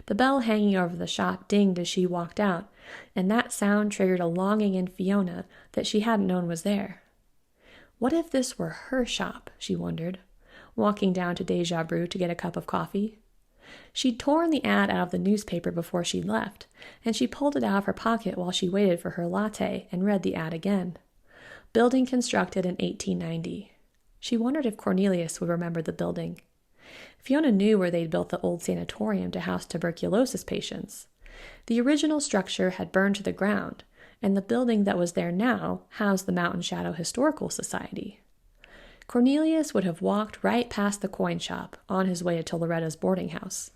The bell hanging over the shop dinged as she walked out, and that sound triggered a longing in Fiona that she hadn't known was there. What if this were her shop, she wondered, walking down to Deja Brew to get a cup of coffee. She'd torn the ad out of the newspaper before she'd left, and she pulled it out of her pocket while she waited for her latte and read the ad again. Building constructed in 1890. She wondered if Cornelius would remember the building. Fiona knew where they'd built the old sanatorium to house tuberculosis patients. The original structure had burned to the ground, and the building that was there now housed the Mountain Shadow Historical Society. Cornelius would have walked right past the coin shop on his way to Loretta's boarding house.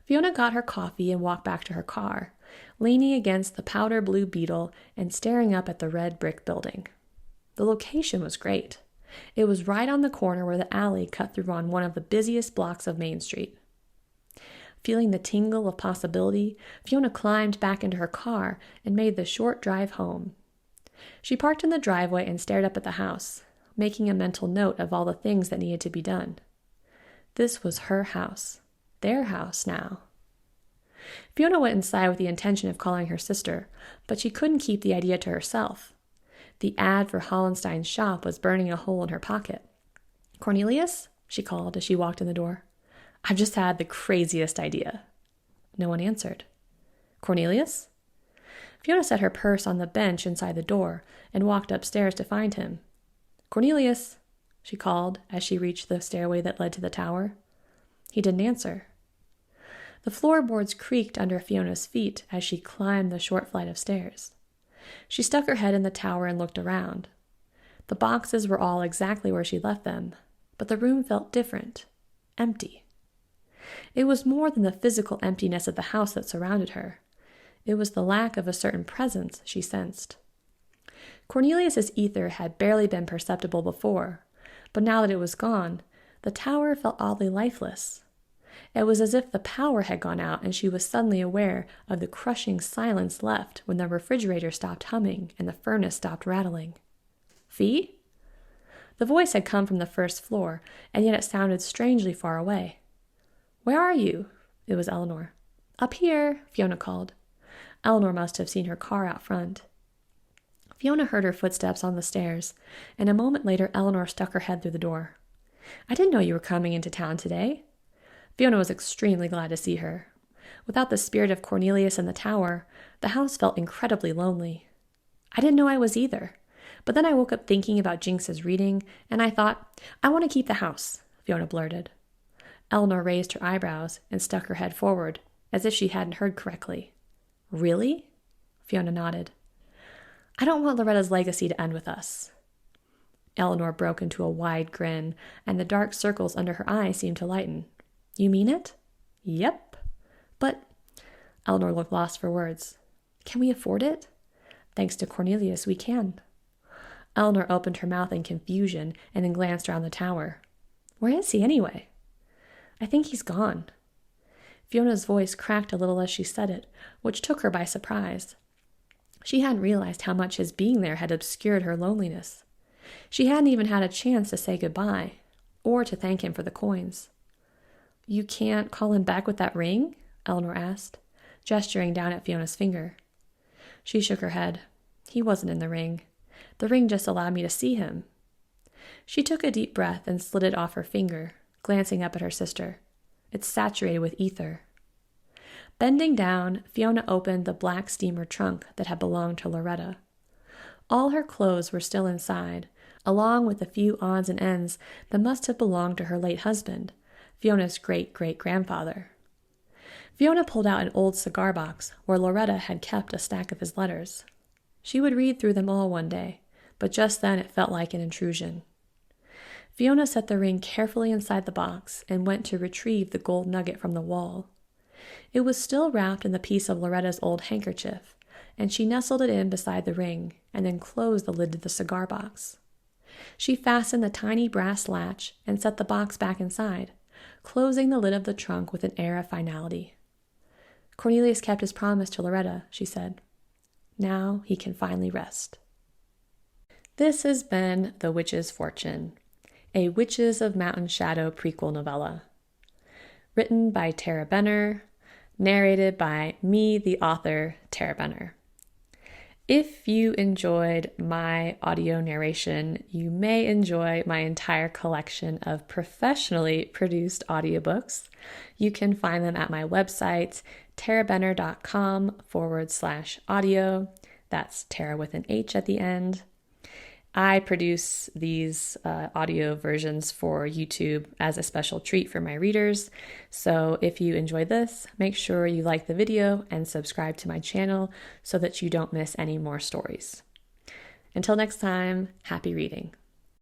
Fiona got her coffee and walked back to her car, leaning against the powder blue Beetle and staring up at the red brick building. The location was great. It was right on the corner where the alley cut through on one of the busiest blocks of Main Street. Feeling the tingle of possibility, Fiona climbed back into her car and made the short drive home. She parked in the driveway and stared up at the house, making a mental note of all the things that needed to be done. This was her house, their house now. Fiona went inside with the intention of calling her sister, but she couldn't keep the idea to herself. The ad for Hollenstein's shop was burning a hole in her pocket. "Cornelius?" she called as she walked in the door. "I've just had the craziest idea." No one answered. "Cornelius?" Fiona set her purse on the bench inside the door and walked upstairs to find him. "Cornelius," she called as she reached the stairway that led to the tower. He didn't answer. The floorboards creaked under Fiona's feet as she climbed the short flight of stairs. She stuck her head in the tower and looked around. The boxes were all exactly where she left them, but the room felt different, empty. It was more than the physical emptiness of the house that surrounded her. It was the lack of a certain presence she sensed. Cornelius's ether had barely been perceptible before, but now that it was gone, the tower felt oddly lifeless. It was as if the power had gone out and she was suddenly aware of the crushing silence left when the refrigerator stopped humming and the furnace stopped rattling. "Fee?" The voice had come from the first floor, and yet it sounded strangely far away. "Where are you?" It was Eleanor. "Up here," Fiona called. Eleanor must have seen her car out front. Fiona heard her footsteps on the stairs, and a moment later Eleanor stuck her head through the door. "I didn't know you were coming into town today." Fiona was extremely glad to see her. Without the spirit of Cornelius in the tower, the house felt incredibly lonely. "I didn't know I was either. But then I woke up thinking about Jinx's reading, and I thought, I want to keep the house," Fiona blurted. Eleanor raised her eyebrows and stuck her head forward, as if she hadn't heard correctly. "Really?" Fiona nodded. "I don't want Loretta's legacy to end with us." Eleanor broke into a wide grin, and the dark circles under her eyes seemed to lighten. "You mean it?" "Yep." "But—" Eleanor looked lost for words. "Can we afford it?" "Thanks to Cornelius, we can." Eleanor opened her mouth in confusion and then glanced around the tower. "Where is he anyway?" "I think he's gone." Fiona's voice cracked a little as she said it, which took her by surprise. She hadn't realized how much his being there had obscured her loneliness. She hadn't even had a chance to say goodbye, or to thank him for the coins. "You can't call him back with that ring?" Eleanor asked, gesturing down at Fiona's finger. She shook her head. "He wasn't in the ring. The ring just allowed me to see him." She took a deep breath and slid it off her finger, glancing up at her sister. "It's saturated with ether." Bending down, Fiona opened the black steamer trunk that had belonged to Loretta. All her clothes were still inside, along with a few odds and ends that must have belonged to her late husband, Fiona's great-great-grandfather. Fiona pulled out an old cigar box where Loretta had kept a stack of his letters. She would read through them all one day, but just then it felt like an intrusion. Fiona set the ring carefully inside the box and went to retrieve the gold nugget from the wall. It was still wrapped in the piece of Loretta's old handkerchief, and she nestled it in beside the ring and then closed the lid to the cigar box. She fastened the tiny brass latch and set the box back inside, closing the lid of the trunk with an air of finality. Cornelius kept his promise to Loretta, she said. Now he can finally rest. This has been The Witch's Fortune, a Witches of Mountain Shadow prequel novella. Written by Tarah Benner, narrated by me, the author, Tarah Benner. If you enjoyed my audio narration, you may enjoy my entire collection of professionally produced audiobooks. You can find them at my website, tarahbenner.com/audio. That's Tarah with an H at the end. I produce these audio versions for YouTube as a special treat for my readers. So if you enjoy this, make sure you like the video and subscribe to my channel so that you don't miss any more stories. Until next time, happy reading.